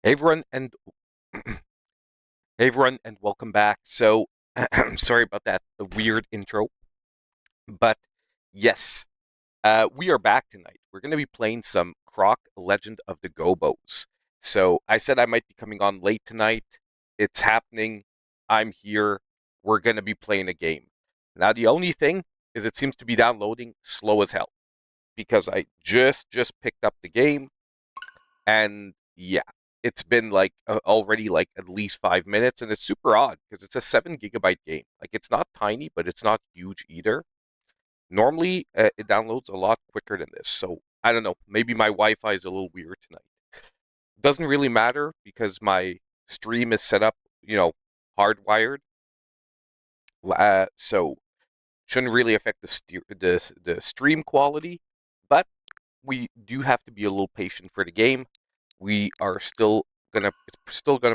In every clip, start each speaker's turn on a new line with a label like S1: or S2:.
S1: Hey everyone, and hey everyone, and welcome back. So, sorry about that weird intro, but yes, we are back tonight. We're going to be playing some Croc Legend of the Gobbos. So, I said I might be coming on late tonight. It's happening. I'm here. We're going to be playing a game. Now, the only thing is it seems to be downloading slow as hell because I just picked up the game. And yeah, it's been like already like at least 5 minutes, and it's super odd because it's a 7 GB game. Like it's not tiny, but it's not huge either. Normally, it downloads a lot quicker than this. So I don't know. Maybe my Wi-Fi is a little weird tonight. Doesn't really matter because my stream is set up, hardwired. So shouldn't really affect the stream quality, but we do have to be a little patient for the game. We are still gonna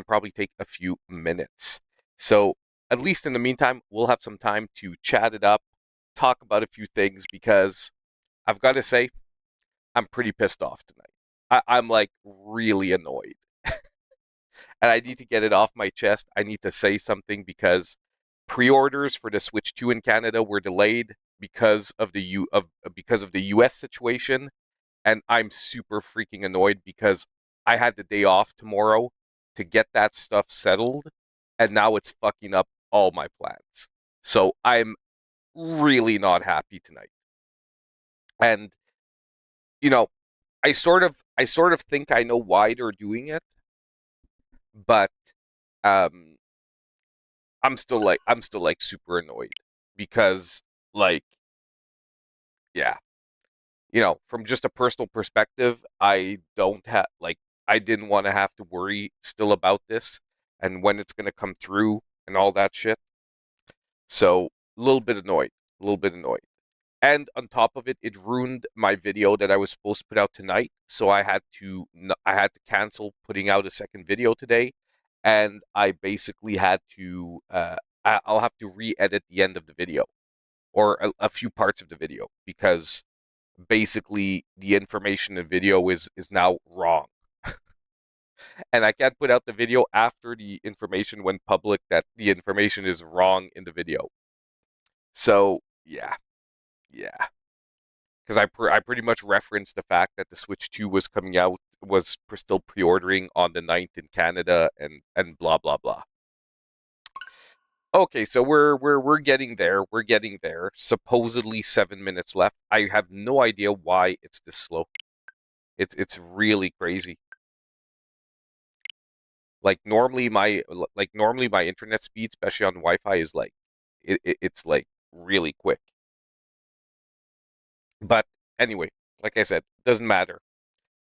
S1: probably take a few minutes. So at least in the meantime, we'll have some time to chat it up, talk about a few things because I've got to say I'm pretty pissed off tonight. I'm like really annoyed, and I need to get it off my chest. I need to say something because pre-orders for the Switch 2 in Canada were delayed because of the US situation, and I'm super freaking annoyed because I had the day off tomorrow to get that stuff settled, and now it's fucking up all my plans. So I'm really not happy tonight. And you know, I sort of think I know why they're doing it, but um I'm still like super annoyed because like yeah, from just a personal perspective, I don't have like I didn't want to have to worry still about this and when it's going to come through and all that shit. So, a little bit annoyed, a little bit annoyed. And on top of it, it ruined my video that I was supposed to put out tonight, so I had to cancel putting out a second video today, and I basically had to I'll have to re-edit the end of the video or a few parts of the video because basically the information in the video is now wrong. And I can't put out the video after the information went public that the information is wrong in the video. So yeah, yeah. Because I pretty much referenced the fact that the Switch 2 was coming out was still pre-ordering on the 9th in Canada and blah blah blah. Okay, so we're getting there. We're getting there. Supposedly 7 minutes left. I have no idea why it's this slow. It's really crazy. Like normally my internet speed, especially on Wi-Fi, is like it's like really quick. But anyway, like I said, doesn't matter.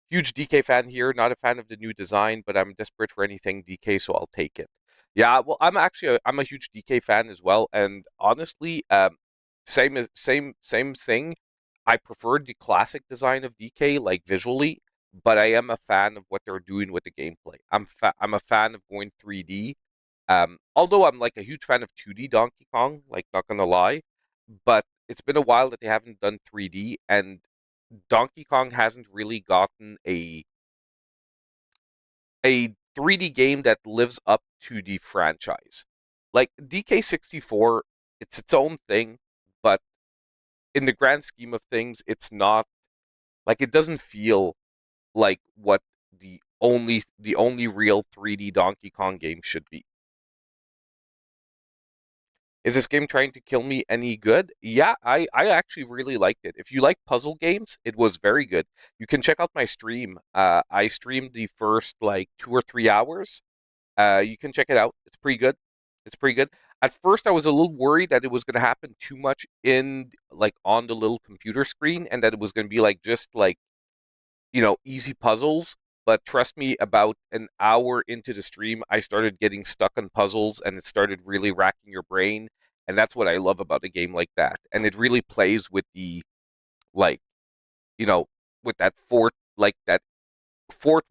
S1: Huge DK fan here, not a fan of the new design, but I'm desperate for anything DK, so I'll take it. Yeah, well, I'm a huge DK fan as well, and honestly, same thing. I prefer the classic design of DK, like visually, but I am a fan of what they're doing with the gameplay. I'm a fan of going 3D. Although I'm like a huge fan of 2D Donkey Kong, like not gonna lie, but it's been a while that they haven't done 3D, and Donkey Kong hasn't really gotten a 3D game that lives up to the franchise. Like DK64, it's its own thing, but in the grand scheme of things, it's not like it doesn't feel like what the only real 3D Donkey Kong game should be. Is this game trying to kill me any good? Yeah, I actually really liked it. If you like puzzle games, it was very good. You can check out my stream. I streamed the first like 2 or 3 hours. You can check it out. It's pretty good. It's pretty good. At first, I was a little worried that it was going to happen too much in like on the little computer screen, and that it was going to be like just like easy puzzles. But trust me, about an hour into the stream, I started getting stuck on puzzles and it started really racking your brain. And that's what I love about a game like that. And it really plays with like, you know, with that fourth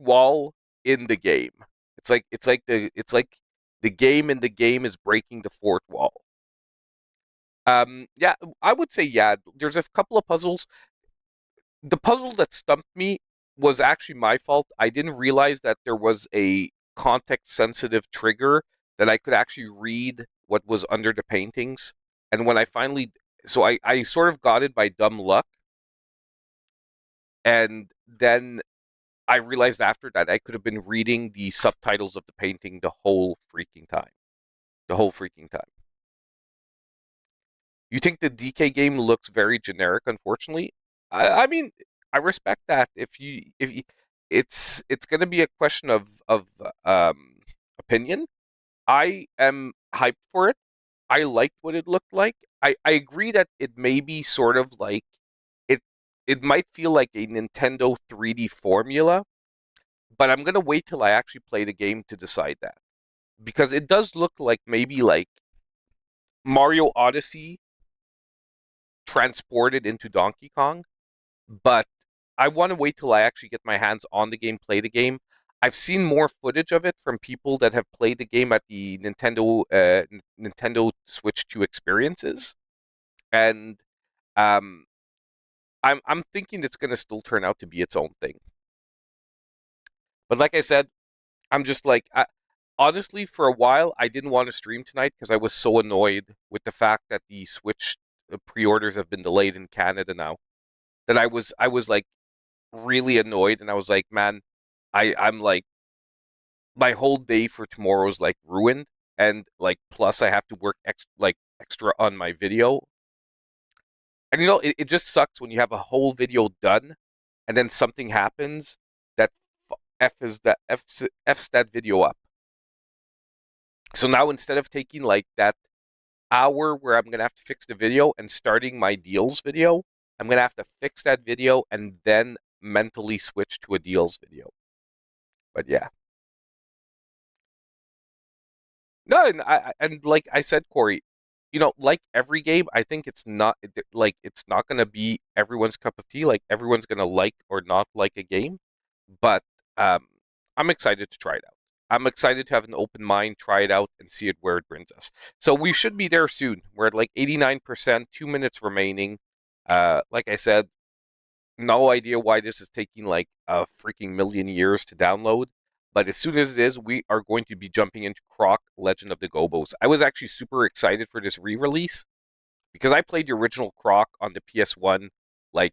S1: wall in the game. It's like the game in the game is breaking the fourth wall. Yeah, I would say yeah. There's a couple of puzzles. The puzzle that stumped me was actually my fault. I didn't realize that there was a context sensitive trigger that I could actually read what was under the paintings. And when I finally, so I sort of got it by dumb luck. And then I realized after that I could have been reading the subtitles of the painting the whole freaking time. The whole freaking time. You think the DK game looks very generic, unfortunately. I mean, I respect that. If you, it's going to be a question of opinion. I am hyped for it. I liked what it looked like. I agree that it may be sort of like it it might feel like a Nintendo 3D formula, but I'm gonna wait till I actually play the game to decide that. Because it does look like maybe like Mario Odyssey transported into Donkey Kong, but I want to wait till I actually get my hands on the game, play the game. I've seen more footage of it from people that have played the game at the Nintendo Switch 2 experiences, and um, I'm thinking it's going to still turn out to be its own thing. But like I said, I'm just like honestly, for a while, I didn't want to stream tonight because I was so annoyed with the fact that the Switch pre-orders have been delayed in Canada now. That I was like really annoyed, and I was like, man, I'm like my whole day for tomorrow's like ruined, and like plus I have to work extra on my video, and it just sucks when you have a whole video done, and then something happens that f's that video up. So now instead of taking like that hour where I'm gonna have to fix the video and starting my deals video, I'm gonna have to fix that video and then mentally switch to a deals video. But yeah. No, and like I said, Corey, like every game, I think it's not gonna be everyone's cup of tea. Like everyone's gonna like or not like a game, but um, I'm excited to try it out. I'm excited to have an open mind, try it out, and see it where it brings us. So we should be there soon. We're at like 89%, 2 minutes remaining. Like I said, no idea why this is taking like a freaking million years to download. But as soon as it is, we are going to be jumping into Croc Legend of the Gobbos. I was actually super excited for this re-release because I played the original Croc on the PS1 like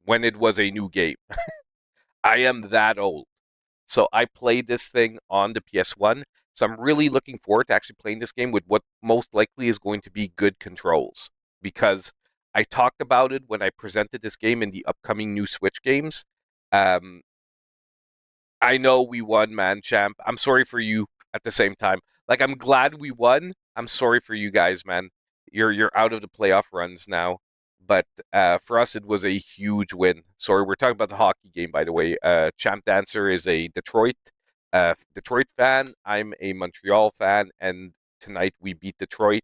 S1: when it was a new game. I am that old. So I played this thing on the PS1. So I'm really looking forward to actually playing this game with what most likely is going to be good controls. Because I talked about it when I presented this game in the upcoming new Switch games. Um, I know we won, man, champ. I'm sorry for you at the same time. Like I'm glad we won. I'm sorry for you guys, man. You're out of the playoff runs now. But for us, it was a huge win. Sorry, we're talking about the hockey game, by the way. Champ Dancer is a Detroit fan. I'm a Montreal fan, and tonight we beat Detroit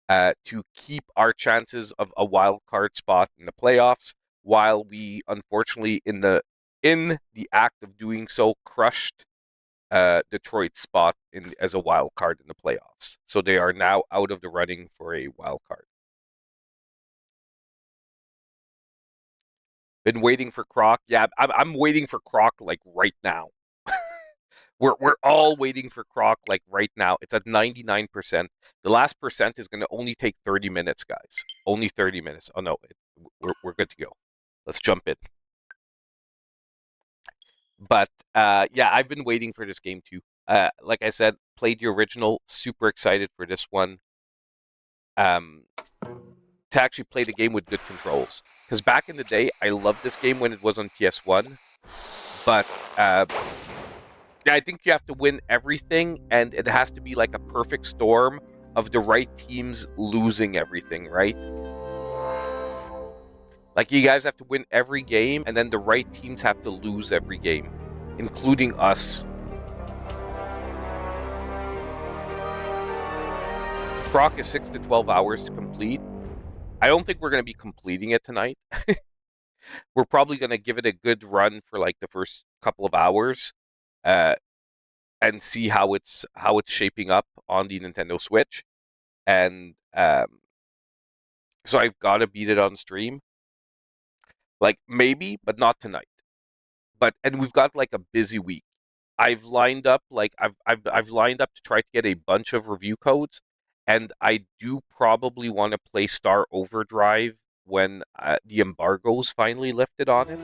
S1: to keep our chances of a wild card spot in the playoffs. While we, unfortunately, in the act of doing so, crushed Detroit's spot as a wild card in the playoffs. So they are now out of the running for a wild card. Been waiting for Croc. Yeah, I'm waiting for Croc like right now. We're all waiting for Croc like right now. It's at 99%. The last percent is going to only take 30 minutes, guys. Only 30 minutes. Oh no, we're good to go. Let's jump in. But yeah, I've been waiting for this game too. Like I said, played the original. Super excited for this one. Um, to actually play the game with good controls. Because back in the day, I loved this game when it was on PS1. But yeah, I think you have to win everything, and it has to be like a perfect storm of the right teams losing everything, right? Like you guys have to win every game, and then the right teams have to lose every game, including us. Croc is 6 to 12 hours to complete. I don't think we're going to be completing it tonight. We're probably going to give it a good run for like the first couple of hours, uh, and see how it's shaping up on the Nintendo Switch. And so I've got to beat it on stream, like maybe, but not tonight. and we've got like a busy week. I've lined up like I've lined up to try to get a bunch of review codes, and I do probably want to play Star Overdrive when the embargo's finally lifted on it.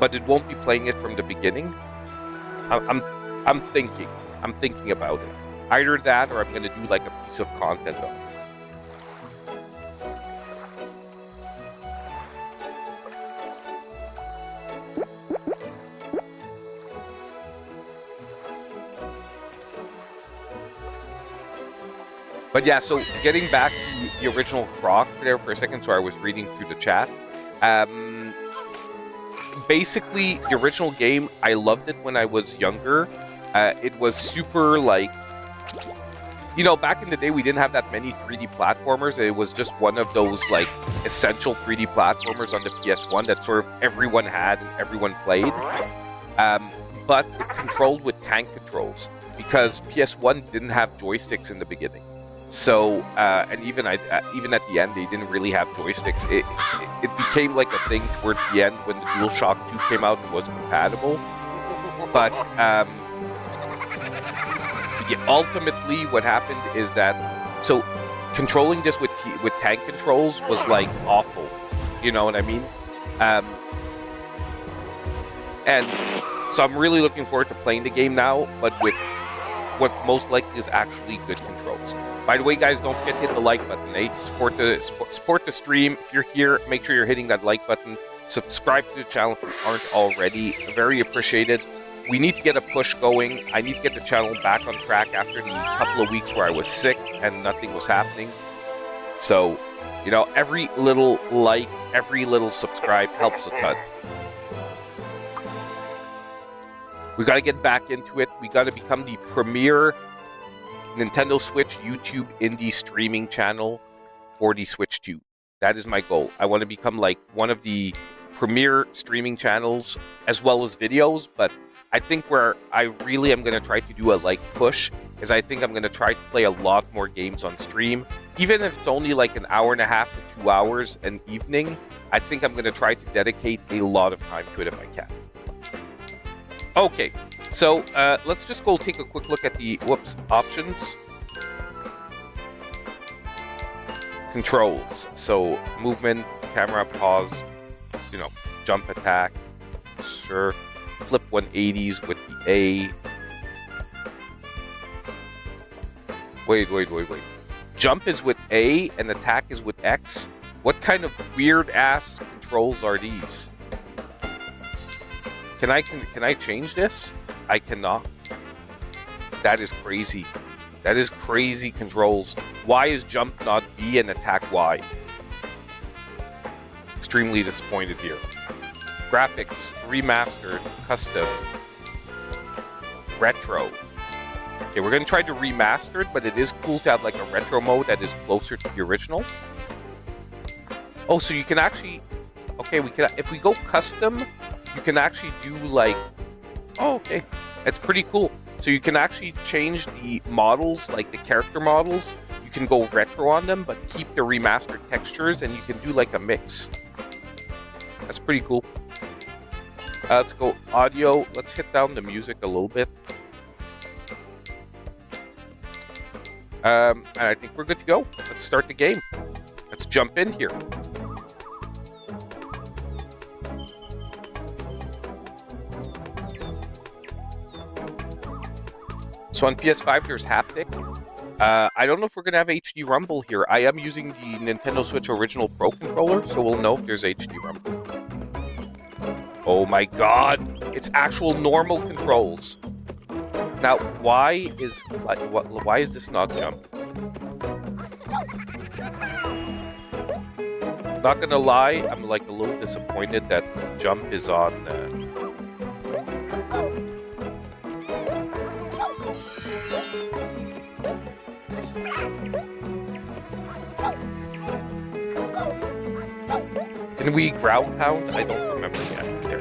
S1: But it won't be playing it from the beginning. I'm thinking about it. Either that, or I'm going to do like a piece of content on it. But yeah, so getting back to the original Croc there for a second, so I was reading through the chat. Basically, the original game, I loved it when I was younger. It was super, like, you know, back in the day, we didn't have that many 3D platformers. It was just one of those, like, essential 3D platformers on the PS1 that sort of everyone had and everyone played. But it controlled with tank controls, because PS1 didn't have joysticks in the beginning. So, and even at the end, they didn't really have joysticks. It became like a thing towards the end when the DualShock 2 came out and was compatible. But ultimately, what happened is that, so controlling this with tank controls was like awful. You know what I mean? And so I'm really looking forward to playing the game now, but with what most likely is actually good controls. By the way, guys, don't forget to hit the like button, eh? Support the stream. If you're here, make sure you're hitting that like button. Subscribe to the channel if you aren't already. Very appreciated. We need to get a push going. I need to get the channel back on track after the couple of weeks where I was sick and nothing was happening. So, you know, every little like, every little subscribe helps a ton. We got to get back into it. We got to become the premier Nintendo Switch YouTube indie streaming channel for the Switch 2. That is my goal. I want to become like one of the premier streaming channels as well as videos, but I think where I really am going to try to do a like push is I think I'm going to try to play a lot more games on stream. Even if it's only like an hour and a half to 2 hours an evening, I think I'm going to try to dedicate a lot of time to it if I can. Okay, so let's just go take a quick look at the options. Controls. So movement, camera, pause, you know, jump attack, sure. Flip 180s with the A. Wait. Jump is with A and attack is with X? What kind of weird ass controls are these? Can I change this? I cannot. That is crazy. That is crazy controls. Why is jump not B and attack Y? Extremely disappointed here. Graphics, remastered, custom, retro. Okay, we're gonna try to remaster it, but it is cool to have like a retro mode that is closer to the original. Oh, so you can actually, okay, we can, if we go custom, you can actually do like, oh, okay, that's pretty cool. So you can actually change the models, like the character models. You can go retro on them, but keep the remastered textures, and you can do like a mix. That's pretty cool. Let's go audio. Let's hit down the music a little bit. And I think we're good to go. Let's start the game. Let's jump in here. So on PS5, there's haptic. I don't know if we're going to have HD Rumble here. I am using the Nintendo Switch Original Pro Controller, so we'll know if there's HD Rumble. Oh my god! It's actual normal controls. Now, why is this not jump? Not gonna lie, I'm like a little disappointed that jump is on. Can we ground pound? I don't remember yet. There.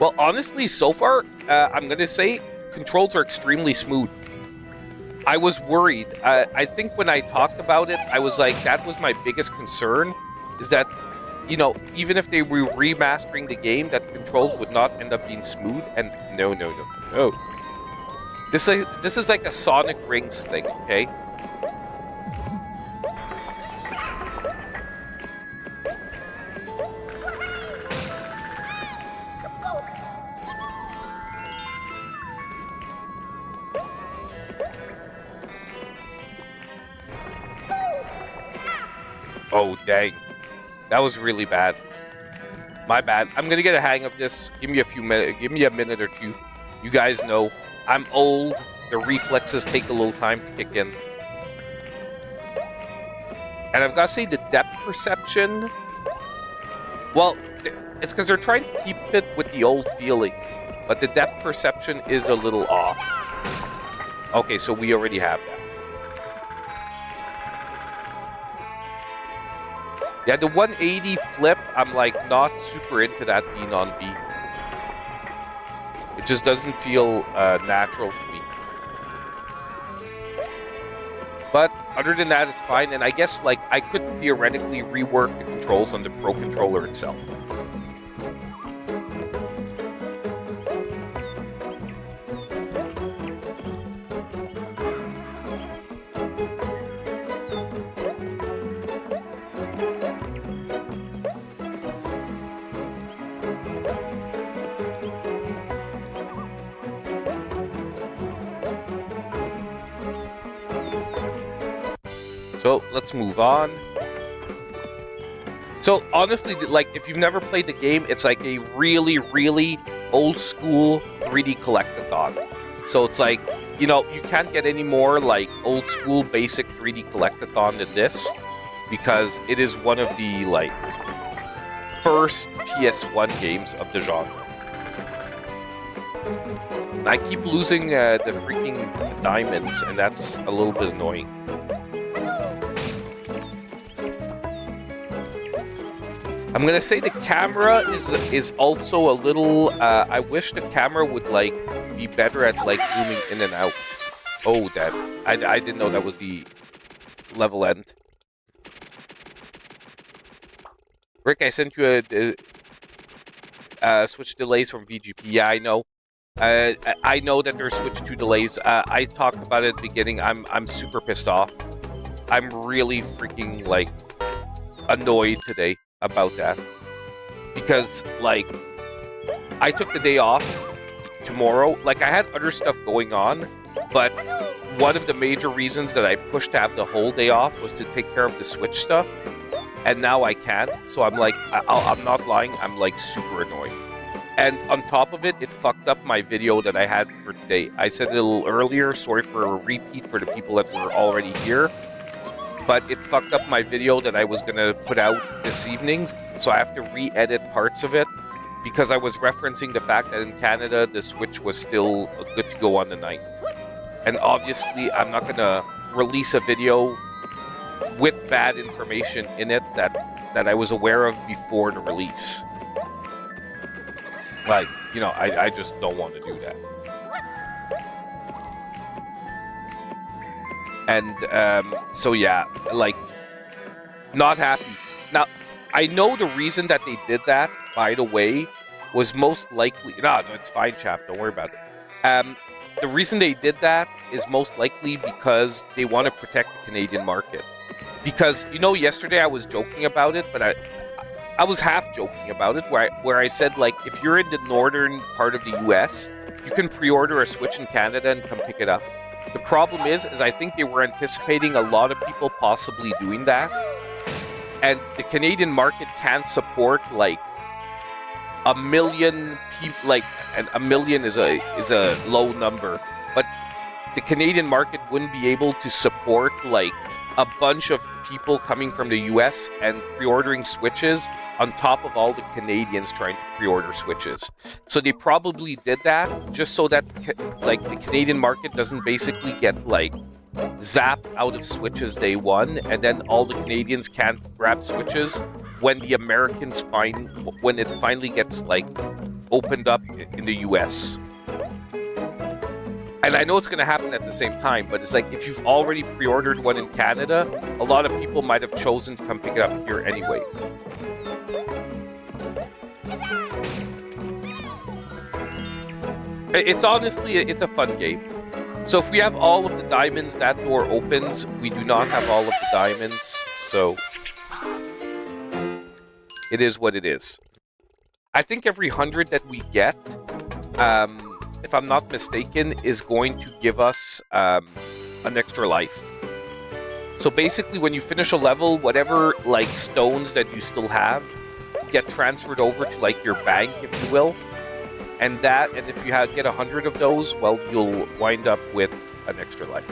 S1: Well, honestly, so far, I'm gonna say controls are extremely smooth. I was worried. I think when I talked about it, I was like, that was my biggest concern, is that, you know, even if they were remastering the game, that controls would not end up being smooth. And no. This is like a Sonic Rings thing, okay? Oh, dang. That was really bad. My bad. I'm gonna get a hang of this. Give me a few minutes. Give me a minute or two. You guys know, I'm old. The reflexes take a little time to kick in. And I've got to say, the depth perception... Well, it's because they're trying to keep it with the old feeling. But the depth perception is a little off. Okay, so we already have that. Yeah, the 180 flip, I'm like not super into that being on B. It just doesn't feel natural to me. But other than that, it's fine. And I guess like I could theoretically rework the controls on the Pro Controller itself. So let's move on. So honestly, like if you've never played the game, it's like a really, really old school 3D collectathon. So it's like, you know, you can't get any more like old school basic 3D collectathon than this, because it is one of the like first PS1 games of the genre. I keep losing the freaking diamonds, and that's a little bit annoying. I'm gonna say the camera is also a little. I wish the camera would like be better at like zooming in and out. Oh, that I didn't know that was the level end. Rick, I sent you a switch delays from VGP. Yeah, I know. I know that there's switch 2 delays. I talked about it at the beginning. I'm super pissed off. I'm really freaking like annoyed today about that, because like I took the day off tomorrow. Like I had other stuff going on, but one of the major reasons that I pushed to have the whole day off was to take care of the Switch stuff, and now I can't. So I'm like, I'm not lying, I'm like super annoyed. And on top of it, it fucked up my video that I had for today. I said it a little earlier, sorry for a repeat for the people that were already here, but it fucked up my video that I was going to put out this evening, so I have to re-edit parts of it, because I was referencing the fact that in Canada, the Switch was still good to go on the 9th. And obviously, I'm not going to release a video with bad information in it that I was aware of before the release. Like, you know, I just don't want to do that. And so yeah, like, not happy. Now, I know the reason that they did that, by the way, was most likely... No, it's fine, chap. Don't worry about it. The reason they did that is most likely because they want to protect the Canadian market. Because, you know, yesterday I was joking about it, but I was half joking about it, where I said, like, if you're in the northern part of the US, you can pre-order a Switch in Canada and come pick it up. The problem is I think they were anticipating a lot of people possibly doing that, and the Canadian market can't support like 1 million people. Like, and 1 million is a low number, but the Canadian market wouldn't be able to support like a bunch of people coming from the US and pre-ordering Switches on top of all the Canadians trying to pre-order Switches. So they probably did that just so that like the Canadian market doesn't basically get like zapped out of Switches day one, and then all the Canadians can't grab Switches when the Americans when it finally gets like opened up in the US. And I know it's going to happen at the same time, but it's like if you've already pre-ordered one in Canada, a lot of people might have chosen to come pick it up here anyway. It's honestly, it's a fun game. So if we have all of the diamonds, that door opens. We do not have all of the diamonds, so it is what it is. I think every 100 that we get, if I'm not mistaken, is going to give us an extra life. So basically, when you finish a level, whatever like stones that you still have get transferred over to like your bank, if you will. And if you get 100 of those, well, you'll wind up with an extra life.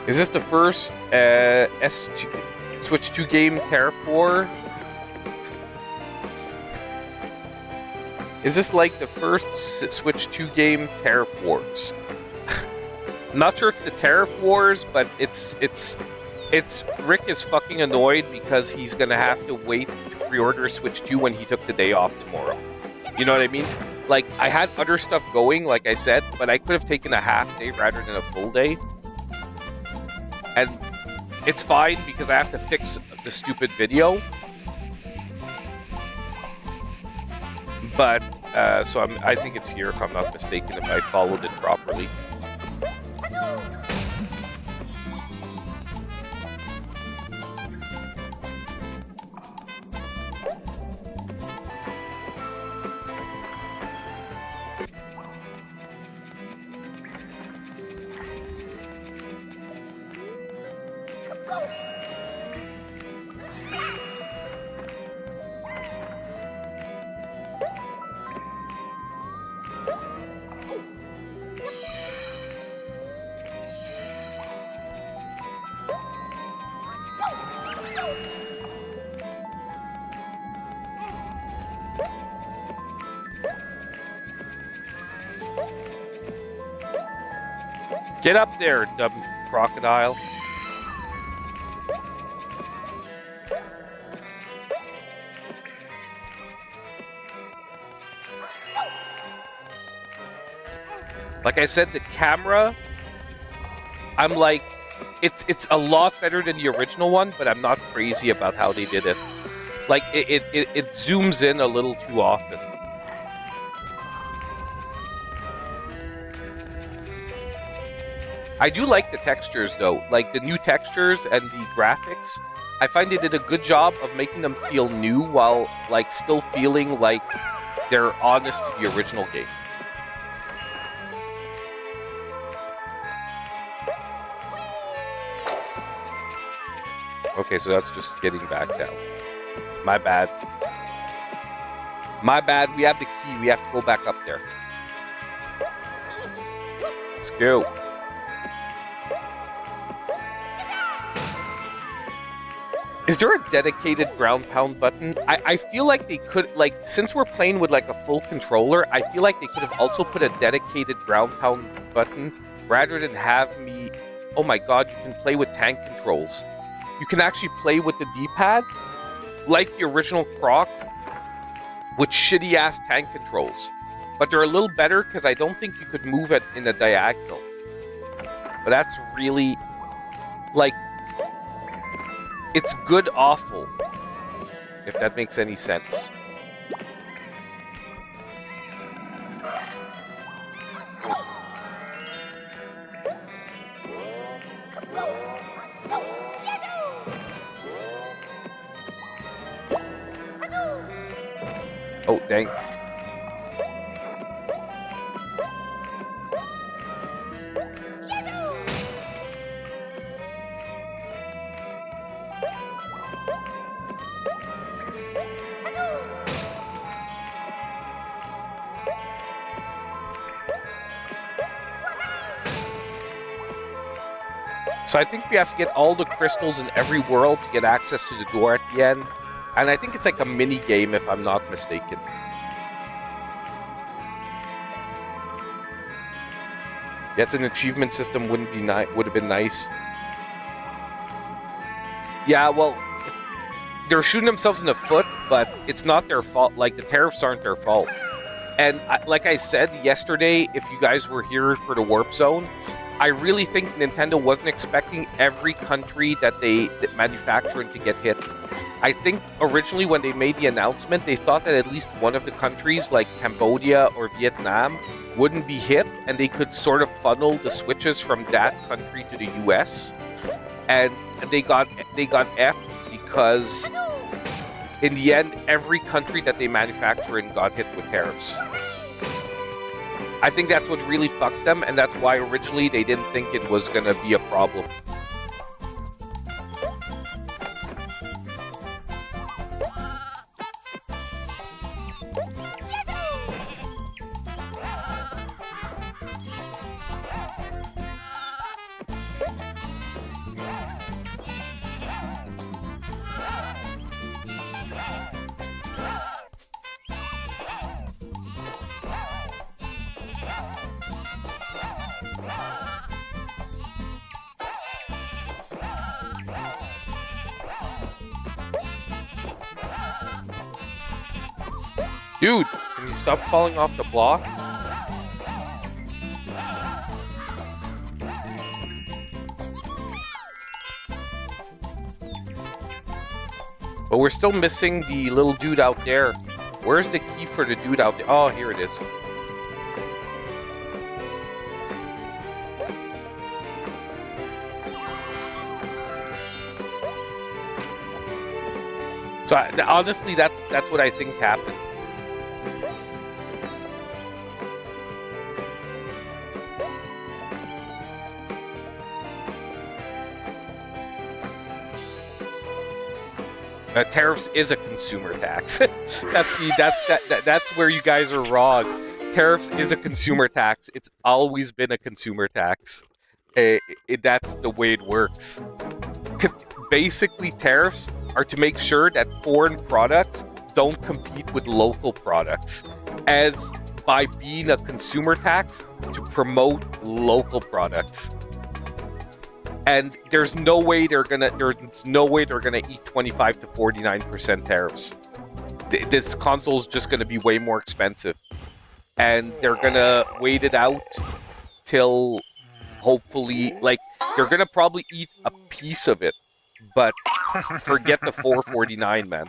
S1: Is this the first Switch 2 game Tariff War? Is this like the first Switch 2 game Tariff Wars? I'm not sure it's the Tariff Wars, but it's Rick is fucking annoyed because he's gonna have to wait to pre-order Switch 2 when he took the day off tomorrow. You know what I mean? Like, I had other stuff going, like I said, but I could have taken a half day rather than a full day. And it's fine because I have to fix the stupid video. But, so I think it's here if I'm not mistaken, if I followed it properly. Get up there, dumb crocodile. Like I said, the camera, I'm like, it's a lot better than the original one, but I'm not crazy about how they did it. Like, it zooms in a little too often. I do like the textures, though. Like, the new textures and the graphics, I find they did a good job of making them feel new while, like, still feeling like they're honest to the original game. Okay, so that's just getting back down. My bad. My bad, we have the key. We have to go back up there. Let's go. Is there a dedicated ground pound button? I feel like they could, like, since we're playing with, like, a full controller, I feel like they could have also put a dedicated ground pound button rather than have me... Oh my god, you can play with tank controls. You can actually play with the D-pad, like the original Croc, with shitty-ass tank controls. But they're a little better because I don't think you could move it in a diagonal. But that's really... like... it's good awful, if that makes any sense. Oh, dang. So I think we have to get all the crystals in every world to get access to the door at the end. And I think it's like a mini game, if I'm not mistaken. Yeah, it's an achievement system. Would have been nice. Yeah, well, they're shooting themselves in the foot, but it's not their fault. Like, the tariffs aren't their fault. And like I said yesterday, if you guys were here for the Warp Zone, I really think Nintendo wasn't expecting every country that they manufacture in to get hit. I think originally when they made the announcement, they thought that at least one of the countries, like Cambodia or Vietnam, wouldn't be hit, and they could sort of funnel the switches from that country to the US. And they got F because in the end, every country that they manufacture in got hit with tariffs. I think that's what really fucked them, and that's why originally they didn't think it was going to be a problem. Dude, can you stop falling off the blocks? But we're still missing the little dude out there. Where's the key for the dude out there? Oh, here it is. So honestly, that's what I think happened. Tariffs is a consumer tax. That's where you guys are wrong. Tariffs is a consumer tax. It's always been a consumer tax. That's the way it works. Basically, tariffs are to make sure that foreign products don't compete with local products, as by being a consumer tax to promote local products. And there's no way they're gonna eat 25 to 49% tariffs. This console is just gonna be way more expensive, and they're gonna wait it out till hopefully, like, they're gonna probably eat a piece of it, but forget the 449, man.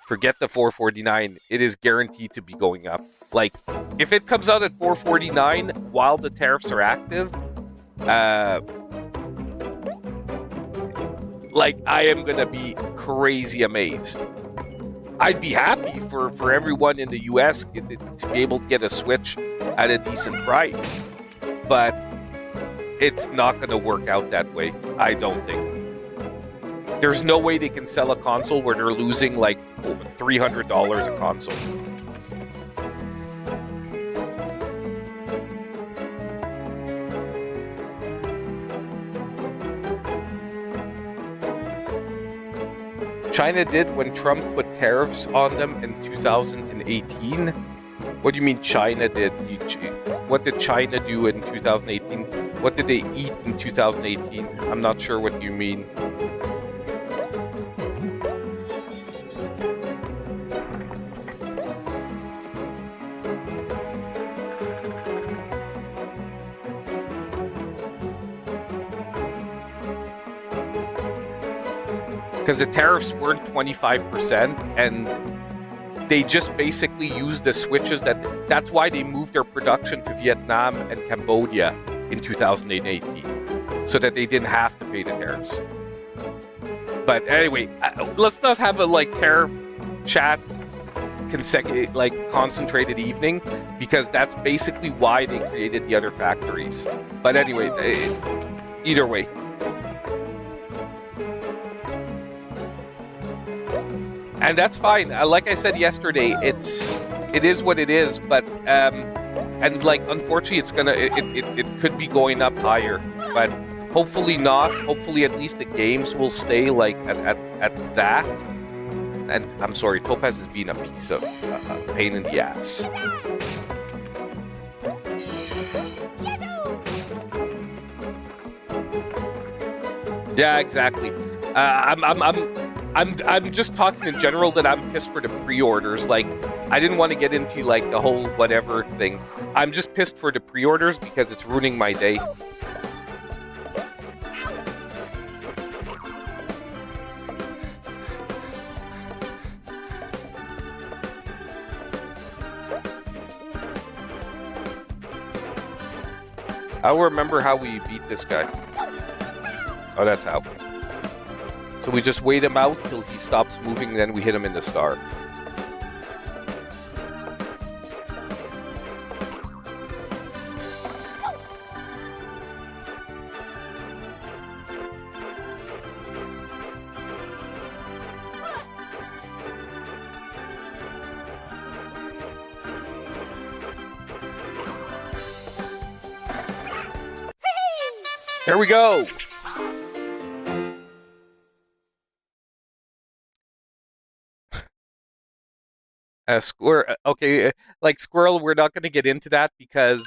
S1: Forget the 449. It is guaranteed to be going up. Like, if it comes out at 449 while the tariffs are active, like, I am gonna be crazy amazed. I'd be happy for everyone in the US to be able to get a Switch at a decent price, but it's not gonna work out that way, I don't think. There's no way they can sell a console where they're losing like $300 a console. China did when Trump put tariffs on them in 2018. What do you mean China did? What did China do in 2018? What did they eat in 2018? I'm not sure what you mean. Because the tariffs weren't 25%, and they just basically used the switches that's why they moved their production to Vietnam and Cambodia in 2018, so that they didn't have to pay the tariffs. But anyway, let's not have a tariff chat concentrated evening, because that's basically why they created the other factories. But anyway, either way. And that's fine. Like I said yesterday, it is what it is. But and unfortunately, it could be going up higher. But hopefully not. Hopefully, at least the games will stay at that. and I'm sorry, Topaz is being a piece of pain in the ass. Yeah, exactly. I'm just talking in general that I'm pissed for the pre-orders. Like, I didn't want to get into like the whole whatever thing. I'm just pissed for the pre-orders because it's ruining my day. I'll remember how we beat this guy. Oh, that's out. So we just wait him out till he stops moving, then we hit him in the star. There we go. Squirrel. Okay, like Squirrel, we're not going to get into that because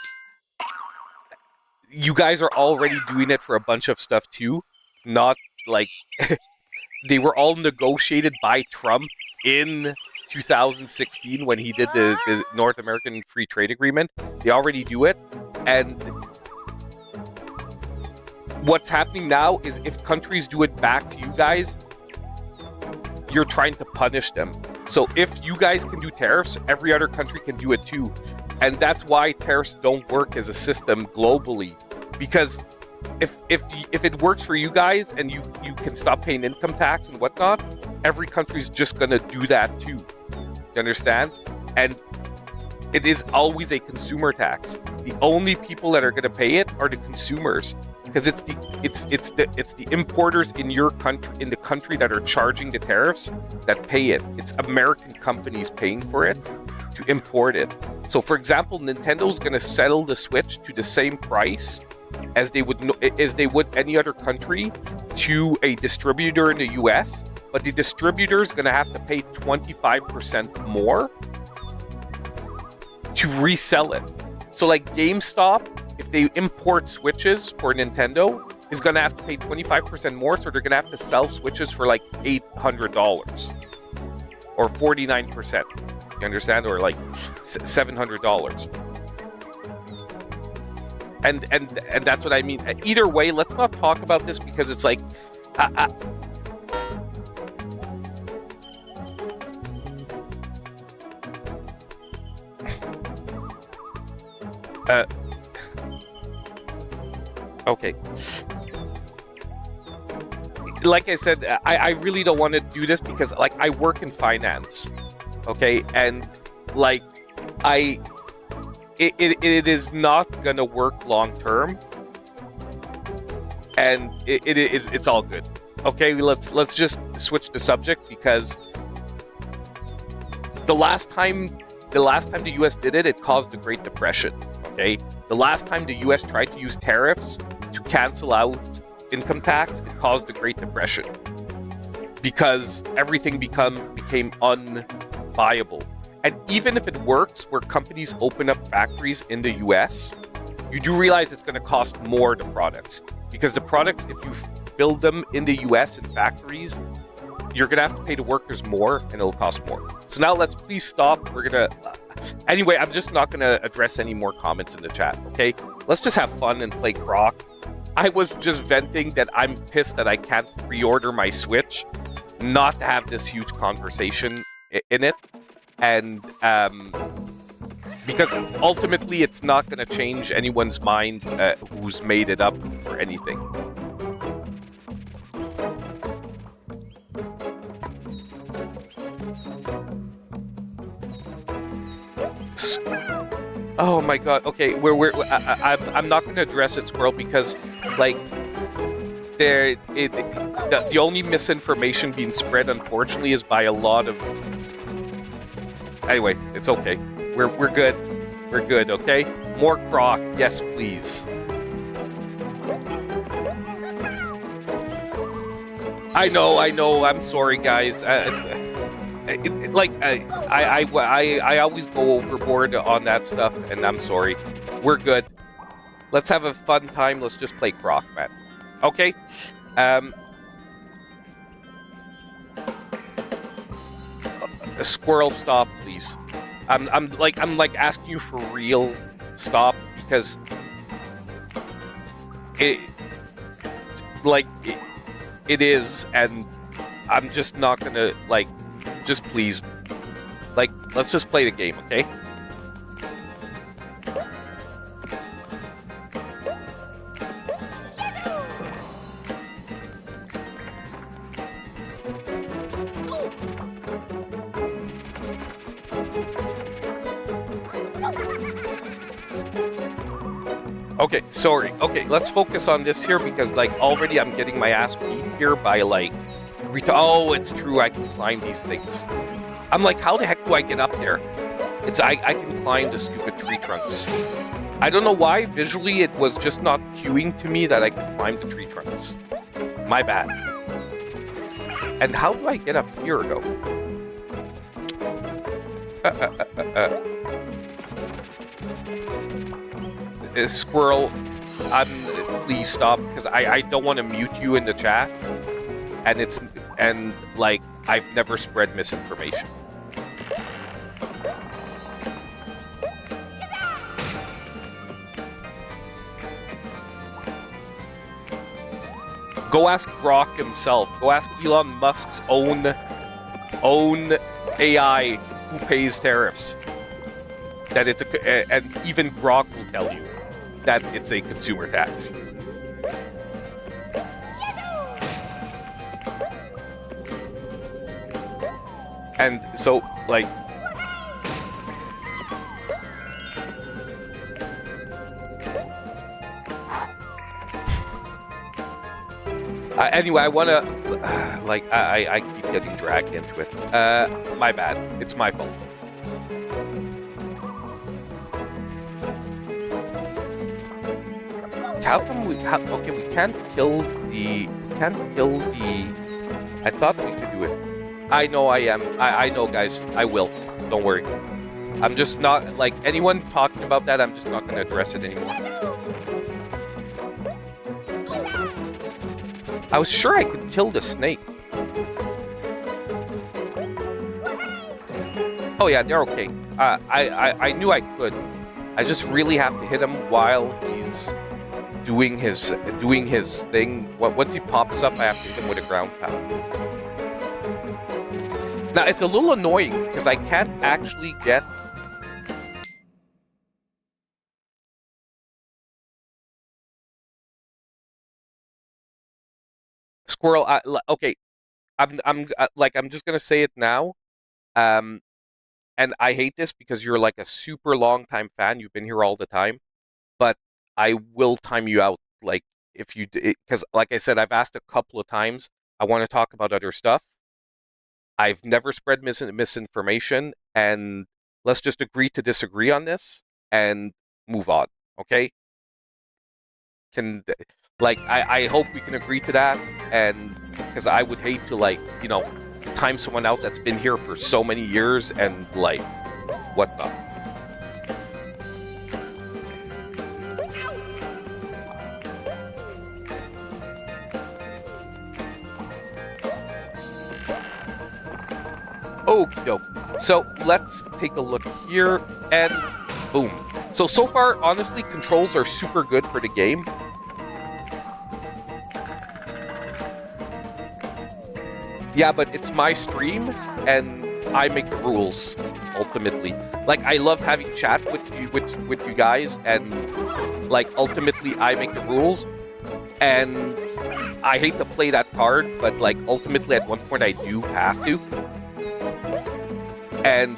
S1: you guys are already doing it for a bunch of stuff too. Not like they were all negotiated by Trump in 2016 when he did the North American Free Trade Agreement. They already do it, and what's happening now is if countries do it back to you guys, you're trying to punish them. So if you guys can do tariffs, every other country can do it too. And that's why tariffs don't work as a system globally. Because if it works for you guys and you can stop paying income tax and whatnot, every country's just going to do that too. You understand? And it is always a consumer tax. The only people that are going to pay it are the consumers. Because it's the importers in your country, in the country that are charging the tariffs, that pay it. It's American companies paying for it to import it. So, for example, Nintendo's going to settle the Switch to the same price as they would any other country to a distributor in the U.S., but the distributor is going to have to pay 25% more to resell it. So, like GameStop, if they import Switches for Nintendo, is going to have to pay 25% more, so they're going to have to sell Switches for like $800 or 49%. You understand? Or like $700. And that's what I mean. Either way, let's not talk about this because it's like okay. Like I said, I really don't want to do this because, like, I work in finance, okay, and like it is not gonna work long term, and it's all good. Okay, let's just switch the subject because the last time the U.S. did it, it caused the Great Depression. Okay, the last time the U.S. tried to use tariffs to cancel out income tax, it caused the Great Depression because everything became unviable. And even if it works, where companies open up factories in the U.S., you do realize it's going to cost more the products because the products, if you build them in the U.S. in factories, you're going to have to pay the workers more and it'll cost more. So now let's please stop. We're going to... Anyway, I'm just not going to address any more comments in the chat, okay? Let's just have fun and play Croc. I was just venting that I'm pissed that I can't pre-order my Switch, not to have this huge conversation in it. And because ultimately it's not going to change anyone's mind who's made it up or anything. Oh my god. Okay, I'm not going to address it, Squirrel, because like the only misinformation being spread, unfortunately, is by a lot of. Anyway, it's okay. We're good. We're good. Okay. More Croc, yes, please. I know. I'm sorry, guys. I always go overboard on that stuff, and I'm sorry. We're good. Let's have a fun time. Let's just play Croc, man. Okay. A squirrel, stop, please. I'm like asking you for real. Stop, because it is, and I'm just not gonna just please, let's just play the game, okay? Okay, sorry. Okay, let's focus on this here, because already I'm getting my ass beat here by oh, it's true, I can climb these things. I'm like, how the heck do I get up there? I can climb the stupid tree trunks. I don't know why, visually it was just not cueing to me that I could climb the tree trunks. My bad. And how do I get up here, though? Squirrel, please stop, because I don't want to mute you in the chat, and I've never spread misinformation. Go ask Croc himself. Go ask Elon Musk's own AI who pays tariffs. That it's and even Croc will tell you that it's a consumer tax. And so, anyway, I want to, I keep getting dragged into it. My bad. It's my fault. How come we? Okay, we can't kill the. I thought we could do it. I know I am. I know, guys. I will. Don't worry. I'm just not anyone talking about that. I'm just not going to address it anymore. I was sure I could kill the snake. Oh yeah, they're okay. I knew I could. I just really have to hit him while he's doing his thing. Once he pops up, I have to hit him with a ground pound. Now it's a little annoying because I can't actually get. Squirrel. Okay, I'm just gonna say it now. And I hate this because you're a super long time fan. You've been here all the time, but I will time you out. If you, because like I said, I've asked a couple of times. I want to talk about other stuff. I've never spread misinformation, and let's just agree to disagree on this and move on. Okay? I hope we can agree to that, and because I would hate to time someone out that's been here for so many years and whatnot. Okie doke. So let's take a look here, and boom. So far, honestly, controls are super good for the game. Yeah, but it's my stream, and I make the rules, ultimately. I love having chat with you guys, and, ultimately, I make the rules. And I hate to play that card, but, ultimately, at one point, I do have to. And,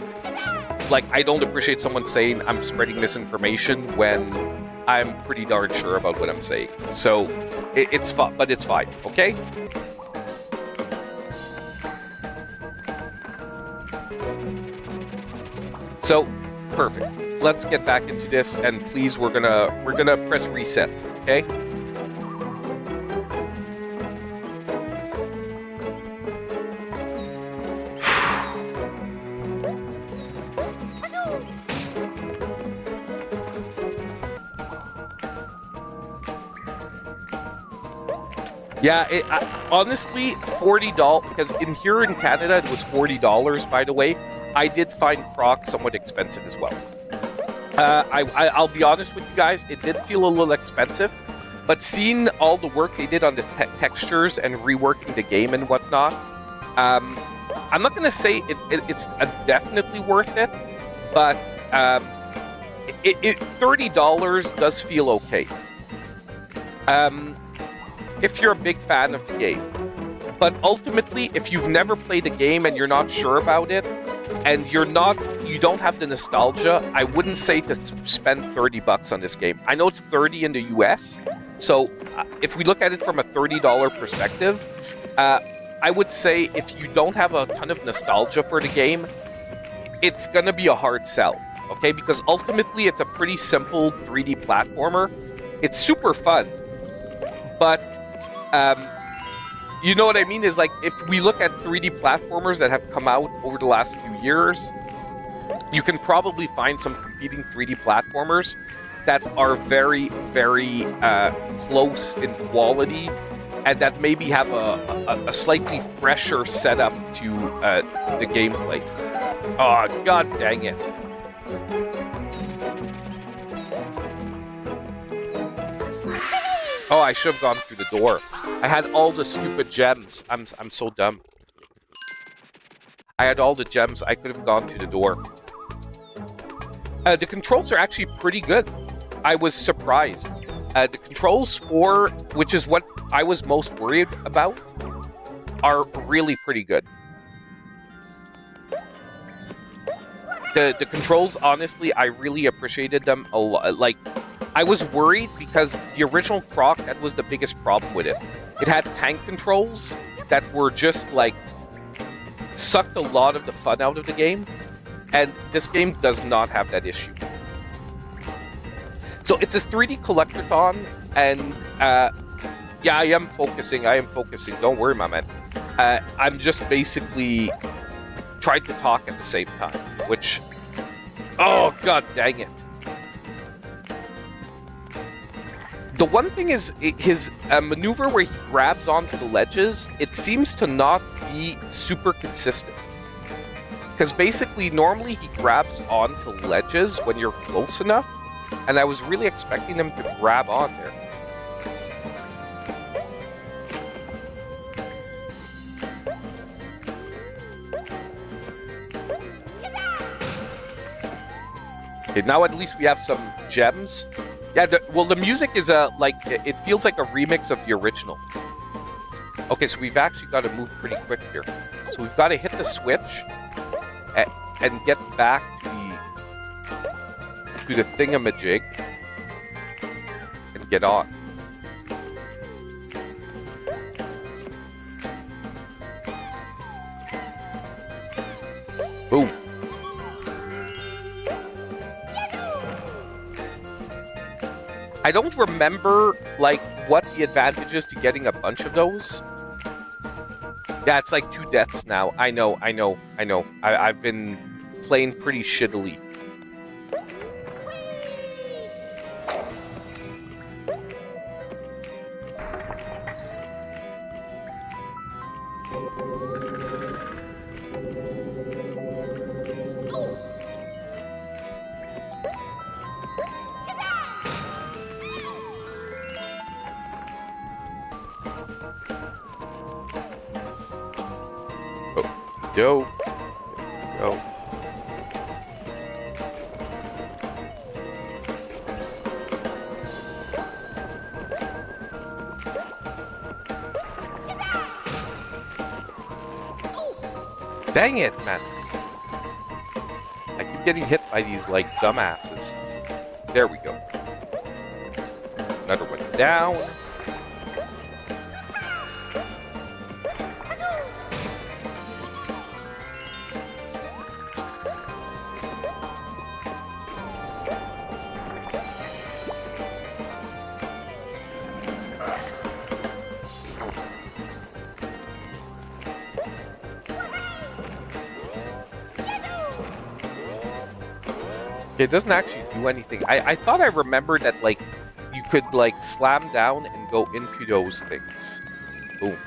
S1: I don't appreciate someone saying I'm spreading misinformation when I'm pretty darn sure about what I'm saying. So, it's fun, but it's fine, okay? So, perfect. Let's get back into this, and please, we're gonna press reset, okay? Yeah, honestly, $40, because here in Canada it was $40, by the way. I did find Croc somewhat expensive as well. I'll be honest with you guys, it did feel a little expensive, but seeing all the work they did on the textures and reworking the game and whatnot, I'm not going to say it's definitely worth it, but $30 does feel okay. If you're a big fan of the game. But ultimately, if you've never played the game and you're not sure about it, and you don't have the nostalgia, I wouldn't say to spend $30 on this game. I know it's 30 in the US, so if we look at it from a $30 perspective, I would say if you don't have a ton of nostalgia for the game, it's going to be a hard sell, okay? Because ultimately, it's a pretty simple 3D platformer. It's super fun, but you know what I mean? Is like, if we look at 3D platformers that have come out over the last few years, you can probably find some competing 3D platformers that are very, very close in quality and that maybe have a slightly fresher setup to the gameplay. Oh, god dang it. Oh, I should have gone through the door. I had all the stupid gems. I'm so dumb. I had all the gems. I could have gone through the door. The controls are actually pretty good. I was surprised. The controls for, which is what I was most worried about, are really pretty good. The controls, honestly, I really appreciated them a lot. Like, I was worried because the original Croc, that was the biggest problem with it. It had tank controls that were just like sucked a lot of the fun out of the game, and this game does not have that issue. So it's a 3D collectathon, and yeah, I am focusing. Don't worry, my man. I'm just basically trying to talk at the same time, which, oh god dang it. The one thing is, his maneuver where he grabs onto the ledges, it seems to not be super consistent. Because basically, normally he grabs onto ledges when you're close enough, and I was really expecting him to grab on there. Okay, now at least we have some gems. Yeah, well, the music is like, it feels like a remix of the original. Okay, so we've actually got to move pretty quick here. So we've got to hit the switch and get back to the thingamajig and get on. Boom. I don't remember, like, what the advantage is to getting a bunch of those. Yeah, it's like 2 deaths now. I know. I've been playing pretty shittily. Go. Go. Dang it, man. I keep getting hit by these, like, dumbasses. There we go. Another one down. It doesn't actually do anything. I thought I remembered that, like, you could, like, slam down and go into those things. Boom.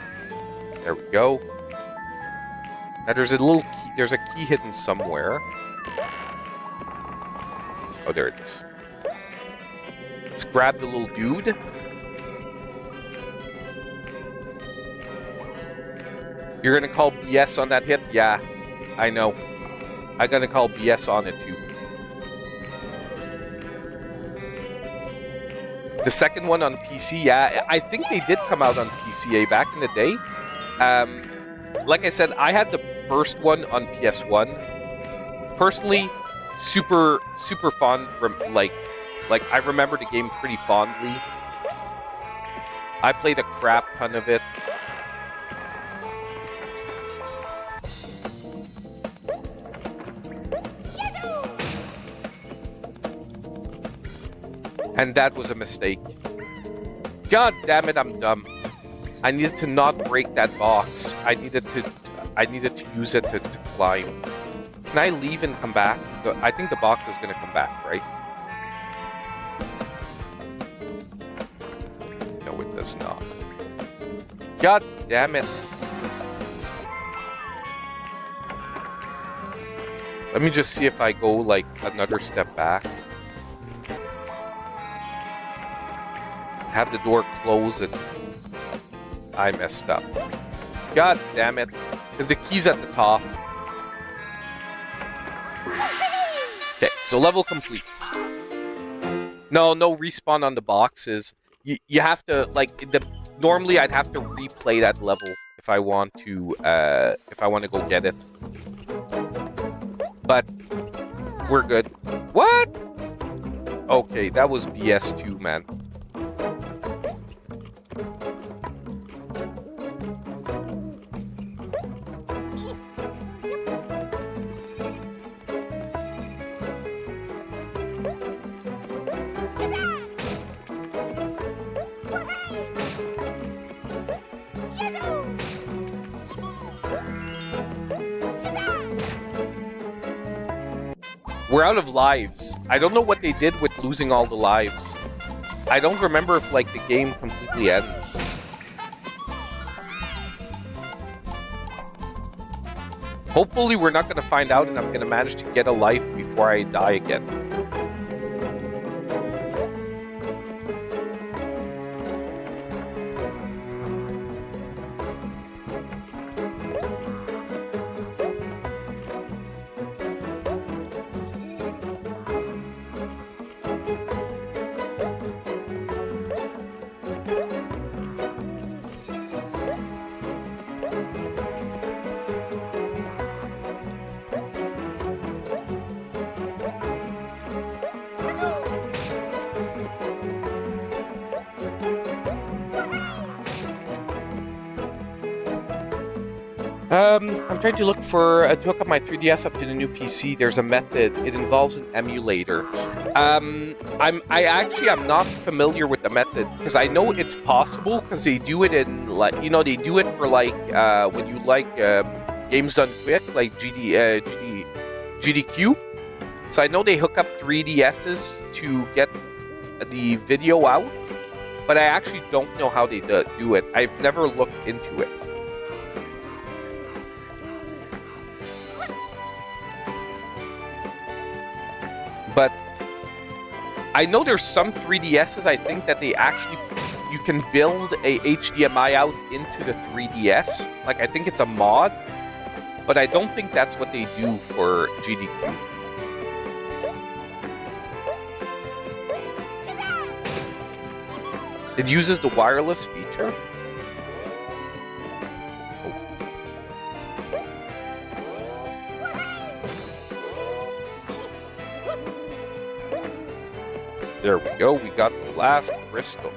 S1: There we go. Now there's a little key, there's a key hidden somewhere. Oh, there it is. Let's grab the little dude. You're gonna call BS on that hit? Yeah, I know. I'm gonna call BS on it too. The second one on PC, yeah, I think they did come out on PCA back in the day. Like I said, I had the first one on PS1. Personally, super fond. Like I remember the game pretty fondly. I played a crap ton of it. And that was a mistake. God damn it, I'm dumb. I needed to not break that box. I needed to use it to climb. Can I leave and come back? I think the box is gonna come back, right? No, it does not. God damn it. Let me just see if I go like another step back. Have the door close and I messed up. God damn it. Because the key's at the top. Okay, so level complete. No respawn on the boxes. You have to, like, normally I'd have to replay that level if I want to go get it. But we're good. What? Okay, that was BS too, man. We're out of lives. I don't know what they did with losing all the lives. I don't remember if, like, the game completely ends. Hopefully we're not going to find out and I'm going to manage to get a life before I die again. I'm trying to look for to hook up my 3DS up to the new PC. There's a method. It involves an emulator. I'm not familiar with the method because I know it's possible because they do it in, like, you know, they do it for, like, when you like games done quick, like GDQ. So I know they hook up 3DSs to get the video out, but I actually don't know how they do it. I've never looked into it. But I know there's some 3DSs, I think, that they actually, you can build a HDMI out into the 3DS. Like, I think it's a mod, but I don't think that's what they do for GDQ. It uses the wireless feature. There we go, we got the last crystal.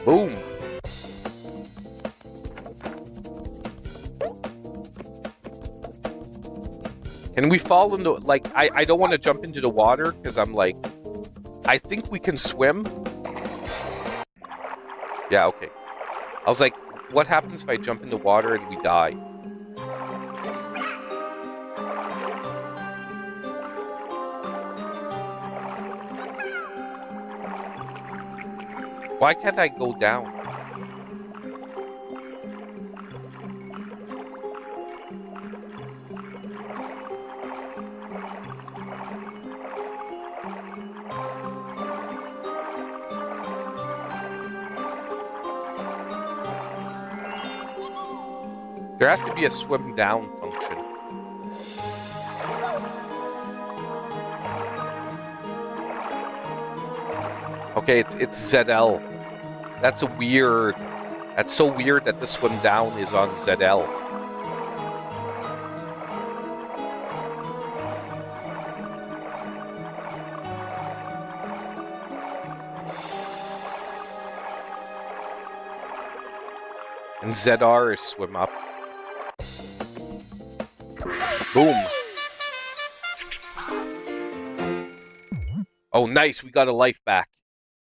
S1: Boom. Can we fall into, like, I don't want to jump into the water because I'm like, I think we can swim. Yeah, okay. I was like, what happens if I jump in the water and we die? Why can't I go down? There has to be a swim down function. Okay, it's ZL. That's so weird that the swim down is on ZL. And ZR is swim up. Boom. Oh, nice. We got a life back.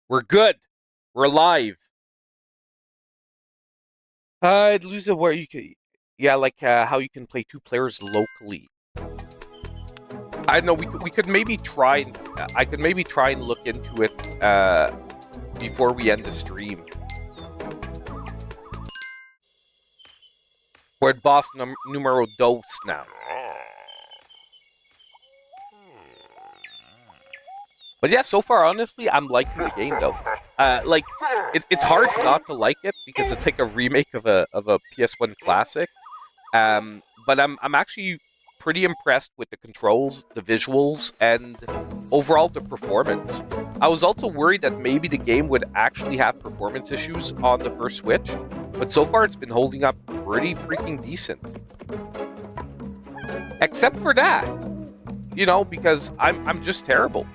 S1: We're good. We're alive. I'd lose it where you can... Yeah, like how you can play 2 players locally. I don't know. We could maybe try and... I could maybe try and look into it before we end the stream. We're at boss numero dos now. But yeah, so far, honestly, I'm liking the game, though. Like, it's hard not to like it, because it's like a remake of a PS1 classic. But I'm actually pretty impressed with the controls, the visuals, and overall the performance. I was also worried that maybe the game would actually have performance issues on the first Switch, but so far it's been holding up pretty freaking decent. Except for that, you know, because I'm just terrible.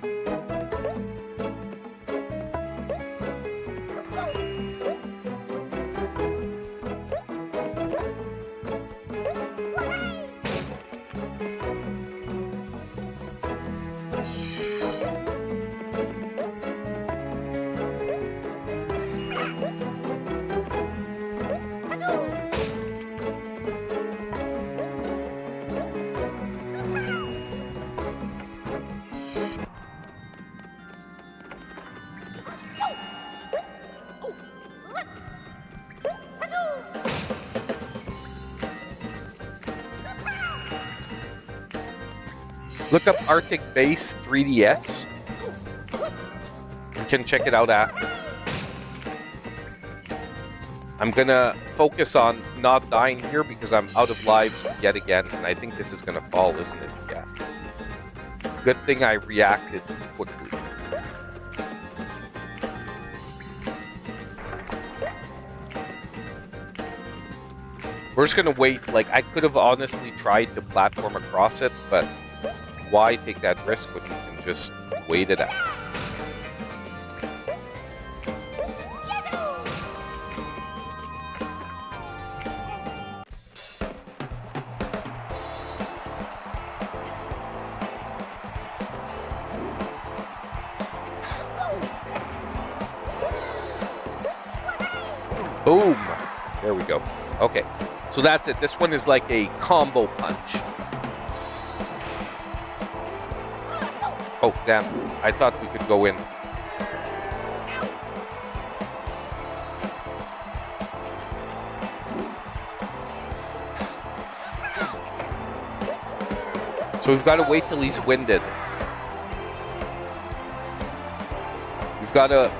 S1: Look up Arctic Base 3DS. You can check it out after. I'm gonna focus on not dying here because I'm out of lives yet again, and I think this is gonna fall, isn't it? Yeah. Good thing I reacted quickly. We're just gonna wait. Like, I could have honestly tried to platform across it, but why take that risk when you can just wait it out? Boom! There we go. Okay, so that's it. This one is like a combo punch. Oh, damn. I thought we could go in. So we've got to wait till he's winded. We've got to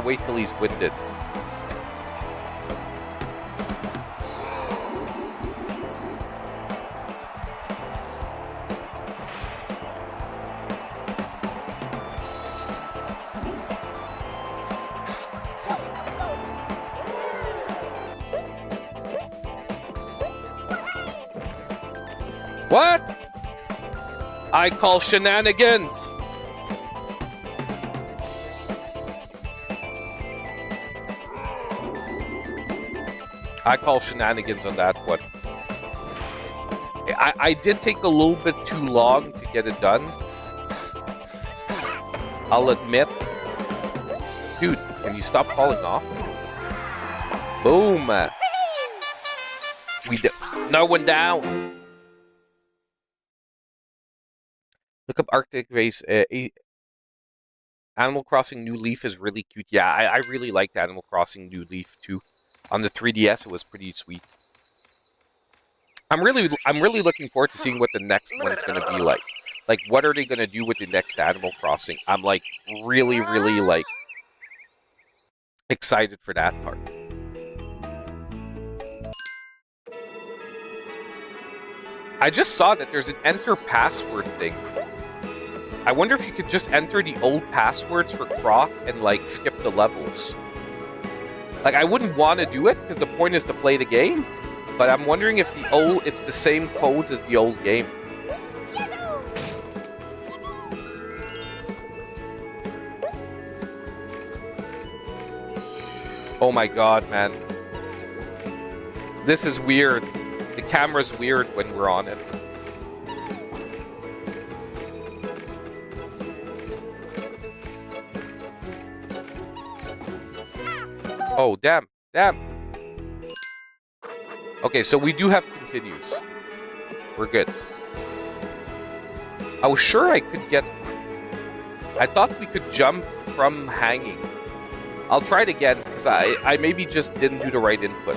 S1: wait till he's winded. What? I call shenanigans. I call shenanigans on that one. I did take a little bit too long to get it done. I'll admit. Dude, can you stop falling off? Boom. No one down. Look up Arctic Race. Animal Crossing New Leaf is really cute. Yeah, I really liked Animal Crossing New Leaf too. On the 3DS, it was pretty sweet. I'm really looking forward to seeing what the next one's going to be like. Like, what are they going to do with the next Animal Crossing? I'm like really like excited for that part. I just saw that there's an enter password thing. I wonder if you could just enter the old passwords for Croc and, like, skip the levels. Like, I wouldn't want to do it, because the point is to play the game. But I'm wondering if it's the same codes as the old game. Oh my god, man. This is weird. The camera's weird when we're on it. Oh, damn. Damn. Okay, so we do have continues. We're good. I was sure I could get... I thought we could jump from hanging. I'll try it again, because I maybe just didn't do the right input.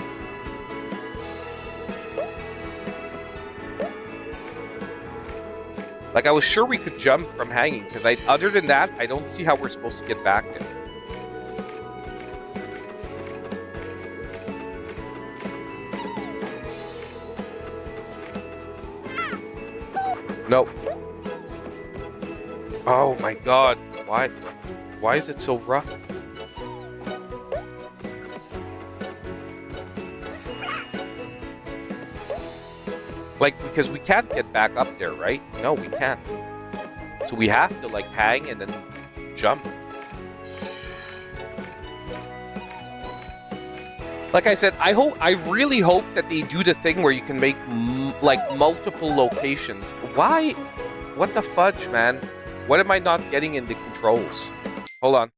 S1: Like, I was sure we could jump from hanging, because other than that, I don't see how we're supposed to get back there. Nope. Oh my god. Why is it so rough? Like, because we can't get back up there, right? No, we can't. So we have to, like, hang and then jump. Like I said, I really hope that they do the thing where you can make, like, multiple locations. Why? What the fudge, man? What am I not getting in the controls? Hold on.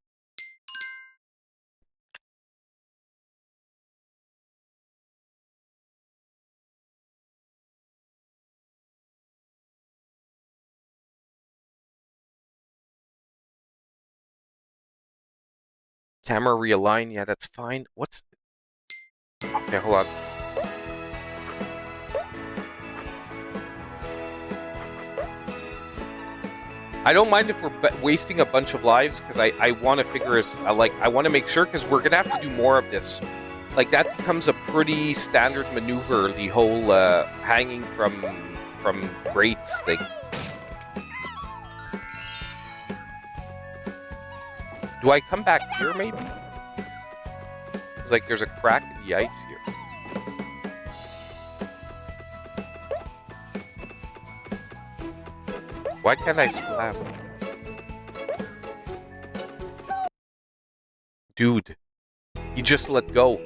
S1: Camera realign, yeah, that's fine. What's... Okay, hold on. I don't mind if we're wasting a bunch of lives, because I want to figure this... I want to make sure, because we're going to have to do more of this. Like, that becomes a pretty standard maneuver, the whole hanging from grates thing. Do I come back here, maybe? It's like there's a crack in the ice here. Why can't I slam? Dude. He just let go.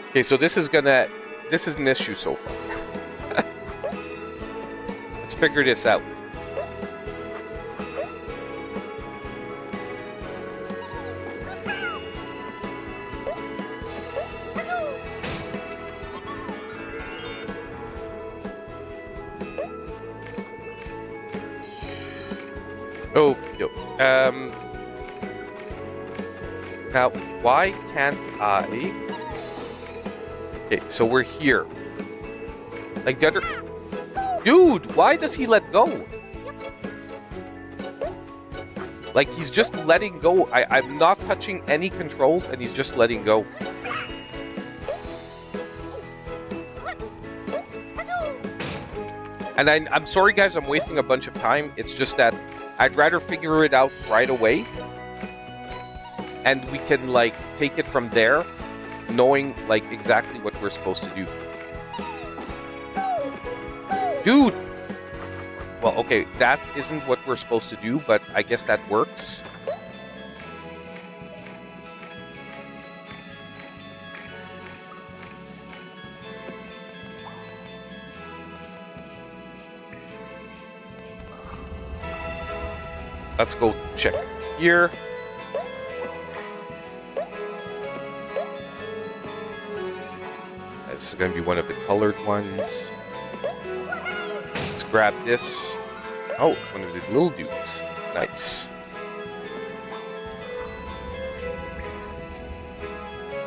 S1: Okay, so this is an issue so far. Let's figure this out. Oh, yo. Now, why can't I... Okay, so we're here. Like the other... Dude, why does he let go? Like, he's just letting go. I'm not touching any controls, and he's just letting go. And I'm sorry, guys, I'm wasting a bunch of time. It's just that I'd rather figure it out right away. And we can, like, take it from there, knowing, like, exactly what we're supposed to do. Dude! Well, okay, that isn't what we're supposed to do, but I guess that works. Let's go check here. This is going to be one of the colored ones. Let's grab this. Oh, it's one of the little dudes. Nice.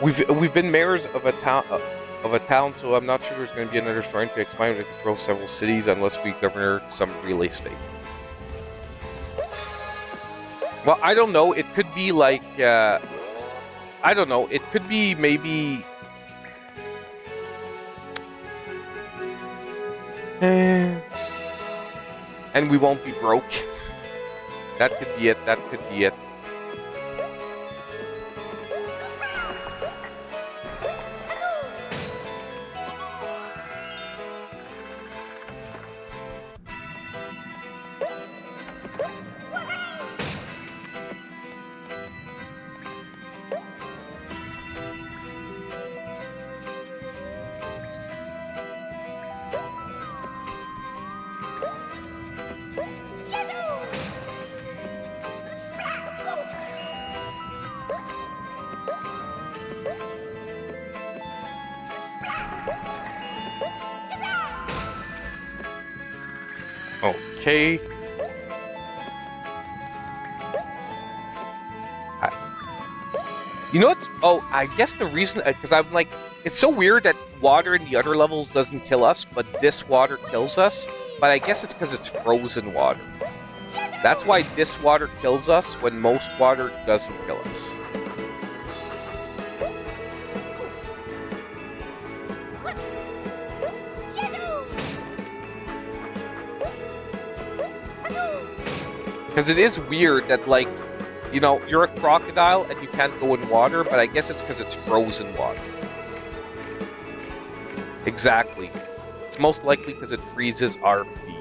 S1: We've been mayors of a town, so I'm not sure there's going to be another story to expand to control several cities unless we govern some real estate. Well, I don't know. It could be like, I don't know. It could be maybe... And we won't be broke. That could be it. That could be it. Okay. You know what's... Oh, I guess the reason... Because I'm like... It's so weird that water in the other levels doesn't kill us, but this water kills us. But I guess it's because it's frozen water. That's why this water kills us when most water doesn't kill us. Because it is weird that, like, you know, you're a crocodile and you can't go in water, but I guess it's because it's frozen water. Exactly. It's most likely because it freezes our feet.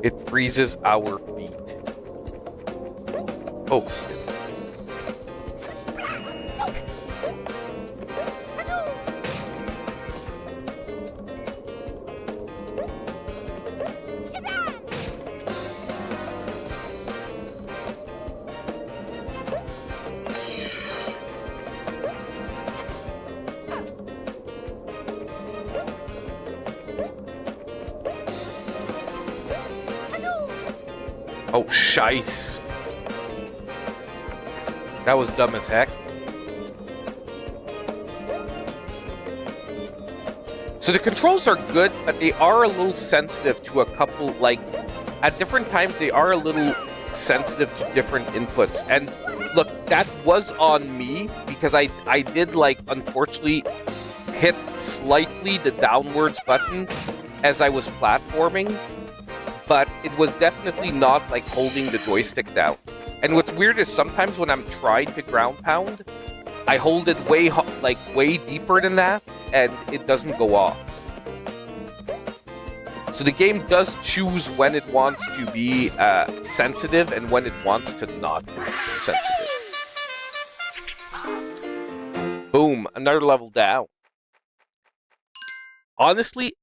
S1: It freezes our feet. Oh. Oh, shice. That was dumb as heck. So the controls are good, but they are a little sensitive to a couple, like, at different times they are a little sensitive to different inputs. And look, that was on me because I did, like, unfortunately hit slightly the downwards button as I was platforming. But it was definitely not like holding the joystick down. And what's weird is sometimes when I'm trying to ground pound, I hold it way deeper than that, and it doesn't go off. So the game does choose when it wants to be sensitive and when it wants to not be sensitive. Boom, another level down. Honestly,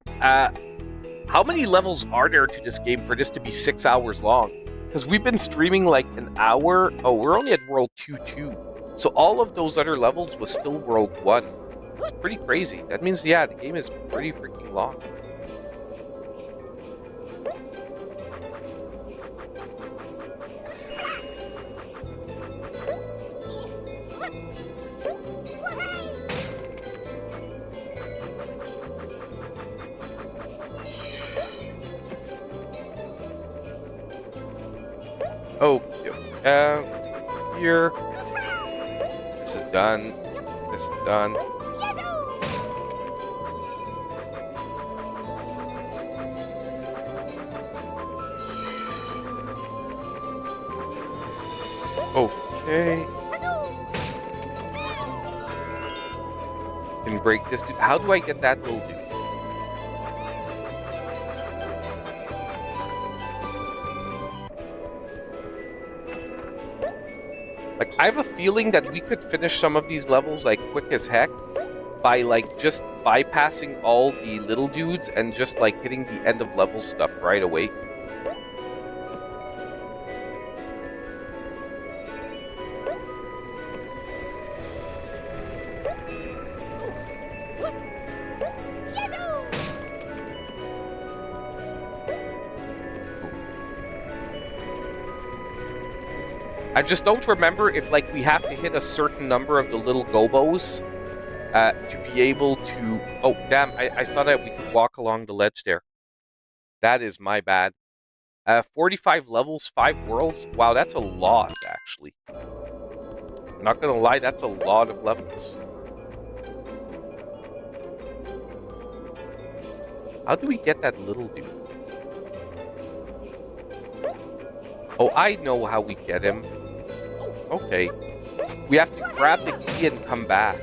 S1: how many levels are there to this game for this to be 6 hours long? Because we've been streaming like an hour. Oh, we're only at World 2-2. So all of those other levels was still World 1. It's pretty crazy. That means, yeah, the game is pretty freaking long. Okay, let's go here. This is done. This is done. Okay. Can break this dude. How do I get that little dude? Like, I have a feeling that we could finish some of these levels, like, quick as heck by, like, just bypassing all the little dudes and just, like, hitting the end of level stuff right away. I just don't remember if, like, we have to hit a certain number of the little gobbos to be able to... Oh, damn, I thought that we could walk along the ledge there. That is my bad. 45 levels, 5 worlds. Wow, that's a lot, actually. Not gonna lie, that's a lot of levels. How do we get that little dude? Oh, I know how we get him. Okay. We have to grab the key and come back.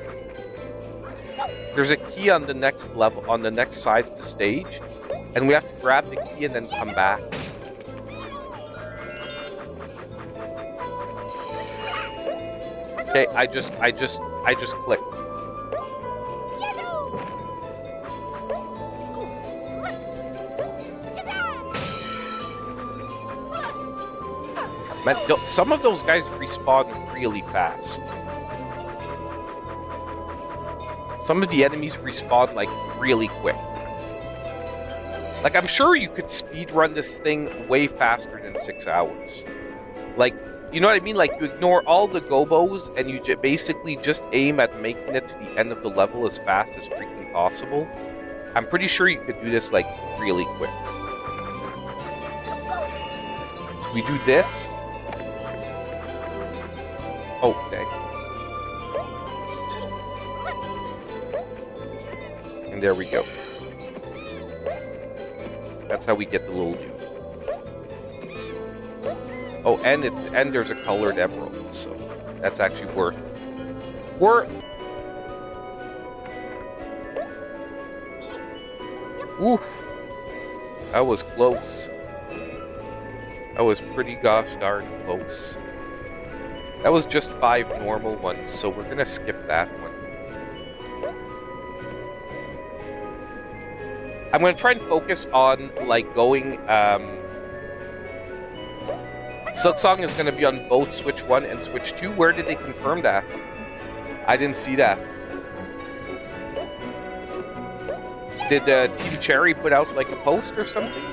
S1: There's a key on the next level, on the next side of the stage, and we have to grab the key and then come back. Okay, I just clicked. Man, some of those guys respawn really fast. Some of the enemies respawn, like, really quick. Like, I'm sure you could speedrun this thing way faster than 6 hours. Like, you know what I mean? Like, you ignore all the gobbos, and you basically just aim at making it to the end of the level as fast as freaking possible. I'm pretty sure you could do this, like, really quick. So we do this. Oh, okay. And there we go. That's how we get the little dude. Oh, and there's a colored emerald, so that's actually worth. Oof. That was close. That was pretty gosh darn close. That was just 5 normal ones, so we're gonna skip that one. I'm gonna try and focus on, like, going, Silksong is gonna be on both Switch 1 and Switch 2. Where did they confirm that? I didn't see that. Did Team Cherry put out, like, a post or something?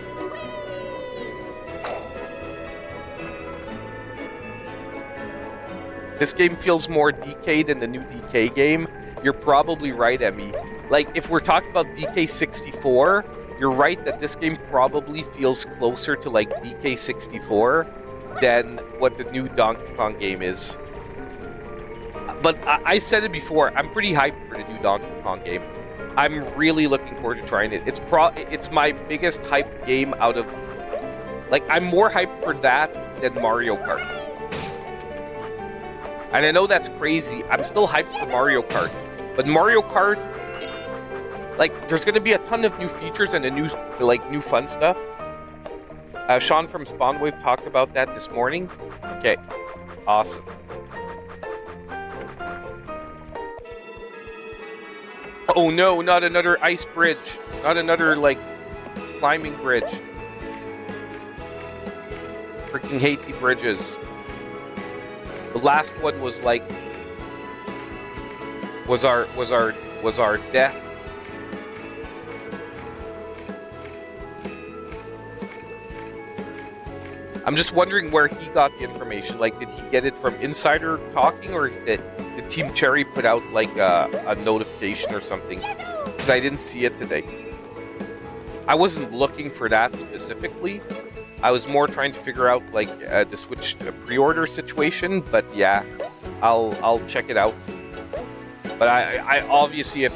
S1: This game feels more DK than the new DK game. You're probably right, Emmy. Like, if we're talking about DK64, you're right that this game probably feels closer to, like, DK64 than what the new Donkey Kong game is. But I said it before, I'm pretty hyped for the new Donkey Kong game. I'm really looking forward to trying it. It's my biggest hype game out of... Like, I'm more hyped for that than Mario Kart. And I know that's crazy. I'm still hyped for Mario Kart. But Mario Kart, like, there's going to be a ton of new features and new fun stuff. Sean from Spawnwave talked about that this morning. Okay, awesome. Oh no, not another ice bridge. Not another, like, climbing bridge. Freaking hate the bridges. The last one was like was our death. I'm just wondering where he got the information. Like, did he get it from insider talking, or did Team Cherry put out, like, a notification or something? Because I didn't see it today. I wasn't looking for that specifically. I was more trying to figure out, like, the Switch pre-order situation. But yeah, I'll check it out. But I obviously, if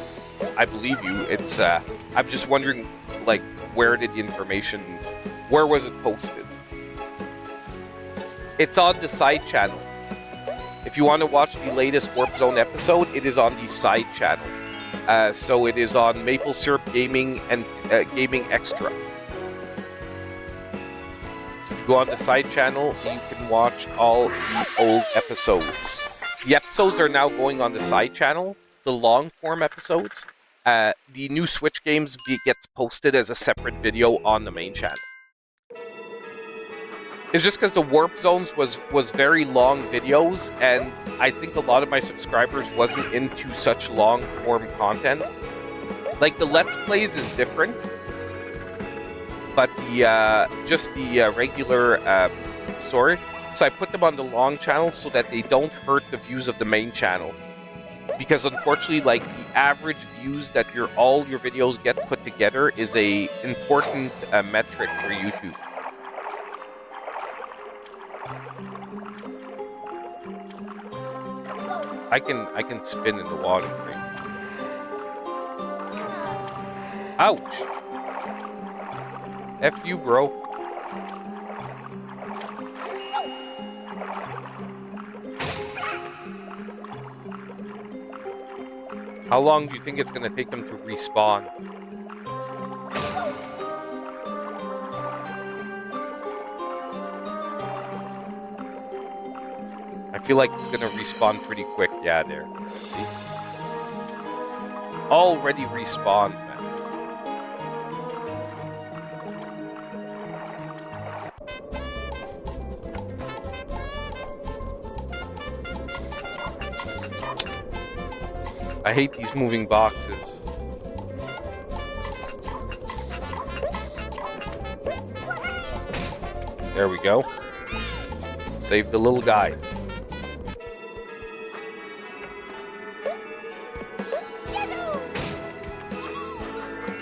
S1: I believe you, it's I'm just wondering, like, where did the information, where was it posted? It's on the side channel. If you want to watch the latest Warp Zone episode, it is on the side channel. So it is on Maple Syrup Gaming and Gaming Extra. So if you go on the side channel, you can watch all the old episodes. The episodes are now going on the side channel, the long-form episodes. The new Switch games gets posted as a separate video on the main channel. It's just because the Warp Zones was very long videos, and I think a lot of my subscribers wasn't into such long-form content. Like, the Let's Plays is different, but just the regular story. So I put them on the long channel so that they don't hurt the views of the main channel. Because unfortunately, like, the average views that all your videos get put together is a important metric for YouTube. I can spin in the water, right? Ouch! F you, bro. How long do you think it's going to take them to respawn? I feel like it's going to respawn pretty quick. Yeah, there. See? Already respawned, man. I hate these moving boxes. There we go. Save the little guy.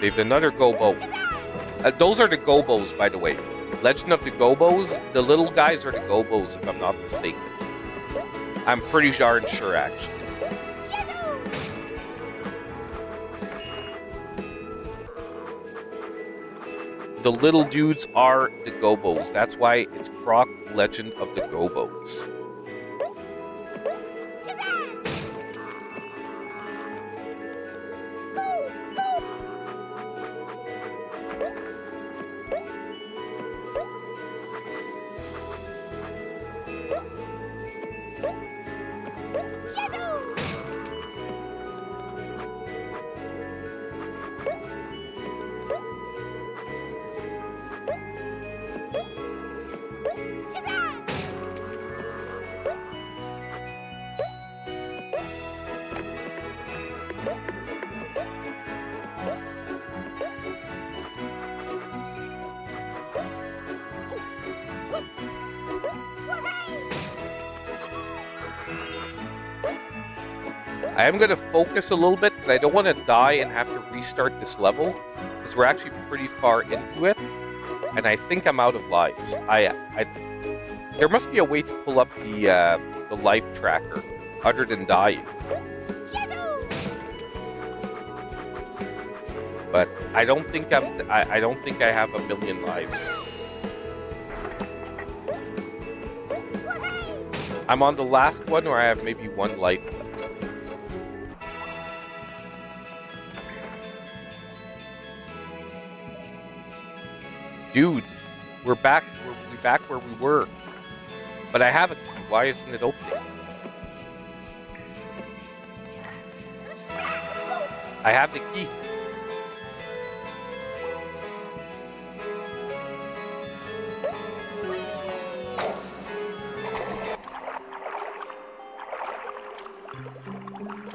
S1: Saved another gobbo. Those are the gobbos, by the way. Legend of the Gobbos. The little guys are the gobbos, if I'm not mistaken. I'm pretty darn sure, actually. The little dudes are the gobbos. That's why it's Croc, Legend of the Gobbos. I am going to focus a little bit because I don't want to die and have to restart this level because we're actually pretty far into it, and I think I'm out of lives. There must be a way to pull up the life tracker other than dying. But I don't think I don't think I have 1,000,000 lives. I'm on the last one, or I have maybe 1 life. Dude, we're back where we were. But I have a key. Why isn't it opening? I have the key.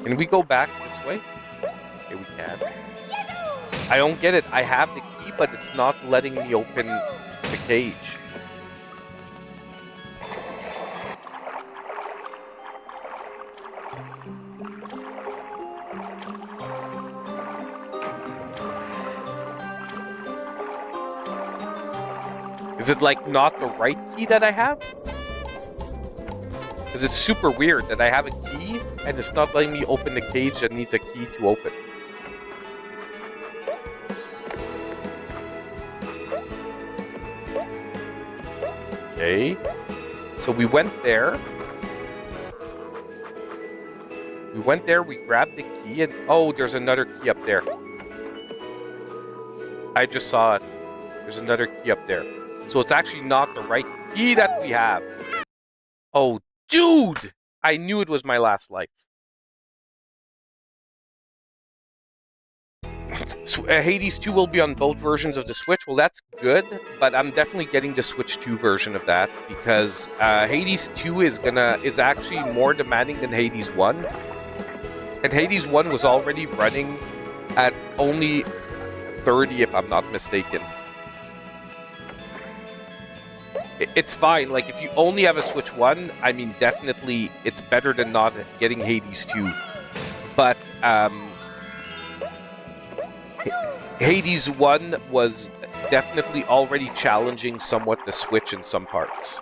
S1: Can we go back this way? Okay, we can. I don't get it. I have the key, but it's not letting me open the cage. Is it like not the right key that I have? Because it's super weird that I have a key and it's not letting me open the cage that needs a key to open. Okay. So we went there. We grabbed the key, and oh, there's another key up there. I just saw it. There's another key up there. So it's actually not the right key that we have. Oh, dude! I knew it was my last life. Hades 2 will be on both versions of the Switch. Well, that's good, but I'm definitely getting the Switch 2 version of that because Hades 2 is actually more demanding than Hades 1. And Hades 1 was already running at only 30, if I'm not mistaken. It's fine. Like, if you only have a Switch 1, I mean, definitely it's better than not getting Hades 2. But, Hades 1 was definitely already challenging somewhat the Switch in some parts.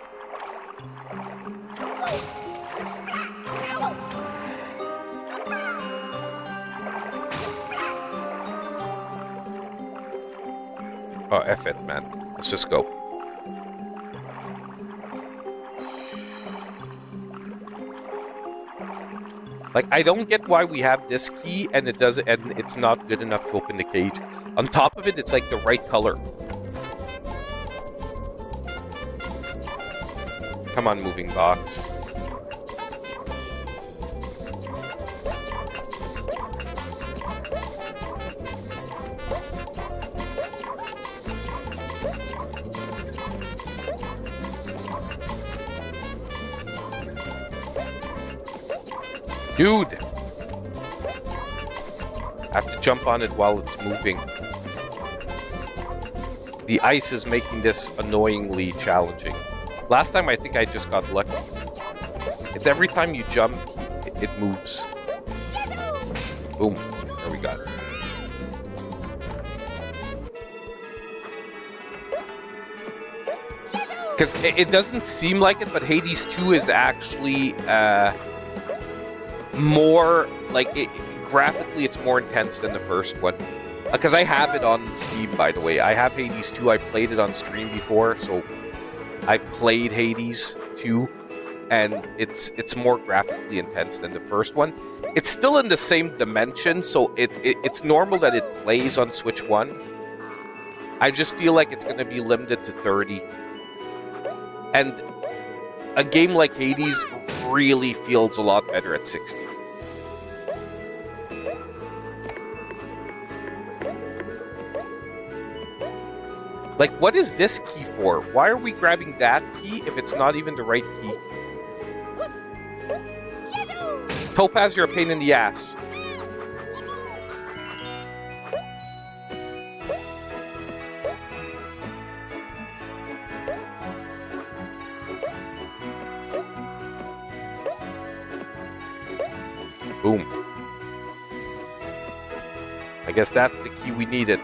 S1: Oh, F it, man. Let's just go. Like, I don't get why we have this key and it doesn't, and it's not good enough to open the cage. On top of it, it's like the right color. Come on, moving box. Dude! I have to jump on it while it's moving. The ice is making this annoyingly challenging. Last time I think I just got lucky. It's every time you jump, it moves. Boom. There we go. Because it doesn't seem like it, but Hades 2 is actually more, like, graphically it's more intense than the first one. Because I have it on Steam, by the way. I have Hades 2. I played it on stream before, so I've played Hades 2, and it's more graphically intense than the first one. It's still in the same dimension, so it's normal that it plays on Switch 1. I just feel like it's going to be limited to 30. And a game like Hades really feels a lot better at 60. Like, what is this key for? Why are we grabbing that key if it's not even the right key? Topaz, you're a pain in the ass. Boom. I guess that's the key we needed.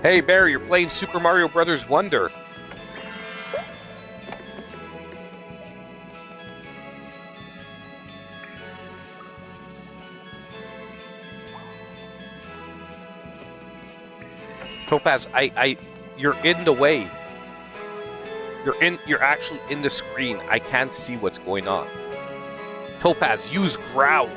S1: Hey, Barry, you're playing Super Mario Brothers Wonder. Topaz, you're in the way. You're actually in the screen. I can't see what's going on. Topaz, use ground.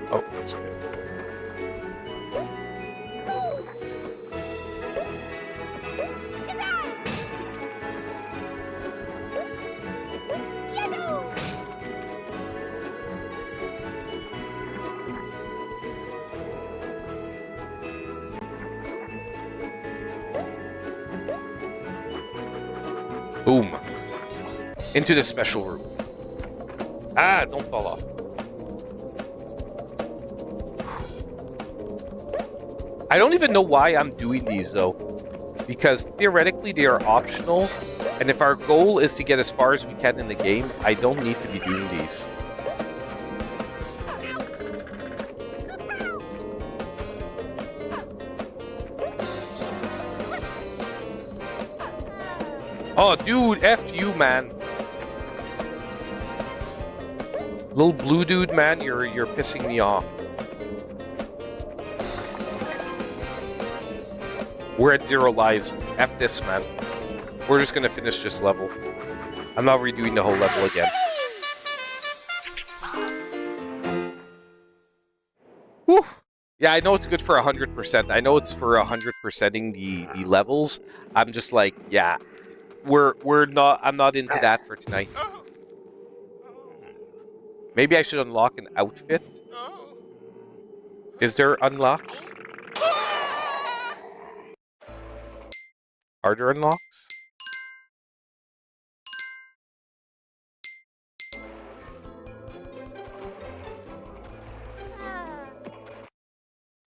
S1: Oh. Boom. Into the special room. Ah, don't fall off. I don't even know why I'm doing these, though. Because theoretically, they are optional. And if our goal is to get as far as we can in the game, I don't need to be doing these. Oh, dude, F you, man. Little blue dude, man, you're pissing me off. We're at 0 lives. F this, man. We're just gonna finish this level. I'm not redoing the whole level again. Whew. Yeah, I know it's good for 100%. I know it's for 100%ing the levels. I'm just like, yeah. I'm not into that for tonight. Maybe I should unlock an outfit. Is there unlocks? Are there unlocks?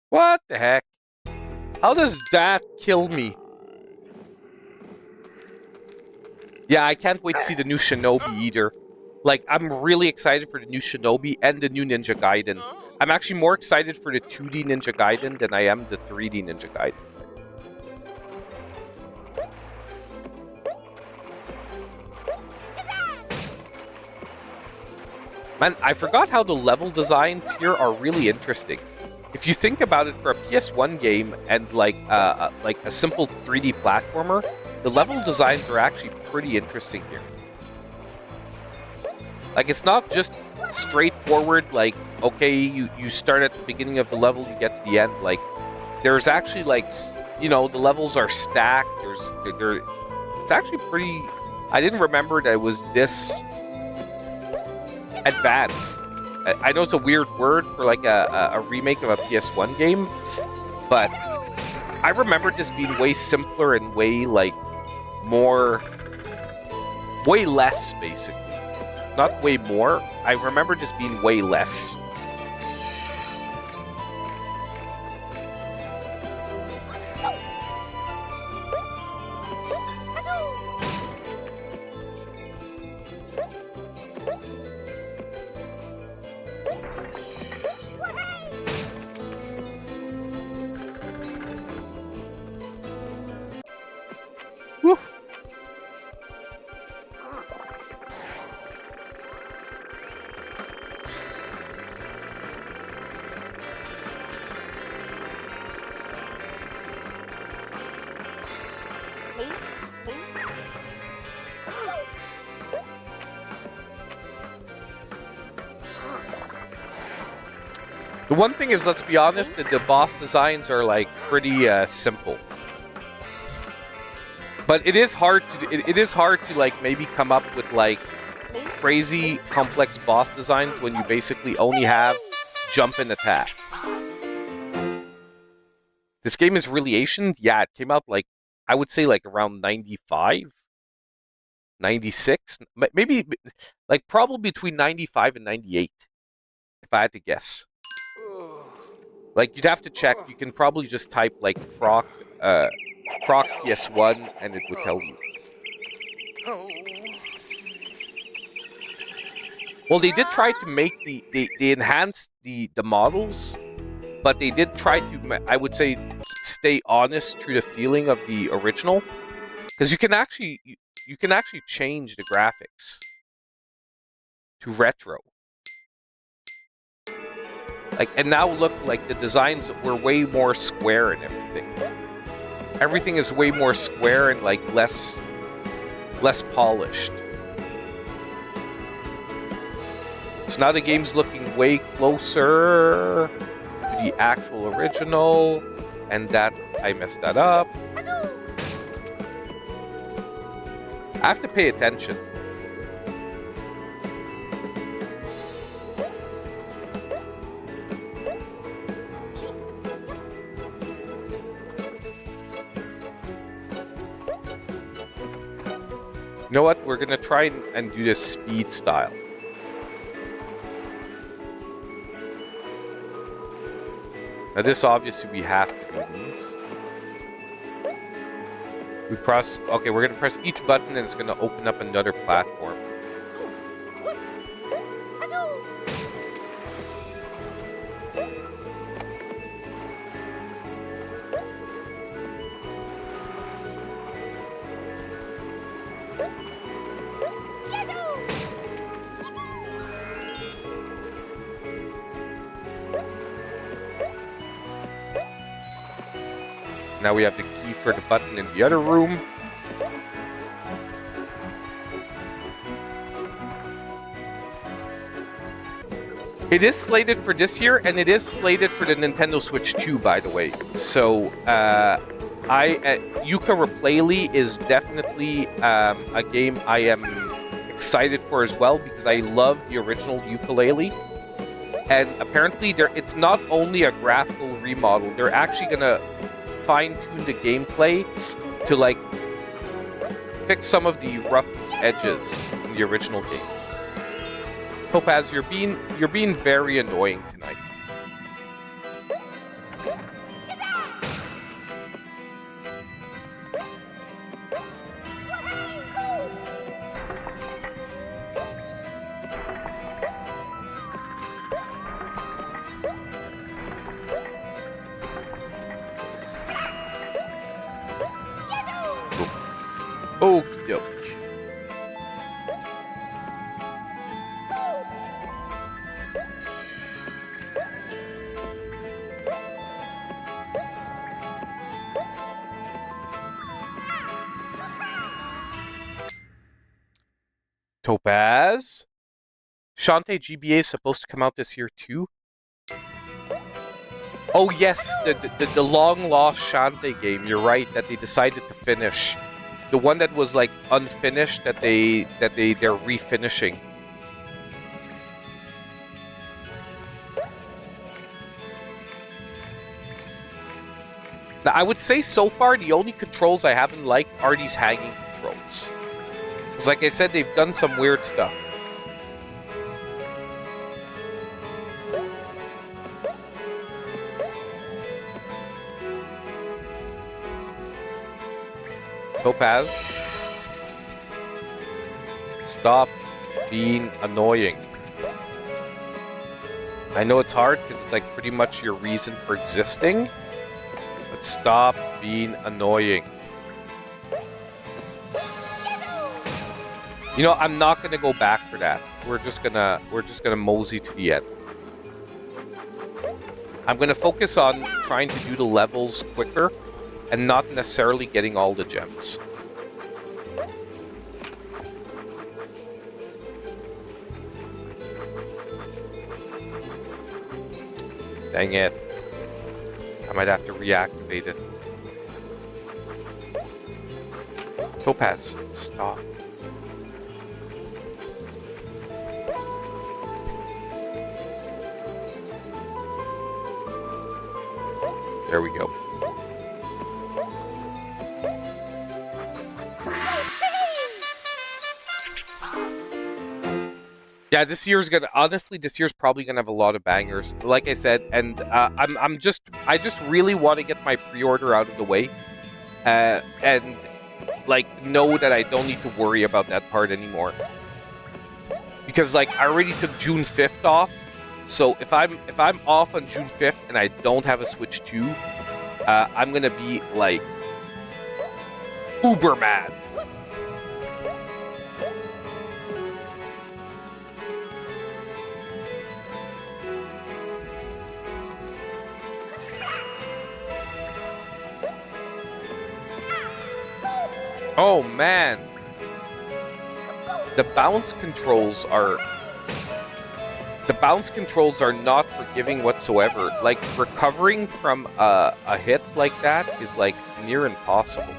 S1: What the heck? How does that kill me? Yeah, I can't wait to see the new Shinobi either. Like, I'm really excited for the new Shinobi and the new Ninja Gaiden. I'm actually more excited for the 2D Ninja Gaiden than I am the 3D Ninja Gaiden. Man, I forgot how the level designs here are really interesting. If you think about it, for a PS1 game and like a simple 3D platformer, the level designs are actually pretty interesting here. Like, it's not just straightforward, like, okay, you start at the beginning of the level, you get to the end. Like, there's actually, like, you know, the levels are stacked. It's actually pretty... I didn't remember that it was this advanced. I know it's a weird word for, like, a remake of a PS1 game, but I remember this being way simpler and way, like, more... way less, basically. Not way more. I remember this being way less. Whew. The one thing is, let's be honest, that the boss designs are like pretty simple. But it is hard to like maybe come up with like crazy complex boss designs when you basically only have jump and attack. This game is really ancient. Yeah, it came out like, I would say like around 95, 96, maybe like probably between 95 and 98, if I had to guess. Like, you'd have to check. You can probably just type like Croc PS1 and it would tell you. Well, they did try to make they enhanced the models, but they did try to, I would say, stay honest to the feeling of the original, because you can actually change the graphics to retro. Like, and now look, like the designs were way more square and everything. Everything is way more square and like less polished. So now the game's looking way closer to the actual original, and that I messed that up. I have to pay attention. You know what? We're gonna try and do this speed style. Now this, obviously, we have to do these. We press... Okay, we're gonna press each button and it's gonna open up another platform. Now we have the key for the button in the other room. It is slated for this year, and it is slated for the Nintendo Switch 2, by the way. So, Yooka-Laylee is definitely a game I am excited for as well, because I love the original Yooka-Laylee. And apparently, it's not only a graphical remodel, they're actually gonna fine-tune the gameplay to like fix some of the rough edges in the original game. Topaz, you're being very annoying tonight. Topaz. Shantae GBA is supposed to come out this year too. Oh yes, the long lost Shantae game. You're right, that they decided to finish. The one that was like unfinished that they're refinishing. Now, I would say so far the only controls I haven't liked are these hanging controls. Because like I said, they've done some weird stuff. Topaz. Stop being annoying. I know it's hard because it's like pretty much your reason for existing. But stop being annoying. You know, I'm not gonna go back for that. We're just gonna mosey to the end. I'm gonna focus on trying to do the levels quicker and not necessarily getting all the gems. Dang it. I might have to reactivate it. Topaz, stop. There we go. Yeah, this year's probably gonna have a lot of bangers. Like I said, and I just really want to get my pre-order out of the way, and like know that I don't need to worry about that part anymore. Because like I already took June 5th off, so if I'm off on June 5th and I don't have a Switch 2, I'm gonna be like uber mad. Oh man, the bounce controls are not forgiving whatsoever. Like recovering from a hit like that is like near impossible.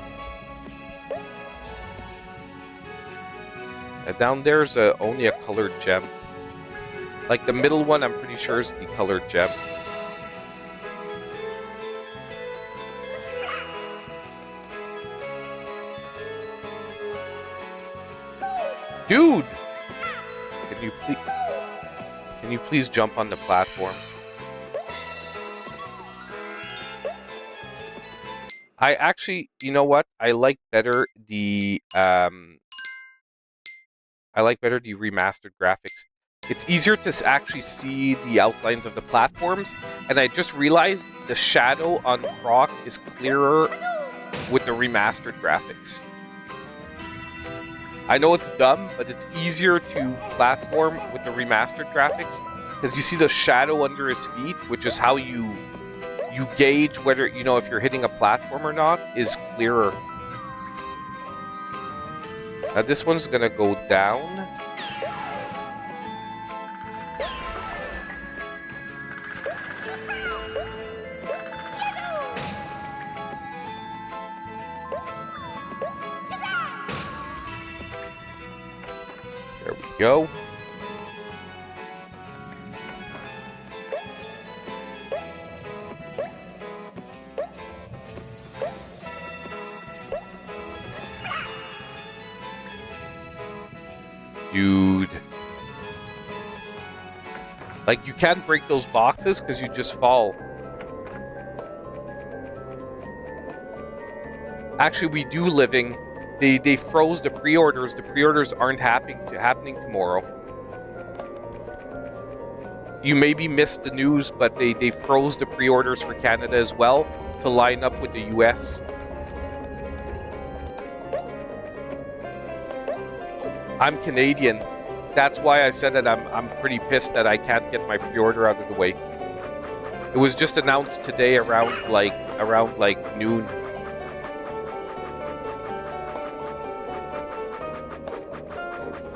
S1: Down there's only a colored gem. Like the middle one, I'm pretty sure is the colored gem. Dude! Can you please jump on the platform? I actually, you know what? I like better the remastered graphics. It's easier to actually see the outlines of the platforms, and I just realized the shadow on Croc is clearer with the remastered graphics. I know it's dumb, but it's easier to platform with the remastered graphics because you see the shadow under his feet, which is how you gauge whether, you know, if you're hitting a platform or not, is clearer. Now this one's gonna go down. There we go. Dude. Like, you can't break those boxes because you just fall. Actually, we do living. They froze the pre-orders. The pre-orders aren't happening tomorrow. You maybe missed the news, but they froze the pre-orders for Canada as well to line up with the US. I'm Canadian. That's why I said that I'm pretty pissed that I can't get my pre-order out of the way. It was just announced today around like noon.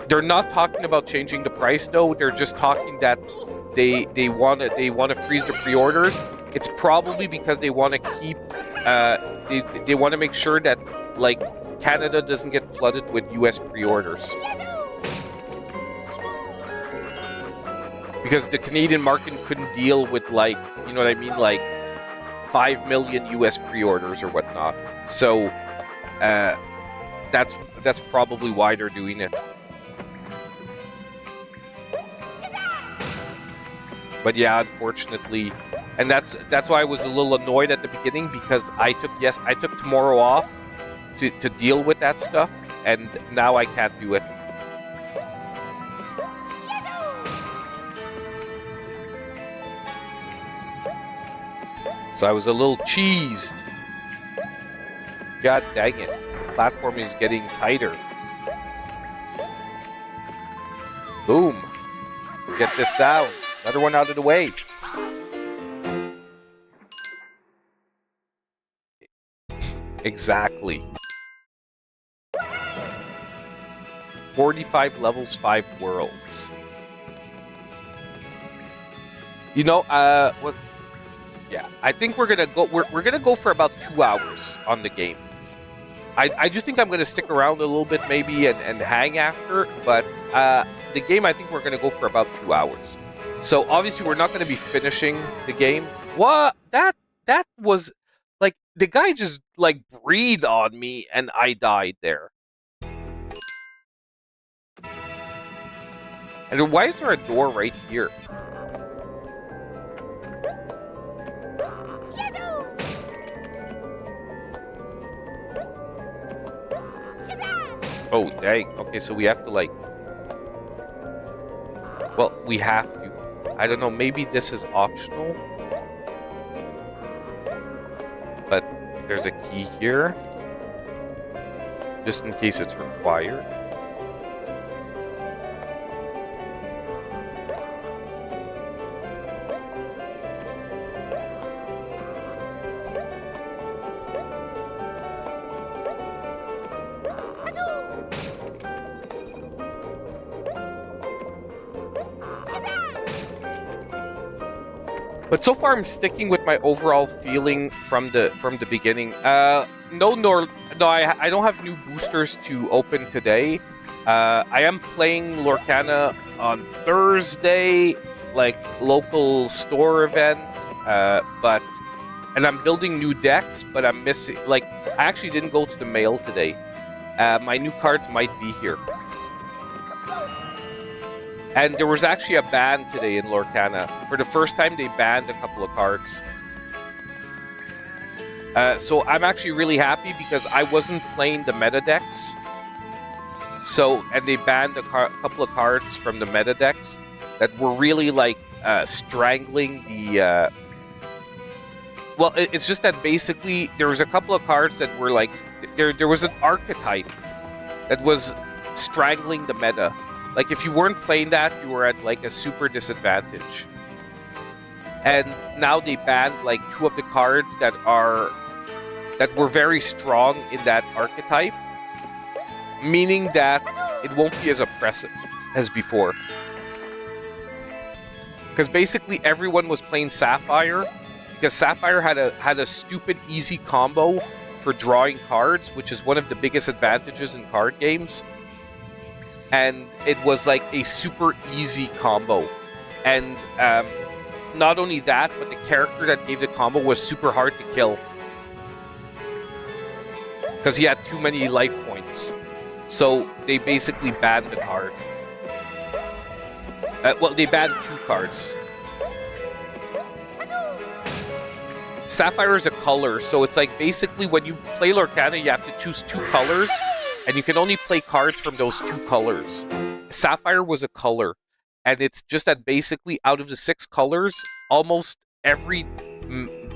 S1: They're not talking about changing the price though. They're just talking that they want to freeze the pre-orders. It's probably because they want to keep they want to make sure that like Canada doesn't get flooded with US pre-orders. Because the Canadian market couldn't deal with, like, you know what I mean, like 5 million US pre-orders or whatnot. So that's probably why they're doing it. But yeah, unfortunately, and that's why I was a little annoyed at the beginning, because I took tomorrow off to deal with that stuff, and now I can't do it. So I was a little cheesed. God dang it. The platform is getting tighter. Boom. Let's get this down. Another one out of the way. Exactly. 45 levels, 5 worlds. You know, what? Yeah, I think we're gonna go. We're gonna go for about 2 hours on the game. I do think I'm gonna stick around a little bit maybe and hang after, but the game I think we're gonna go for about 2 hours. So obviously we're not gonna be finishing the game. What? That was like the guy just like breathed on me and I died there. And why is there a door right here? Oh, dang. Okay, so we have to, like... Well, we have to. I don't know, maybe this is optional? But there's a key here. Just in case it's required. But so far, I'm sticking with my overall feeling from the beginning. I don't have new boosters to open today. I am playing Lorcana on Thursday, like local store event. And I'm building new decks, but I'm missing. Like, I actually didn't go to the mail today. My new cards might be here. And there was actually a ban today in Lorcana. For the first time, they banned a couple of cards. So I'm actually really happy because I wasn't playing the meta decks. So, and they banned a couple of cards from the meta decks that were really like strangling the... Well, it's just that basically there was a couple of cards that were like... There was an archetype that was strangling the meta. Like, if you weren't playing that, you were at, like, a super disadvantage. And now they banned, like, 2 of the cards that were very strong in that archetype. Meaning that it won't be as oppressive as before. Because basically everyone was playing Sapphire. Because Sapphire had a stupid easy combo for drawing cards, which is one of the biggest advantages in card games. And it was like a super easy combo. And not only that, but the character that gave the combo was super hard to kill. Because he had too many life points. So they basically banned the card. Well, they banned 2 cards. Sapphire is a color, so it's like basically when you play Lorcana, you have to choose 2 colors. And you can only play cards from those 2 colors. Sapphire was a color. And it's just that basically out of the 6 colors, almost every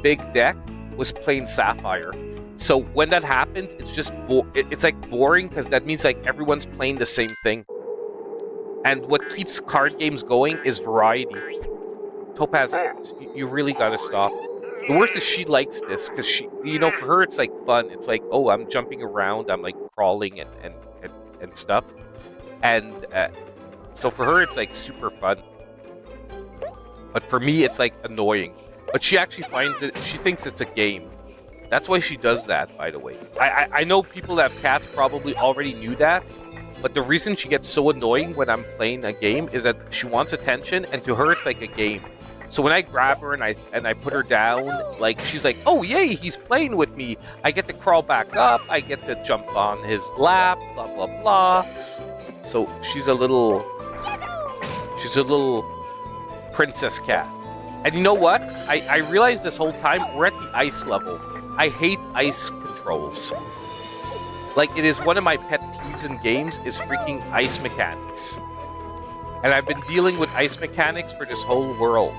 S1: big deck was playing Sapphire. So when that happens, it's just it's like boring because that means like everyone's playing the same thing. And what keeps card games going is variety. Topaz, you really gotta stop. The worst is she likes this, because she, you know, for her it's like fun. It's like, oh, I'm jumping around, I'm like crawling and stuff. And so for her, it's like super fun. But for me, it's like annoying. But she actually finds it, she thinks it's a game. That's why she does that, by the way. I know people that have cats probably already knew that. But the reason she gets so annoying when I'm playing a game is that she wants attention, and to her, it's like a game. So when I grab her and I put her down, like, she's like, oh, yay, he's playing with me. I get to crawl back up. I get to jump on his lap, blah, blah, blah. So she's a little princess cat. And you know what? I realized this whole time, we're at the ice level. I hate ice controls. Like, it is one of my pet peeves in games is freaking ice mechanics. And I've been dealing with ice mechanics for this whole world.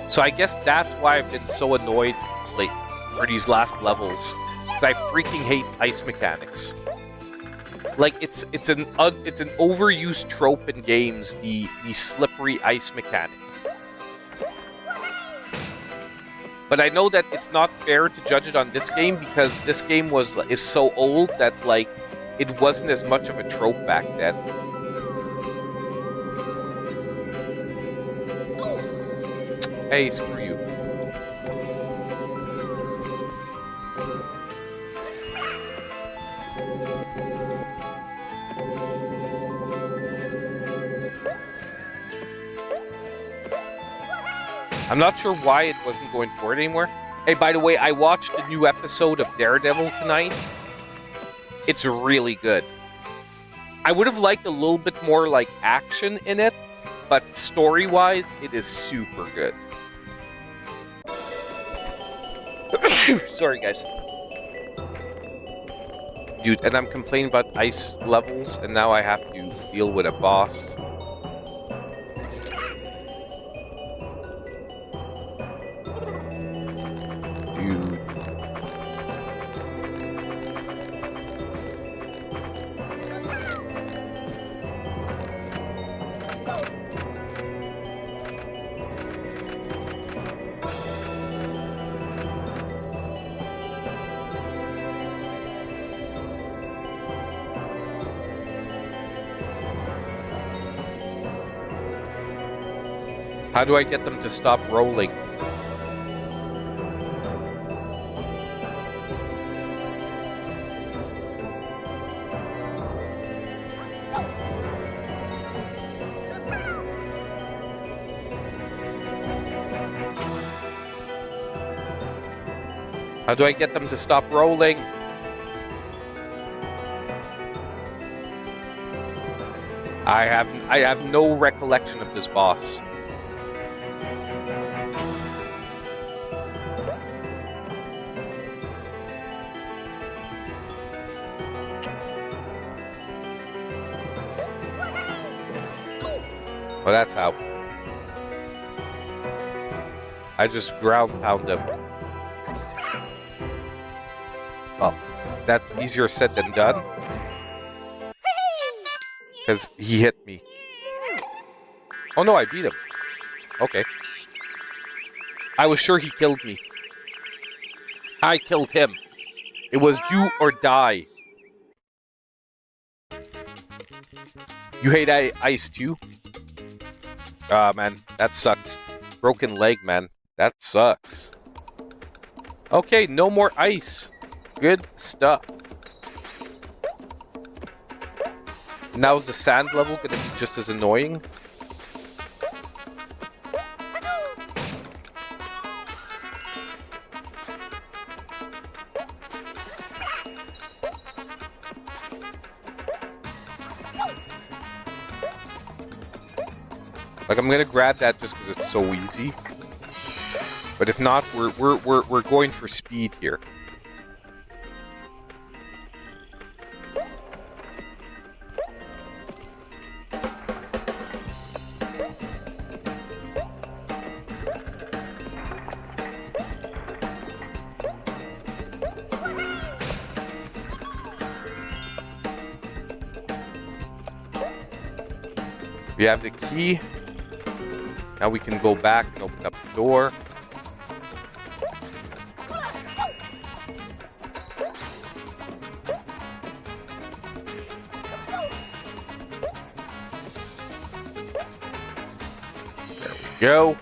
S1: So I guess that's why I've been so annoyed lately for these last levels. Because I freaking hate ice mechanics. Like, it's an overused trope in games, the slippery ice mechanic. But I know that it's not fair to judge it on this game because this game is so old that, like, it wasn't as much of a trope back then. Hey, screw you. I'm not sure why it wasn't going for it anymore. Hey, by the way, I watched the new episode of Daredevil tonight. It's really good. I would have liked a little bit more, like, action in it, but story-wise, it is super good. Sorry, guys. Dude, and I'm complaining about ice levels, and now I have to deal with a boss. Dude. How do I get them to stop rolling? How do I get them to stop rolling? I have no recollection of this boss. Well, that's how. I just ground pound him. Well, that's easier said than done. Because he hit me. Oh no, I beat him. Okay. I was sure he killed me. I killed him. It was do or die. You hate ice too? Ah, man, that sucks. Broken leg, man. That sucks. Okay, no more ice. Good stuff. Now is the sand level going to be just as annoying? Like, I'm gonna grab that just because it's so easy. But if not, we're going for speed here. We have the key. Now we can go back and open up the door. Go.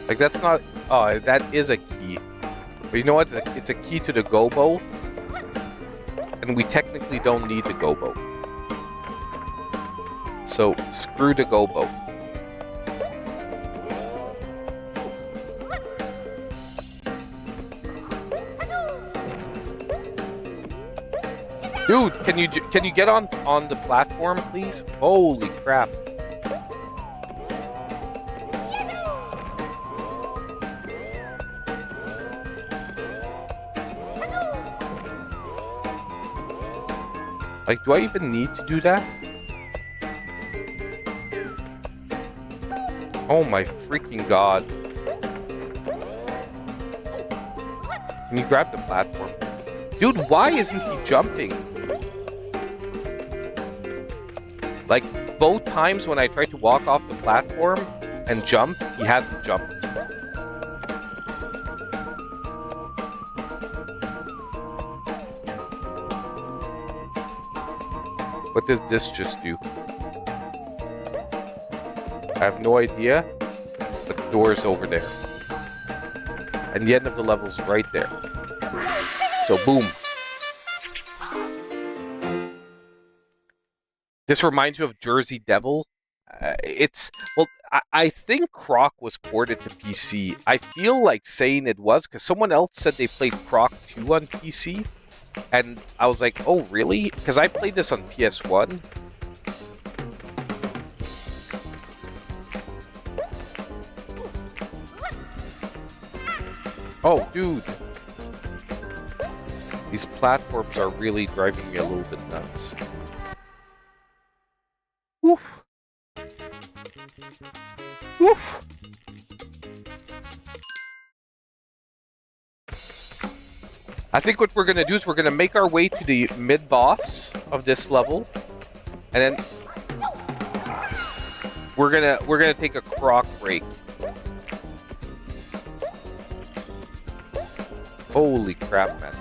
S1: Like, that's not... Oh, that is a key. But you know what? It's a key to the gobbo. And we technically don't need the gobbo. So, screw the gobbo. Dude, can you get on the platform, please? Holy crap. Like, do I even need to do that? Oh my freaking god. Can you grab the platform? Dude, why isn't he jumping? Like, both times when I tried to walk off the platform and jump, he hasn't jumped. What does this just do? I have no idea, but the door's over there. And the end of the level's right there. So, boom. This reminds you of Jersey Devil. Well, I think Croc was ported to PC. I feel like saying it was, because someone else said they played Croc 2 on PC. And I was like, oh, really? Because I played this on PS1. Oh, dude. These platforms are really driving me a little bit nuts. Woof. Woof. I think what we're going to do is we're going to make our way to the mid-boss of this level. And then we're going to take a Croc break. Holy crap, man.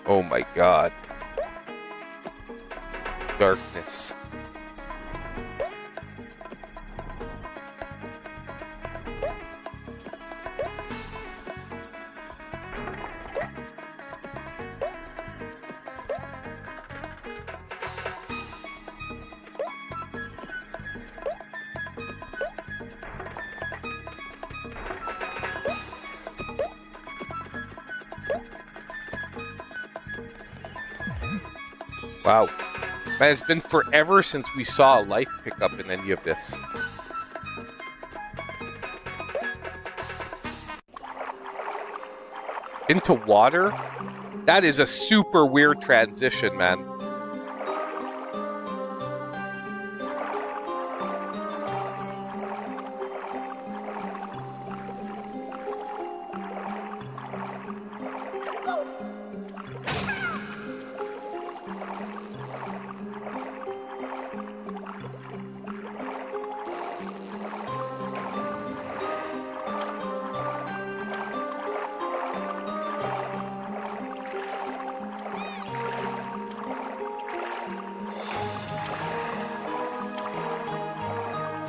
S1: Oh my god. Darkness. Wow. Man, it's been forever since we saw a life pickup in any of this. Into water? That is a super weird transition, man.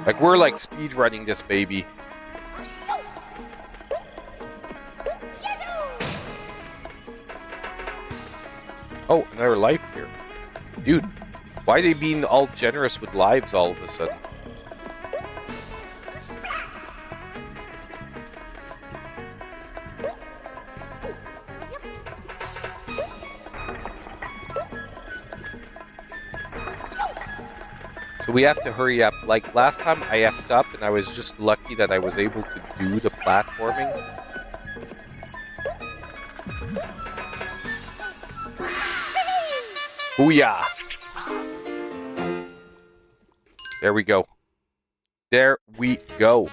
S1: Like, we're like speed running this baby. Oh, another life here. Dude, why are they being all generous with lives all of a sudden? So we have to hurry up. Like, last time I effed up and I was just lucky that I was able to do the platforming. Booyah! There we go. There we go.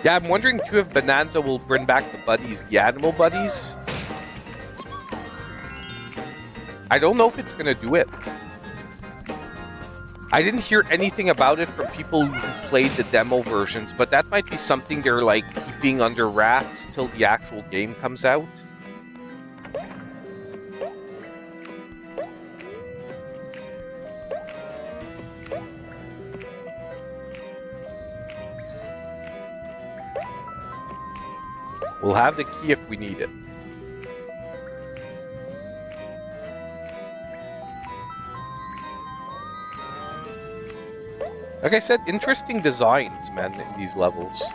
S1: Yeah, I'm wondering too if Bonanza will bring back the buddies, the animal buddies. I don't know if it's going to do it. I didn't hear anything about it from people who played the demo versions, but that might be something they're like keeping under wraps till the actual game comes out. We'll have the key if we need it. Like I said, interesting designs, man, in these levels.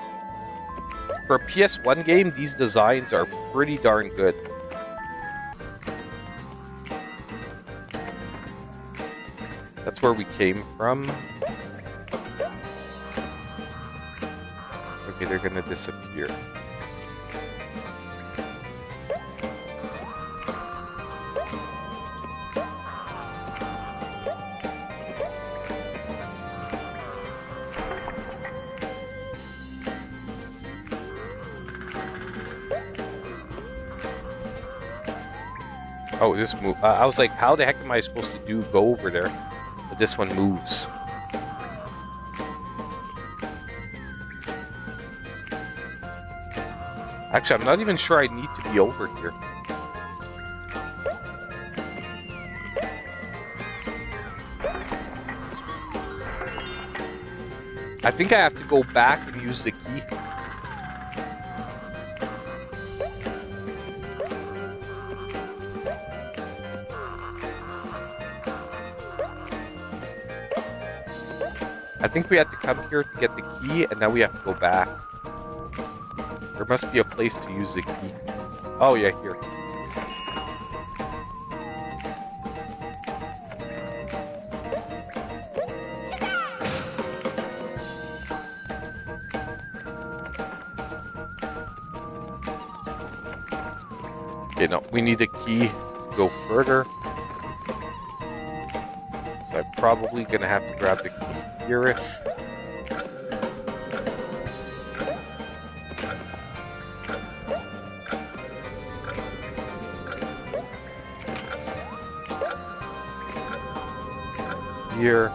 S1: For a PS1 game, these designs are pretty darn good. That's where we came from. Okay, they're gonna disappear. Oh, this move. I was like, how the heck am I supposed to go over there? But this one moves. Actually, I'm not even sure I need to be over here. I think I have to go back and use the key. I think we had to come here to get the key, and now we have to go back. There must be a place to use the key. Oh, yeah, here. Okay, no, we need a key to go further. So I'm probably going to have to grab the key here-ish. Here.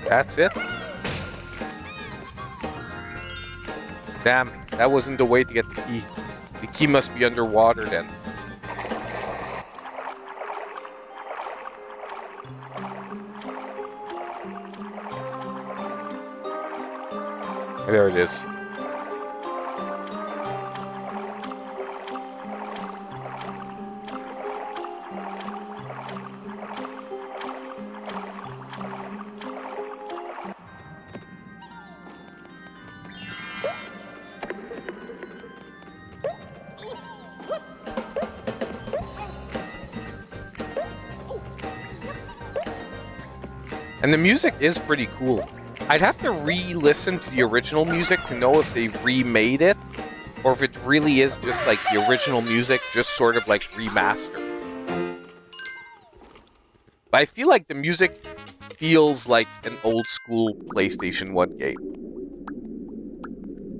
S1: That's it. Damn, that wasn't the way to get the key. The key must be underwater then. There it is. And the music is pretty cool. I'd have to re-listen to the original music to know if they remade it, or if it really is just like the original music, just sort of like remastered. But I feel like the music feels like an old school PlayStation 1 game.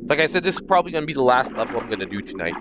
S1: Like I said, this is probably going to be the last level I'm going to do tonight.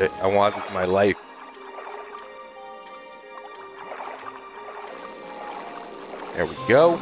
S1: I wanted my life. There we go.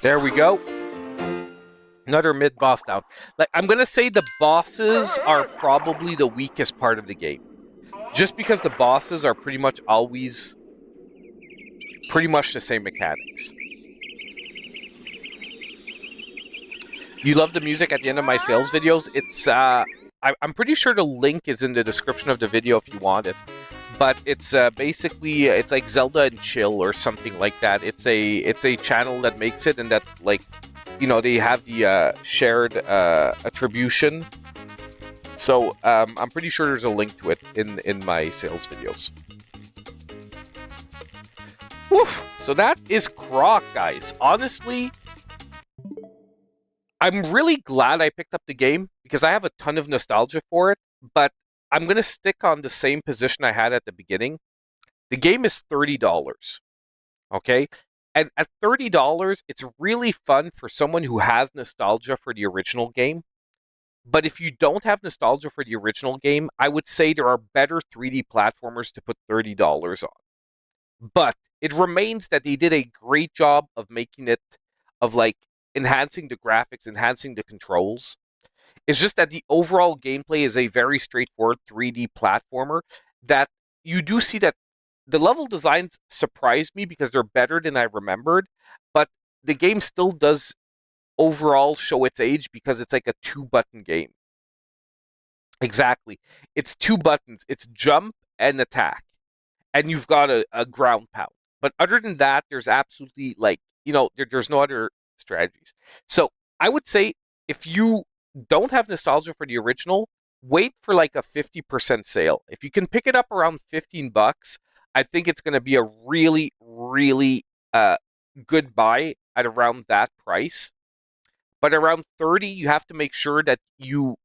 S1: There we go. Another mid-boss down. Like, I'm going to say the bosses are probably the weakest part of the game. Just because the bosses are pretty much always pretty much the same mechanics. You love the music at the end of my sales videos? It's I'm pretty sure the link is in the description of the video if you want it. But it's basically it's like Zelda and Chill or something like that. It's a channel that makes it, and that, like, you know, they have the shared attribution. So I'm pretty sure there's a link to it in my sales videos. Woof! So that is Croc, guys. Honestly, I'm really glad I picked up the game because I have a ton of nostalgia for it, but I'm going to stick on the same position I had at the beginning. The game is $30, okay? And at $30, it's really fun for someone who has nostalgia for the original game. But if you don't have nostalgia for the original game, I would say there are better 3D platformers to put $30 on. But it remains that they did a great job of making it, of like enhancing the graphics, enhancing the controls. It's just that the overall gameplay is a very straightforward 3D platformer that you do see that the level designs surprised me because they're better than I remembered, but the game still does overall show its age because it's like a 2-button game. Exactly. It's 2 buttons. It's jump and attack. And you've got a ground pound. But other than that, there's absolutely, like, you know, there's no other strategies. So I would say if you don't have nostalgia for the original, wait for like a 50% sale. If you can pick it up around $15, I think it's going to be a really, really good buy at around that price. But around 30, you have to make sure that you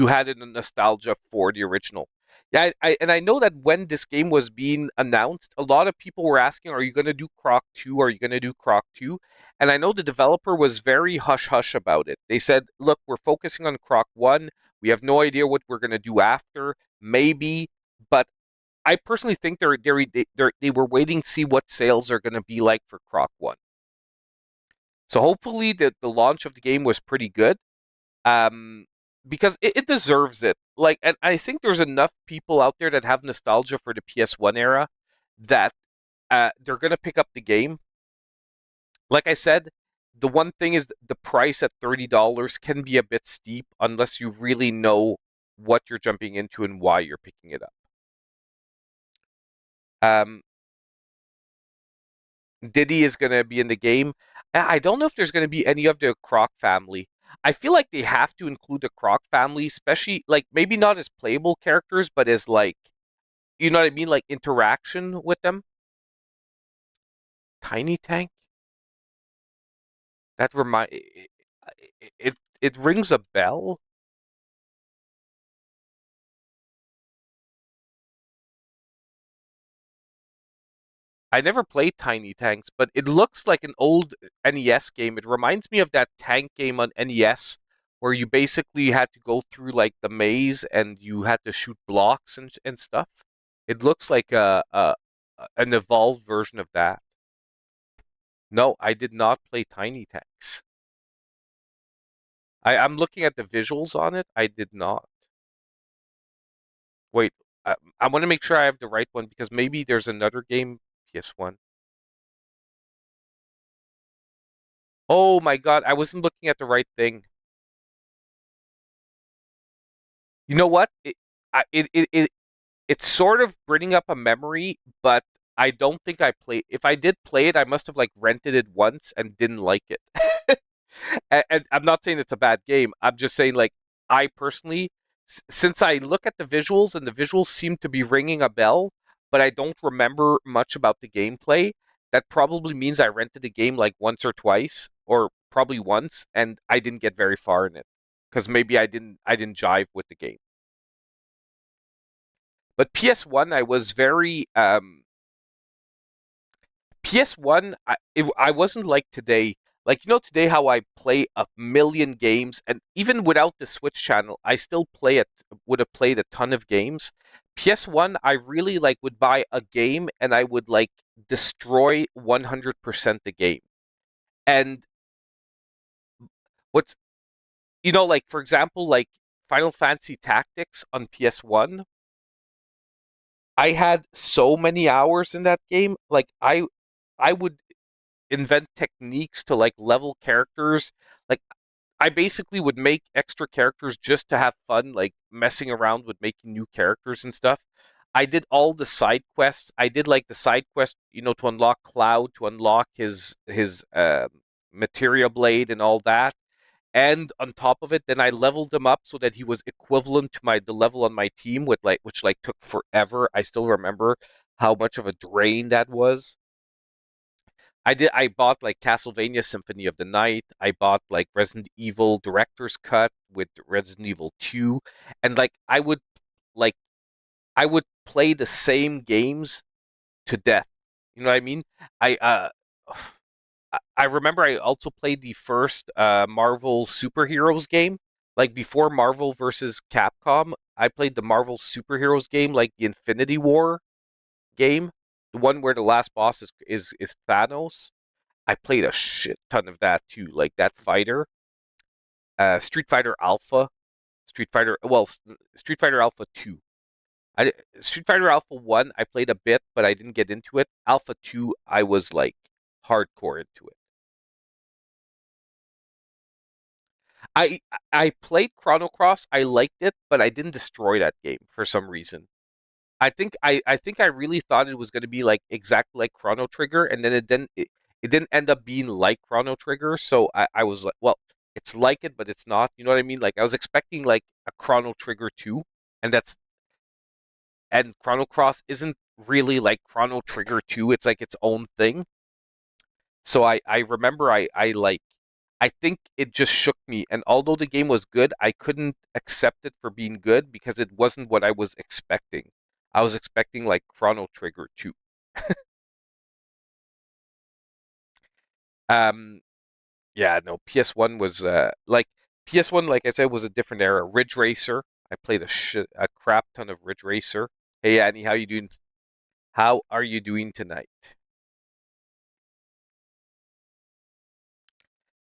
S1: had a nostalgia for the original. Yeah, I know that when this game was being announced, a lot of people were asking, "Are you going to do Croc 2? Are you going to do Croc 2?" And I know the developer was very hush hush about it. They said, "Look, we're focusing on Croc 1. We have no idea what we're going to do after. Maybe." But I personally think they were waiting to see what sales are going to be like for Croc 1. So hopefully the launch of the game was pretty good. Because it deserves it. Like, and I think there's enough people out there that have nostalgia for the PS1 era that they're gonna pick up the game. Like I said, the one thing is the price at $30 can be a bit steep unless you really know what you're jumping into and why you're picking it up. Diddy is going to be in the game. I don't know if there's going to be any of the Croc family. I feel like they have to include the Croc family, especially, like, maybe not as playable characters, but as, like, you know what I mean? Like, interaction with them. Tiny Tank? That it rings a bell. I never played Tiny Tanks, but it looks like an old NES game. It reminds me of that tank game on NES where you basically had to go through like the maze and you had to shoot blocks and stuff. It looks like an evolved version of that. No, I did not play Tiny Tanks. I'm looking at the visuals on it. I did not. Wait, I want to make sure I have the right one because maybe there's another game, PS1. Oh my God, I wasn't looking at the right thing. You know what? It's sort of bringing up a memory, but I don't think I played. If I did play it, I must have like rented it once and didn't like it. And I'm not saying it's a bad game. I'm just saying, like, I personally, since I look at the visuals and the visuals seem to be ringing a bell, but I don't remember much about the gameplay, that probably means I rented the game like once or twice, or probably once, and I didn't get very far in it because maybe I didn't jive with the game. But PS1, I was very PS1. I wasn't like today. Like today how I play a million games, and even without the Switch channel, I still play it. Would have played a ton of games. PS1, I really like would buy a game and I would like destroy 100% the game. And what's like for example, like Final Fantasy Tactics on PS1, I had so many hours in that game. Like I would invent techniques to like level characters. Like I basically would make extra characters just to have fun, like messing around with making new characters and stuff. I did all the side quests. I did like the side quest, to unlock Cloud, to unlock his materia blade and all that. And on top of it, then I leveled him up so that he was equivalent to the level on my team, with which like took forever. I still remember how much of a drain that was. I bought like Castlevania Symphony of the Night. I bought like Resident Evil Director's Cut with Resident Evil 2. And like I would play the same games to death. You know what I mean? I uh I remember I also played the first Marvel superheroes game. Like before Marvel versus Capcom, I played the Marvel superheroes game, like the Infinity War game, the one where the last boss is Thanos. I played a shit ton of that too, like that fighter, Street Fighter Alpha, Street Fighter Alpha 2. Street Fighter Alpha 1, I played a bit, but I didn't get into it. Alpha 2, I was like hardcore into it. I I played Chrono Cross. I liked it, but I didn't destroy that game for some reason. I think I really thought it was going to be like exactly like Chrono Trigger, and then it didn't end up being like Chrono Trigger. So I was like, well, it's like it, but it's not. You know what I mean? Like I was expecting like a Chrono Trigger 2, and Chrono Cross isn't really like Chrono Trigger 2. It's like its own thing. So I remember I think it just shook me. And although the game was good, I couldn't accept it for being good because it wasn't what I was expecting. I was expecting like Chrono Trigger 2. Um yeah, no, PS1 was like PS1, like I said, was a different era. Ridge Racer. I played a crap ton of Ridge Racer. Hey Annie, how you doing? How are you doing tonight?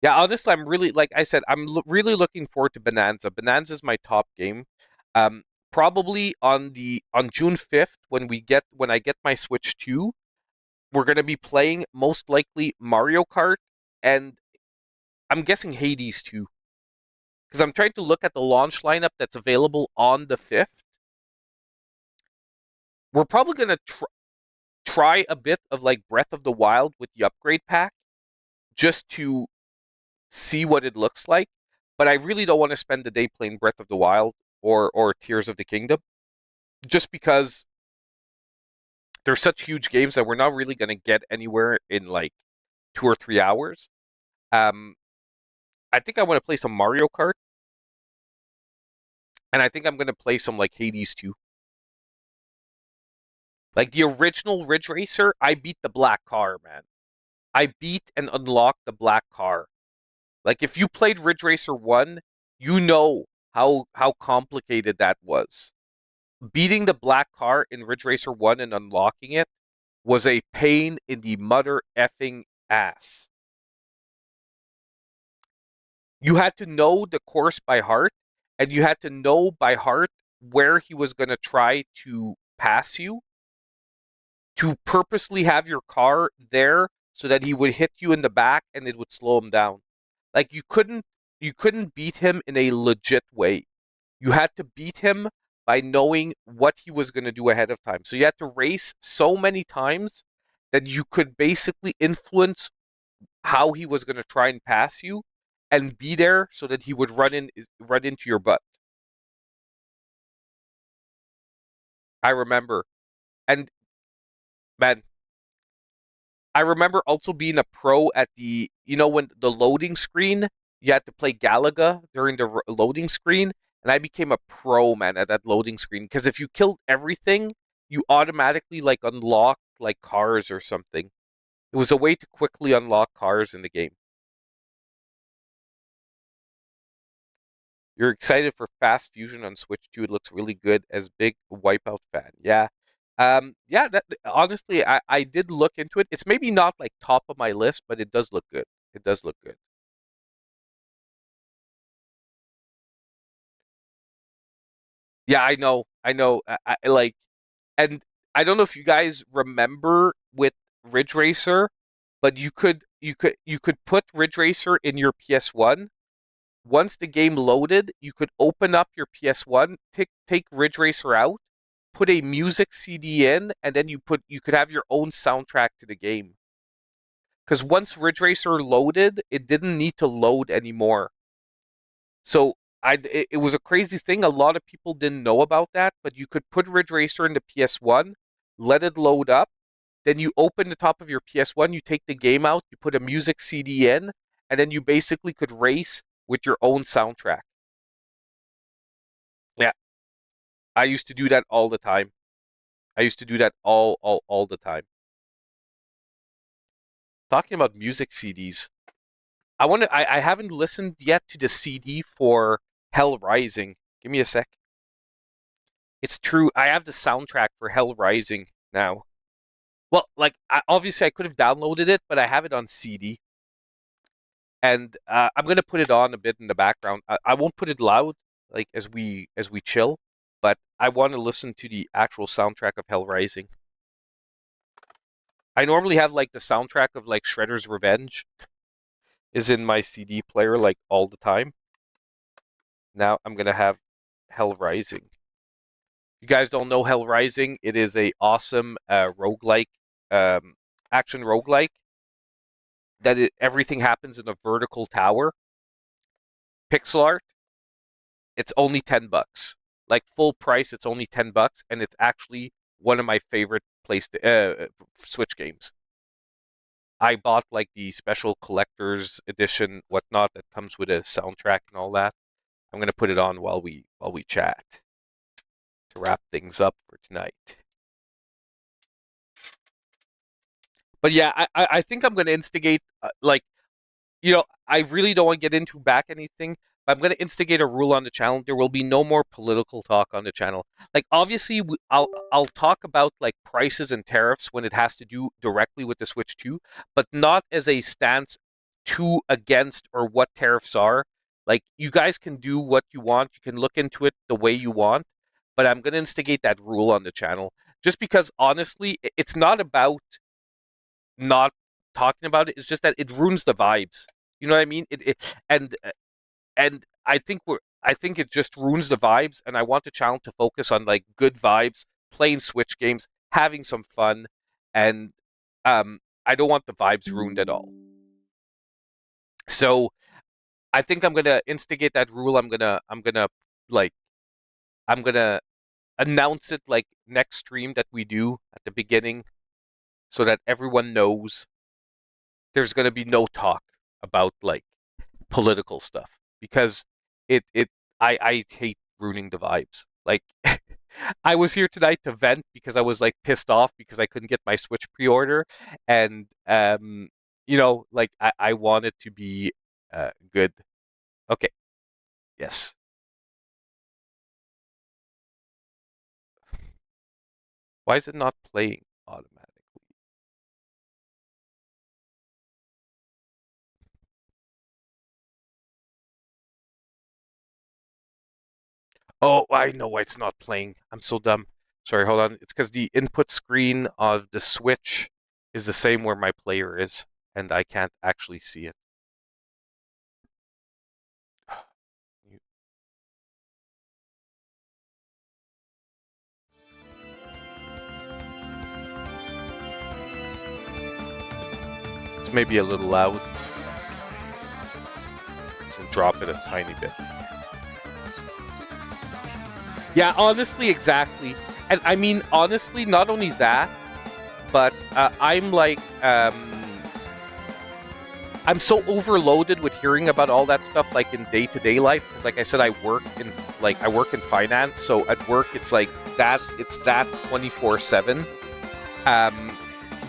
S1: Yeah, honestly, I'm really like I said, really looking forward to Bonanza. Bonanza is my top game. Um, Probably on June 5th when I get my Switch 2, we're gonna be playing most likely Mario Kart, and I'm guessing Hades too, because I'm trying to look at the launch lineup that's available on the 5th. We're probably gonna try a bit of like Breath of the Wild with the upgrade pack just to see what it looks like. But I really don't want to spend the day playing Breath of the Wild or Tears of the Kingdom, just because they're such huge games that we're not really going to get anywhere in like 2 or 3 hours. Um, I think I want to play some Mario Kart, and I think I'm going to play some like Hades too. Like the original Ridge Racer, I beat the black car, man. I beat and unlocked the black car. Like if you played Ridge Racer 1, you know how complicated that was. Beating the black car in Ridge Racer 1 and unlocking it was a pain in the mother effing ass. You had to know the course by heart, and you had to know by heart where he was going to try to pass you, to purposely have your car there so that he would hit you in the back and it would slow him down. Like you couldn't beat him in a legit way. You had to beat him by knowing what he was going to do ahead of time. So you had to race so many times that you could basically influence how he was going to try and pass you and be there so that he would run into your butt. I remember. And man, I remember also being a pro at the, when the loading screen, you had to play Galaga during the loading screen, and I became a pro, man, at that loading screen because if you killed everything, you automatically like unlock like cars or something. It was a way to quickly unlock cars in the game. You're excited for Fast Fusion on Switch 2. It looks really good as big Wipeout fan. Yeah. Yeah, that honestly I did look into it. It's maybe not like top of my list, but it does look good. It does look good. Yeah, I know. I know. I like and I don't know if you guys remember with Ridge Racer, but you could put Ridge Racer in your PS1. Once the game loaded, you could open up your PS1, take Ridge Racer out, put a music CD in, and then you could have your own soundtrack to the game. Because once Ridge Racer loaded, it didn't need to load anymore. So it was a crazy thing. A lot of people didn't know about that, but you could put Ridge Racer into PS1, let it load up, then you open the top of your PS1, you take the game out, you put a music CD in, and then you basically could race with your own soundtrack. Yeah, I used to do that all the time. I used to do that all the time. Talking about music CDs, I haven't listened yet to the CD for Hell Rising. Give me a sec. It's true. I have the soundtrack for Hell Rising now. Well, like obviously I could have downloaded it, but I have it on CD, and I'm gonna put it on a bit in the background. I won't put it loud, like as we chill, but I want to listen to the actual soundtrack of Hell Rising. I normally have like the soundtrack of like Shredder's Revenge is in my CD player like all the time. Now I'm gonna have Hell Rising. You guys don't know Hell Rising? It is a awesome roguelike, action roguelike everything happens in a vertical tower. Pixel art. It's only $10. Like full price, it's only $10, and it's actually one of my favorite Switch games. I bought like the special collector's edition, whatnot, that comes with a soundtrack and all that. I'm gonna put it on while we chat to wrap things up for tonight. But yeah, I think I'm gonna instigate I really don't want to get into back anything, but I'm going to instigate a rule on the channel. There will be no more political talk on the channel. Like, obviously, I'll talk about like prices and tariffs when it has to do directly with the Switch 2, but not as a stance to against or what tariffs are. Like, you guys can do what you want. You can look into it the way you want, but I'm going to instigate that rule on the channel just because honestly, it's not about not talking about it. It's just that it ruins the vibes. You know what I mean? And I think it just ruins the vibes. And I want the channel to focus on like good vibes, playing Switch games, having some fun, and I don't want the vibes ruined at all. So I think I'm gonna instigate that rule. I'm gonna announce it like next stream that we do at the beginning, so that everyone knows there's gonna be no talk about like political stuff because I hate ruining the vibes. Like I was here tonight to vent because I was like pissed off because I couldn't get my Switch pre-order, and like I want it to be good. Okay, yes. Why is it not playing automatically? Oh, I know why it's not playing. I'm so dumb. Sorry, hold on. It's because the input screen of the Switch is the same where my player is, and I can't actually see it. It's maybe a little loud. We'll drop it a tiny bit. Yeah, honestly, exactly. And I mean, honestly, not only that, but I'm like, I'm so overloaded with hearing about all that stuff, like in day-to-day life. Because, like I said, I work in finance. So at work, it's like that. It's that 24/7.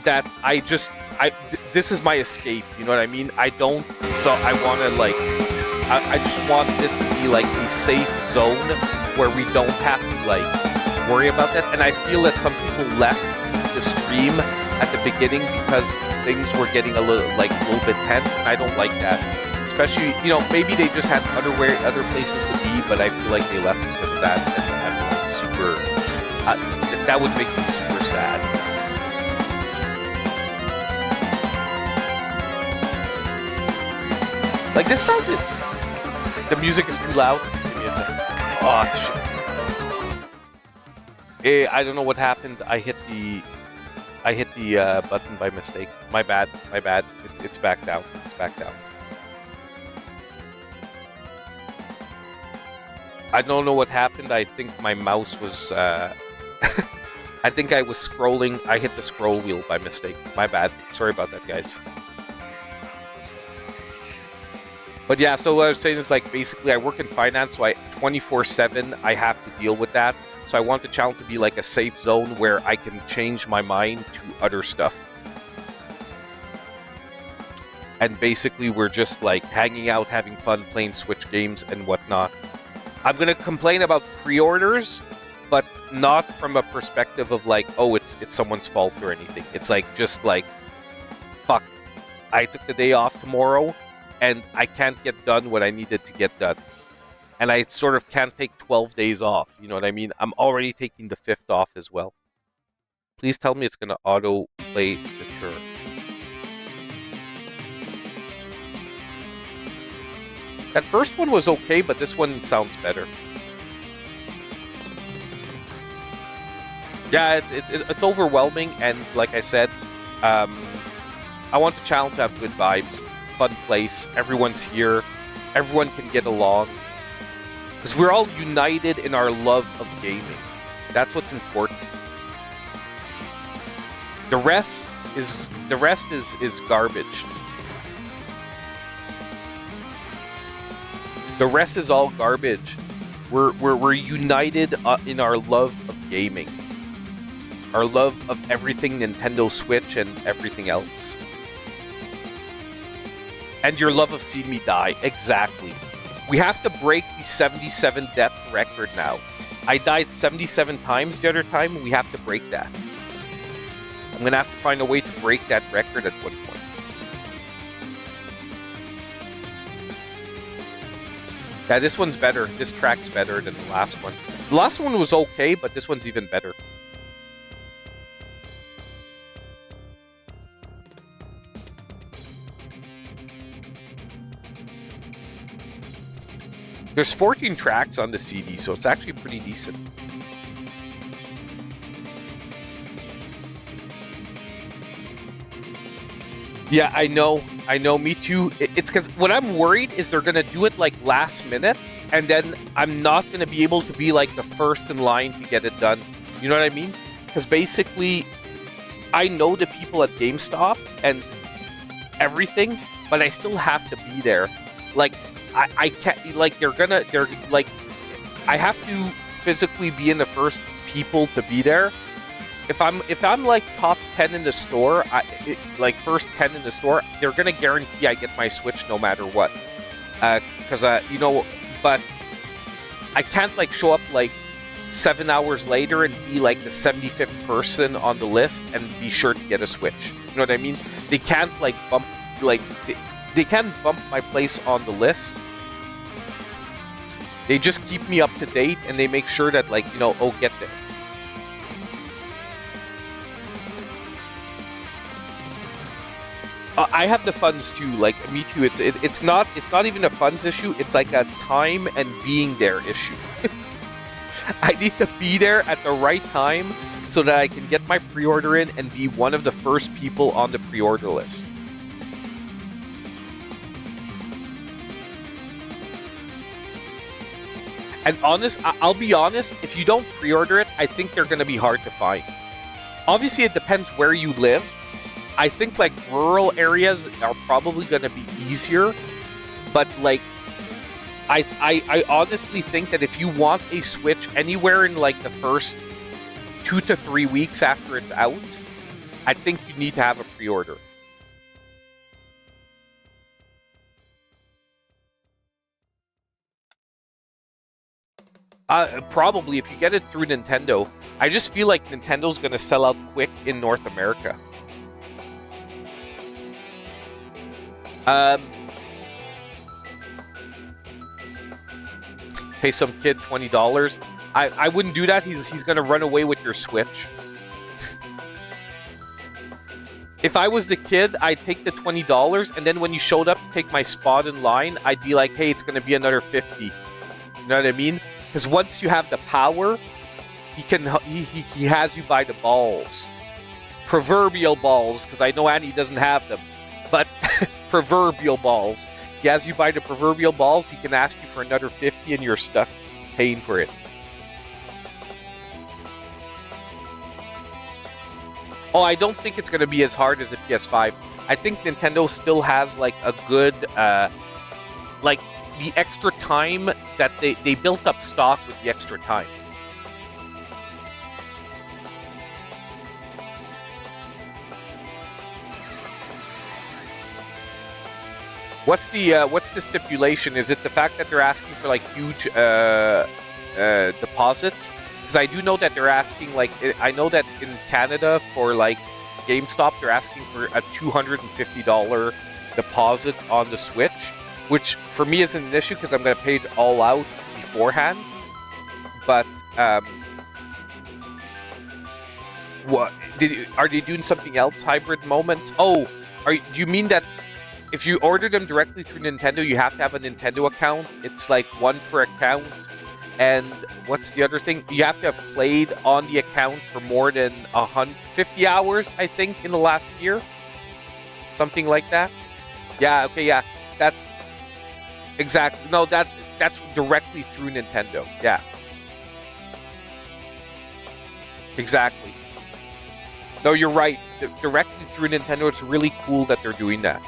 S1: That this is my escape. You know what I mean? I don't. So I want to like. I just want this to be like a safe zone where we don't have to like worry about that. And I feel that some people left the stream at the beginning because things were getting a little bit tense, and I don't like that. Especially, you know, maybe they just had other places to be, but I feel like they left because of that, and I'm like super. That would make me super sad. Like this sounds it. The music is too loud. Give me a second. Oh shit. I don't know what happened. I hit the button by mistake. My bad. It's back down. It's back down. I don't know what happened. I think my mouse was. I think I was scrolling. I hit the scroll wheel by mistake. My bad. Sorry about that, guys. But yeah, so what I was saying is like basically I work in finance, so 24/7 I have to deal with that. So I want the channel to be like a safe zone where I can change my mind to other stuff. And basically we're just like hanging out, having fun, playing Switch games and whatnot. I'm gonna complain about pre-orders, but not from a perspective of like, oh, it's someone's fault or anything. It's like just like, fuck, I took the day off tomorrow and I can't get done what I needed to get done. And I sort of can't take 12 days off. You know what I mean? I'm already taking the 5th off as well. Please tell me it's going to auto-play the turn. That first one was okay, but this one sounds better. Yeah, it's overwhelming, and like I said, I want the channel to have good vibes, fun place, everyone's here, everyone can get along. Because we're all united in our love of gaming. That's what's important. The rest is garbage. The rest is all garbage. We're united in our love of gaming. Our love of everything Nintendo Switch and everything else. And your love of seeing me die. Exactly. We have to break the 77 death record now. I died 77 times the other time. We have to break that. I'm going to have to find a way to break that record at one point. Yeah, this one's better. This track's better than the last one. The last one was okay, but this one's even better. There's 14 tracks on the CD, so it's actually pretty decent. Yeah, I know, me too. It's because what I'm worried is they're going to do it like last minute, and then I'm not going to be able to be like the first in line to get it done. You know what I mean? Because basically, I know the people at GameStop and everything, but I still have to be there. Like, I can't, like, they're like, I have to physically be in the first people to be there. If I'm like top 10 in the store, like first 10 in the store, they're gonna guarantee I get my Switch no matter what. Because you know, but I can't like show up like 7 hours later and be like the 75th person on the list and be sure to get a Switch. You know what I mean? They can't like bump like. They can't bump my place on the list. They just keep me up to date and they make sure that, like, you know, oh, get there. I have the funds too, like me too. It's not even a funds issue. It's like a time and being there issue. I need to be there at the right time so that I can get my pre-order in and be one of the first people on the pre-order list. And I'll be honest, if you don't pre-order it, I think they're going to be hard to find. Obviously, it depends where you live. I think like rural areas are probably going to be easier, but like I honestly think that if you want a Switch anywhere in like the first 2 to 3 weeks after it's out, I think you need to have a pre-order. Probably if you get it through Nintendo. I just feel like Nintendo's going to sell out quick in North America. Pay some kid $20. I wouldn't do that. He's going to run away with your Switch. If I was the kid, I'd take the $20, and then when you showed up to take my spot in line, I'd be like, hey, it's going to be another $50. You know what I mean? Because once you have the power, he has you by the balls. Proverbial balls, because I know Annie doesn't have them. But proverbial balls. He has you by the proverbial balls, he can ask you for another $50 and you're stuck paying for it. Oh, I don't think it's going to be as hard as the PS5. I think Nintendo still has like a good, like the extra time that they built up stock with the extra time. What's the stipulation? Is it the fact that they're asking for like huge deposits? Because I do know that they're asking like, I know that in Canada for like GameStop they're asking for a $250 deposit on the Switch, which for me isn't an issue because I'm going to pay it all out beforehand. But what are they doing something else? Hybrid moment? Oh, do you mean that if you order them directly through Nintendo, you have to have a Nintendo account? It's like one per account. And what's the other thing? You have to have played on the account for more than 150 hours, I think, in the last year. Something like that. Yeah, okay, yeah. That's exactly. No, that's directly through Nintendo. Yeah. Exactly. No, you're right. Directly through Nintendo, it's really cool that they're doing that.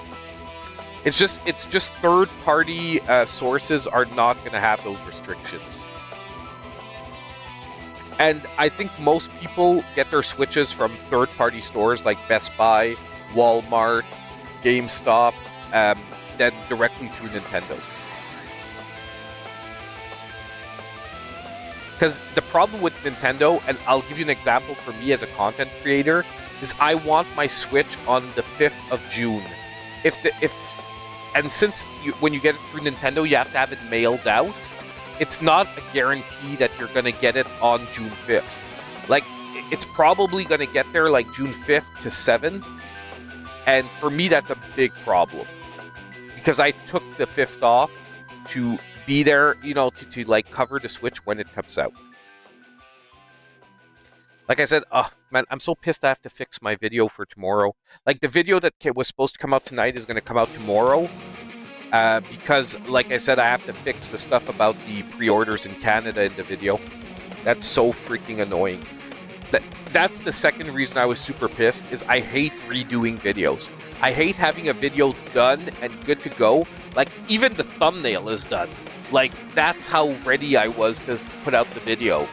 S1: It's just third-party sources are not going to have those restrictions. And I think most people get their Switches from third-party stores like Best Buy, Walmart, GameStop, then directly through Nintendo. Because the problem with Nintendo, and I'll give you an example for me as a content creator, is I want my Switch on the 5th of June. And since when you get it through Nintendo, you have to have it mailed out, it's not a guarantee that you're going to get it on June 5th. Like, it's probably going to get there like June 5th to 7th. And for me, that's a big problem. Because I took the 5th off to be there, you know, to like cover the Switch when it comes out. Like I said, man, I'm so pissed I have to fix my video for tomorrow. Like, the video that was supposed to come out tonight is going to come out tomorrow. Because, like I said, I have to fix the stuff about the pre-orders in Canada in the video. That's so freaking annoying. That's the second reason I was super pissed, is I hate redoing videos. I hate having a video done and good to go. Like, even the thumbnail is done. Like, that's how ready I was to put out the video.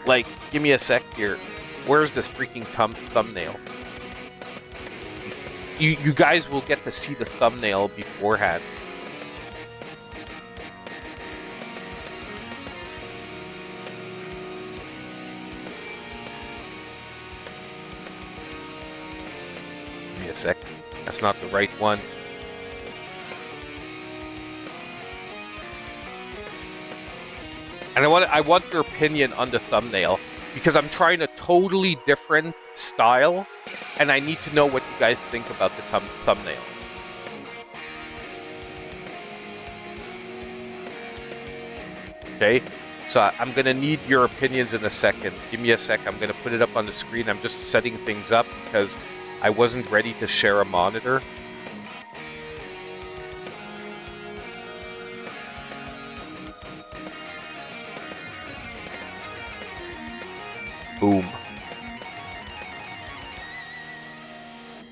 S1: Like, give me a sec here. Where's this freaking thumbnail? You guys will get to see the thumbnail beforehand. Give me a sec. That's not the right one. And I want your opinion on the thumbnail, because I'm trying a totally different style, and I need to know what you guys think about the thumbnail. Okay, so I'm gonna need your opinions in a second. Give me a sec. I'm gonna put it up on the screen. I'm just setting things up because I wasn't ready to share a monitor. Boom.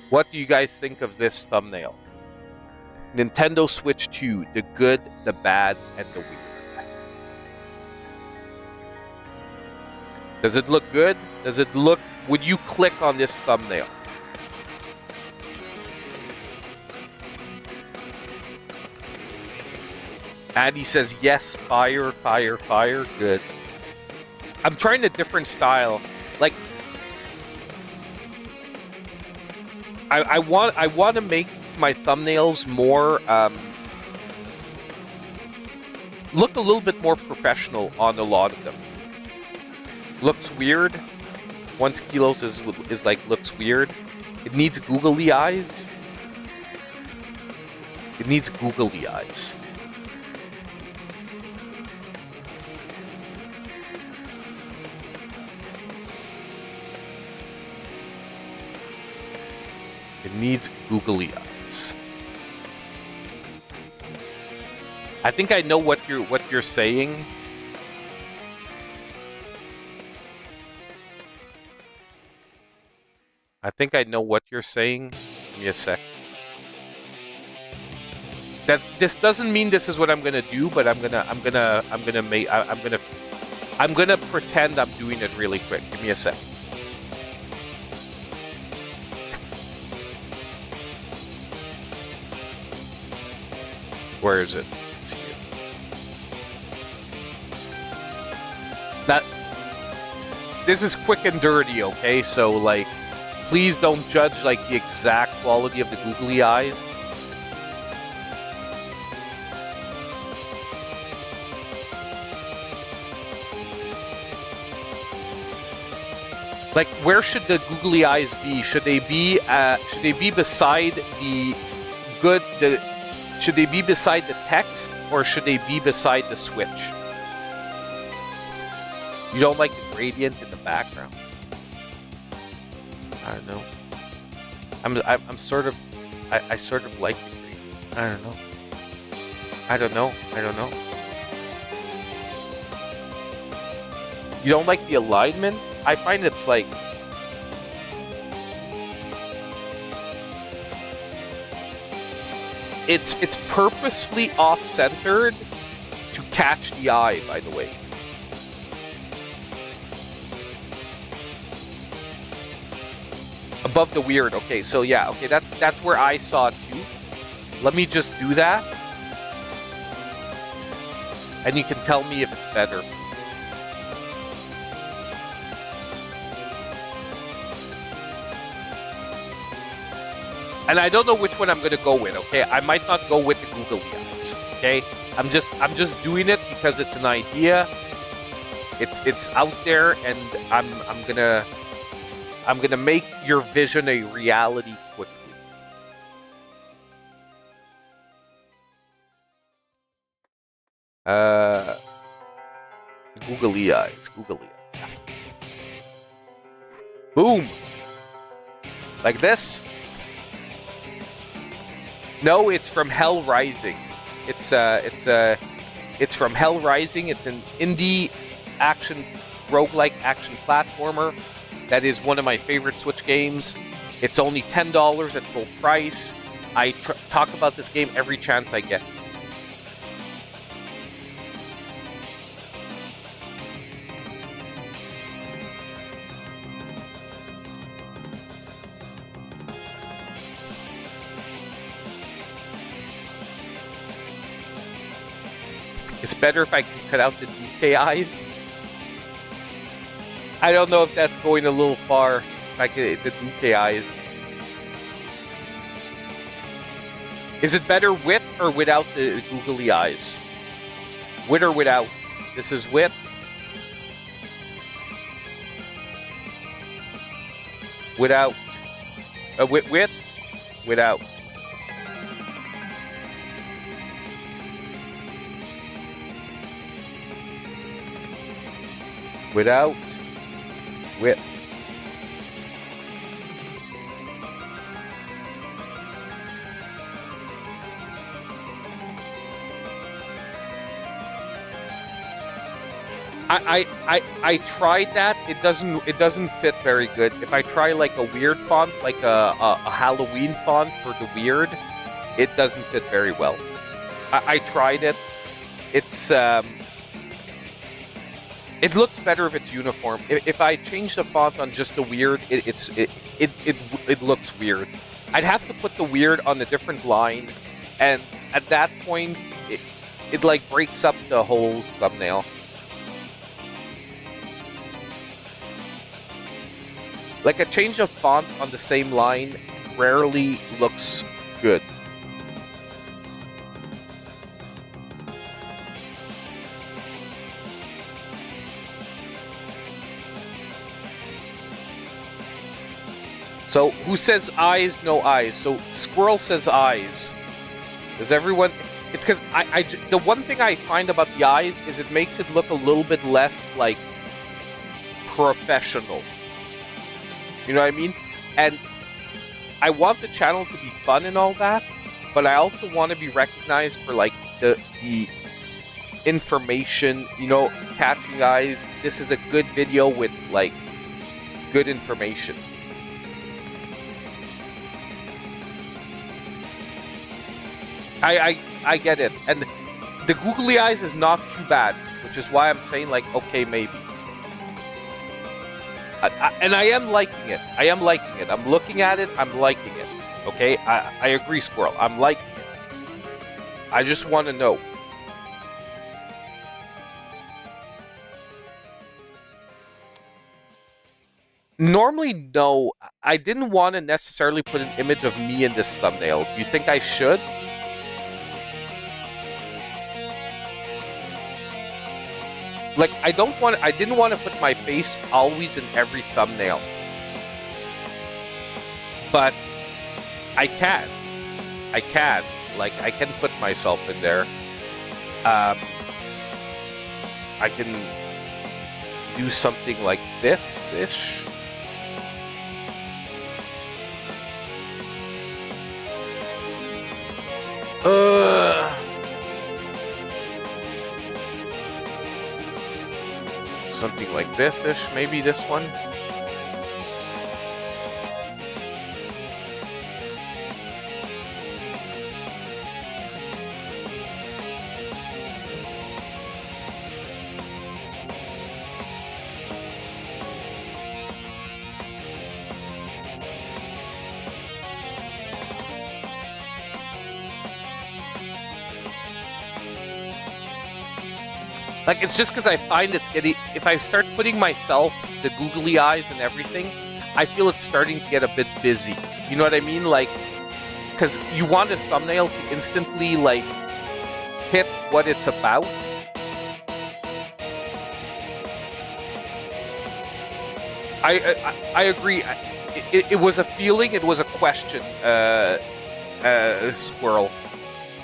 S1: What do you guys think of this thumbnail? Nintendo Switch 2, the good, the bad, and the weird. Does it look good? Does it look... Would you click on this thumbnail? Addy says, yes, fire, fire, fire. Good. I'm trying a different style. Like, I want to make my thumbnails more look a little bit more professional on a lot of them. Looks weird. 1 kilos is like looks weird. It needs googly eyes. It needs googly eyes. It needs googly eyes. I think I know what you're saying. I think I know what you're saying. Give me a sec. That this doesn't mean this is what I'm gonna do, but I'm gonna pretend I'm doing it really quick. Give me a sec. Where is it? Let's see it. This is quick and dirty, okay? So, like, please don't judge, like, the exact quality of the googly eyes. Like, where should the googly eyes be? Should they be beside the good... Should they be beside the text, or should they be beside the switch? You don't like the gradient in the background? I don't know. I'm sort of... I sort of like the gradient. I don't know. I don't know. I don't know. You don't like the alignment? I find it's like... It's purposefully off-centered to catch the eye, by the way. Above the weird. Okay, so yeah, okay, that's where I saw it too. Let me just do that. And you can tell me if it's better. And I don't know which one I'm gonna go with, okay? I might not go with the googly eyes, okay? I'm just doing it because it's an idea. It's out there, and I'm gonna make your vision a reality quickly. Googly eyes, googly eyes. Boom! Like this. No, it's from Hell Rising. It's from Hell Rising. It's an indie action roguelike action platformer. That is one of my favorite Switch games. It's only $10 at full price. I talk about this game every chance I get. It's better if I can cut out the DK eyes. I don't know if that's going a little far. If I could, the DK eyes. Is it better with or without the googly eyes? With or without? This is with. Without. With? Without. Without, with. I tried that. It doesn't fit very good. If I try like a weird font, like a Halloween font for the weird, it doesn't fit very well. I tried it. It's it looks better if it's uniform. If I change the font on just the weird, it looks weird. I'd have to put the weird on a different line, and at that point, it like breaks up the whole thumbnail. Like a change of font on the same line rarely looks good. So, who says eyes? No eyes. So, Squirrel says eyes. Does everyone... It's because the one thing I find about the eyes is it makes it look a little bit less, like, professional. You know what I mean? And I want the channel to be fun and all that, but I also want to be recognized for, like, the information, you know, catching eyes. This is a good video with, like, good information. I get it. And the googly eyes is not too bad, which is why I'm saying, like, okay, maybe. And I am liking it. I am liking it. I'm looking at it. I'm liking it. Okay? I agree, Squirrel. I'm liking it. I just want to know. Normally, no. I didn't want to necessarily put an image of me in this thumbnail. Do you think I should? Like, I didn't want to put my face always in every thumbnail. But I can. Like, I can put myself in there. I can do something like this-ish. Something like this-ish, maybe this one. Like, it's just because I find it's getting... If I start putting myself, the googly eyes and everything, I feel it's starting to get a bit busy. You know what I mean? Like, because you want a thumbnail to instantly, like, hit what it's about. I agree. It was a feeling. It was a question, Squirrel.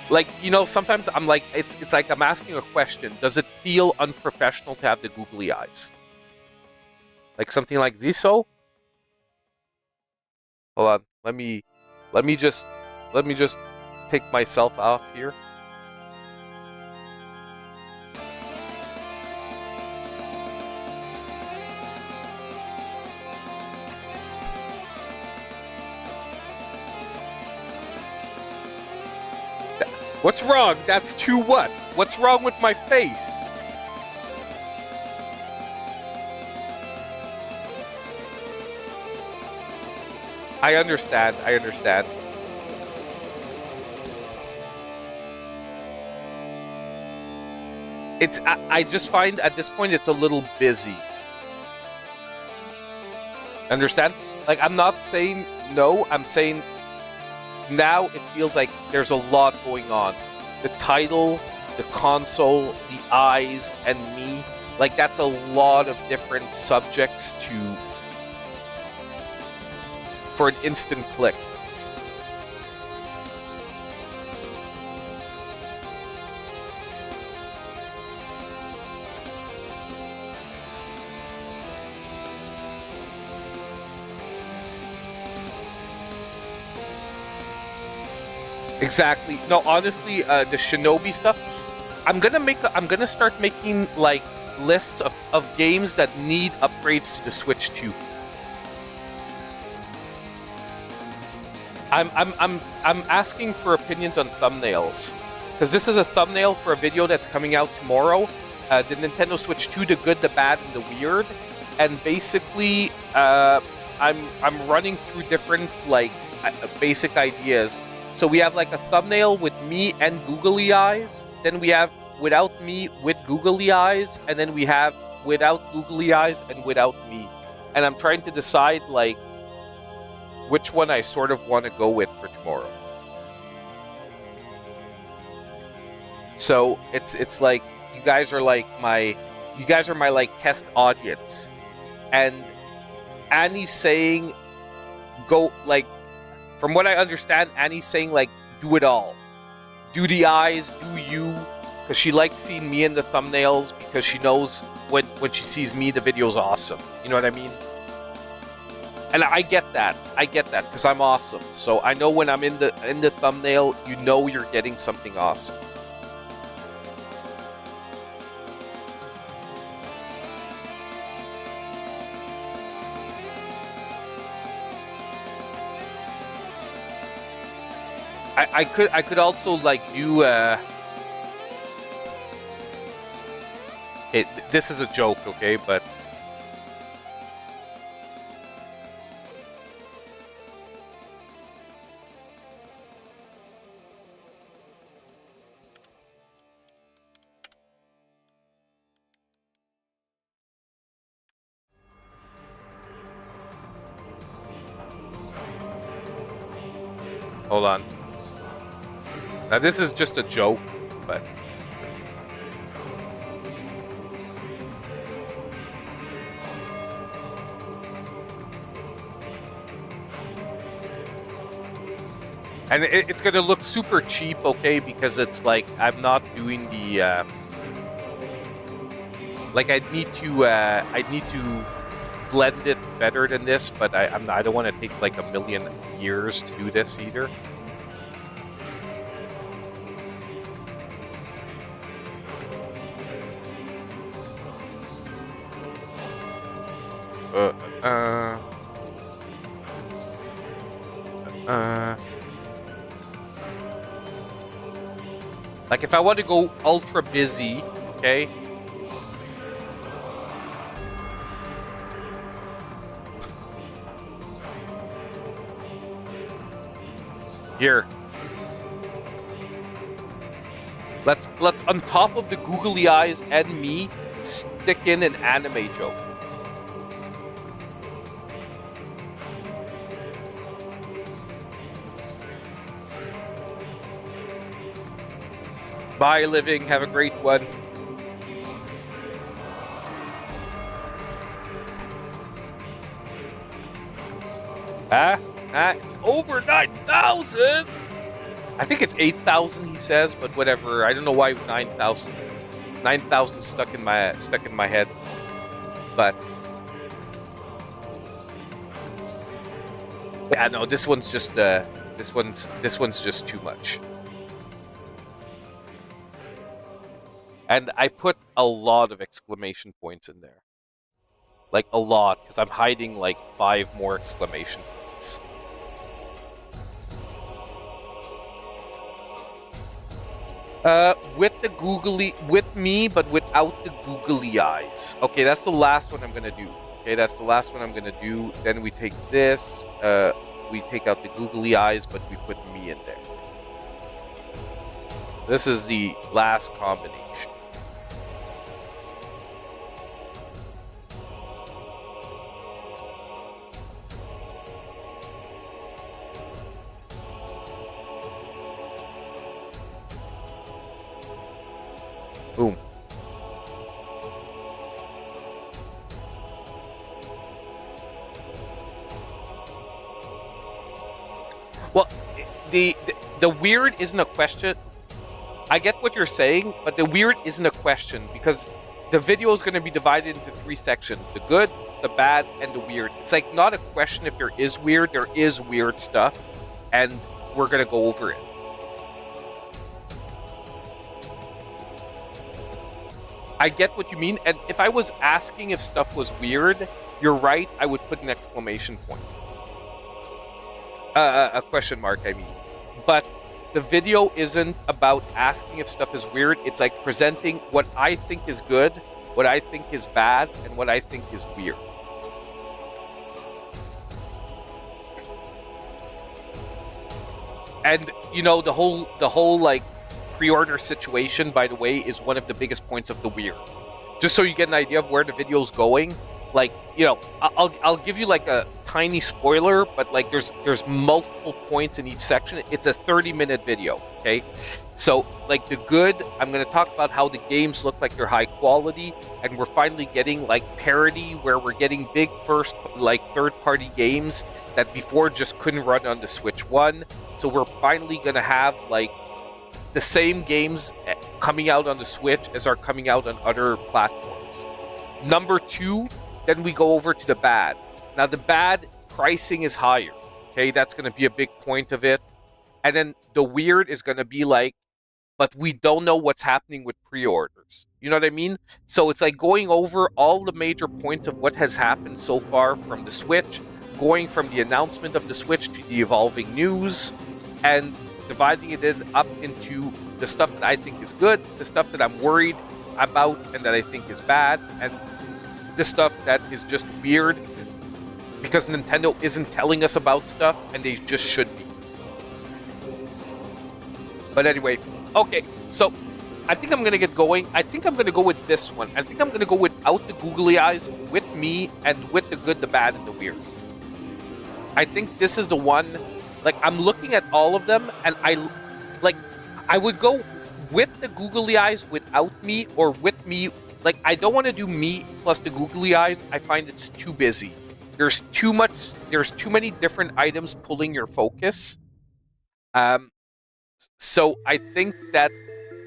S1: Like, you know, sometimes I'm like, it's like I'm asking a question. Does it feel unprofessional to have the googly eyes? Like something like this, so? Hold on. Let me just take myself off here. What's wrong? That's too what? What's wrong with my face? I understand. I understand. I just find at this point it's a little busy. Understand? Like, I'm not saying no, I'm saying now it feels like there's a lot going on. The title, the console, the eyes, and me. Like, that's a lot of different subjects for an instant click. Exactly. No, honestly, the Shinobi stuff, I'm gonna start making, like, lists of games that need upgrades to the Switch 2. I'm asking for opinions on thumbnails, because this is a thumbnail for a video that's coming out tomorrow. The Nintendo Switch 2, the good, the bad, and the weird. And basically, I'm running through different like basic ideas. So we have like a thumbnail with me and googly eyes. Then we have without me with googly eyes, and then we have without googly eyes and without me. And I'm trying to decide like which one I sort of want to go with for tomorrow. So it's like you guys are my like test audience. And Annie's saying go like, from what I understand, Annie's saying like do it all. Do the eyes, do you, because she likes seeing me in the thumbnails, because she knows when she sees me the video's awesome. You know what I mean? And I get that. I get that because I'm awesome. So I know when I'm in the thumbnail, you know you're getting something awesome. I could also like do this is a joke, okay, but hold on. Now this is just a joke, but and it's gonna look super cheap, okay? Because it's like I'm not doing the like I need to blend it better than this, but I don't want to take like a million years to do this either. Like if I want to go ultra busy, okay? Here. Let's on top of the googly eyes and me stick in an anime joke. Bye, Living. Have a great one. It's over 9,000. I think it's 8,000. He says, but whatever. I don't know why 9,000. 9,000 stuck in my head. But yeah, no. This one's just this one's just too much. And I put a lot of exclamation points in there. Like a lot, because I'm hiding like 5 more exclamation points. With me, but without the googly eyes. Okay, that's the last one I'm gonna do. Okay, that's the last one I'm gonna do. Then we take this, we take out the googly eyes, but we put me in there. This is the last combination. Boom. Well, the weird isn't a question. I get what you're saying, but the weird isn't a question because the video is going to be divided into 3 sections: the good, the bad, and the weird. It's like not a question if there is weird. There is weird stuff, and we're going to go over it. I get what you mean, and if I was asking if stuff was weird, you're right, I would put an exclamation point. A question mark, I mean. But the video isn't about asking if stuff is weird, it's like presenting what I think is good, what I think is bad, and what I think is weird. And, you know, the whole like, pre-order situation, by the way, is one of the biggest points of the weird. Just so you get an idea of where the video's going, like, you know, I'll give you like a tiny spoiler, but like there's multiple points in each section. It's a 30-minute video, okay? So like the good, I'm going to talk about how the games look like they're high quality, and we're finally getting like parity where we're getting big third-party games that before just couldn't run on the Switch 1. So we're finally going to have like the same games coming out on the Switch as are coming out on other platforms. Number 2, then we go over to the bad. Now the bad, pricing is higher. Okay, that's going to be a big point of it. And then the weird is going to be like, but we don't know what's happening with pre-orders. You know what I mean? So it's like going over all the major points of what has happened so far from the Switch, going from the announcement of the Switch to the evolving news, and dividing it up into the stuff that I think is good, the stuff that I'm worried about and that I think is bad, and the stuff that is just weird because Nintendo isn't telling us about stuff and they just should be. But anyway, okay, so I think I'm going to get going. I think I'm going to go with this one. I think I'm going to go without the googly eyes, with me, and with the good, the bad, and the weird. I think this is the one. Like, I'm looking at all of them, and I would go with the googly eyes without me, or with me. Like, I don't want to do me plus the googly eyes. I find it's too busy. There's too many different items pulling your focus. So I think that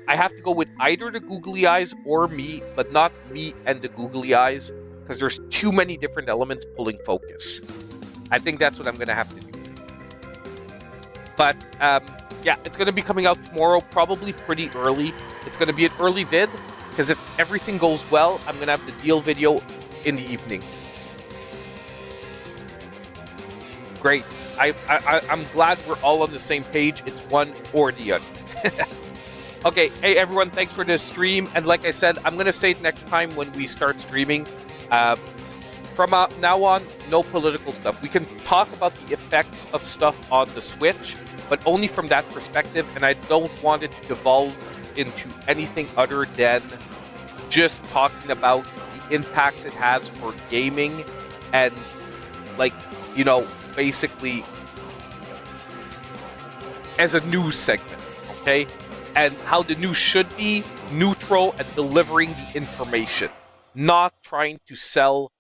S1: I have to go with either the googly eyes or me, but not me and the googly eyes, because there's too many different elements pulling focus. I think that's what I'm going to have to do. But, yeah, it's going to be coming out tomorrow, probably pretty early. It's going to be an early vid, because if everything goes well, I'm going to have the deal video in the evening. Great. I'm glad we're all on the same page. It's one or the other. Okay, hey everyone, thanks for the stream. And like I said, I'm going to say it next time when we start streaming. From now on, no political stuff. We can talk about the effects of stuff on the Switch, but only from that perspective, and I don't want it to devolve into anything other than just talking about the impacts it has for gaming and, like, you know, basically as a news segment, okay? And how the news should be neutral and delivering the information, not trying to sell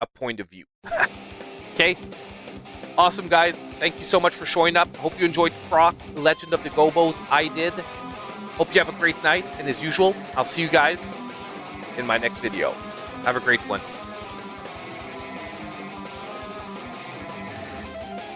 S1: a point of view. Okay? Awesome, guys. Thank you so much for showing up. Hope you enjoyed Croc, Legend of the GOBBOS. I did. Hope you have a great night. And as usual, I'll see you guys in my next video. Have a great one.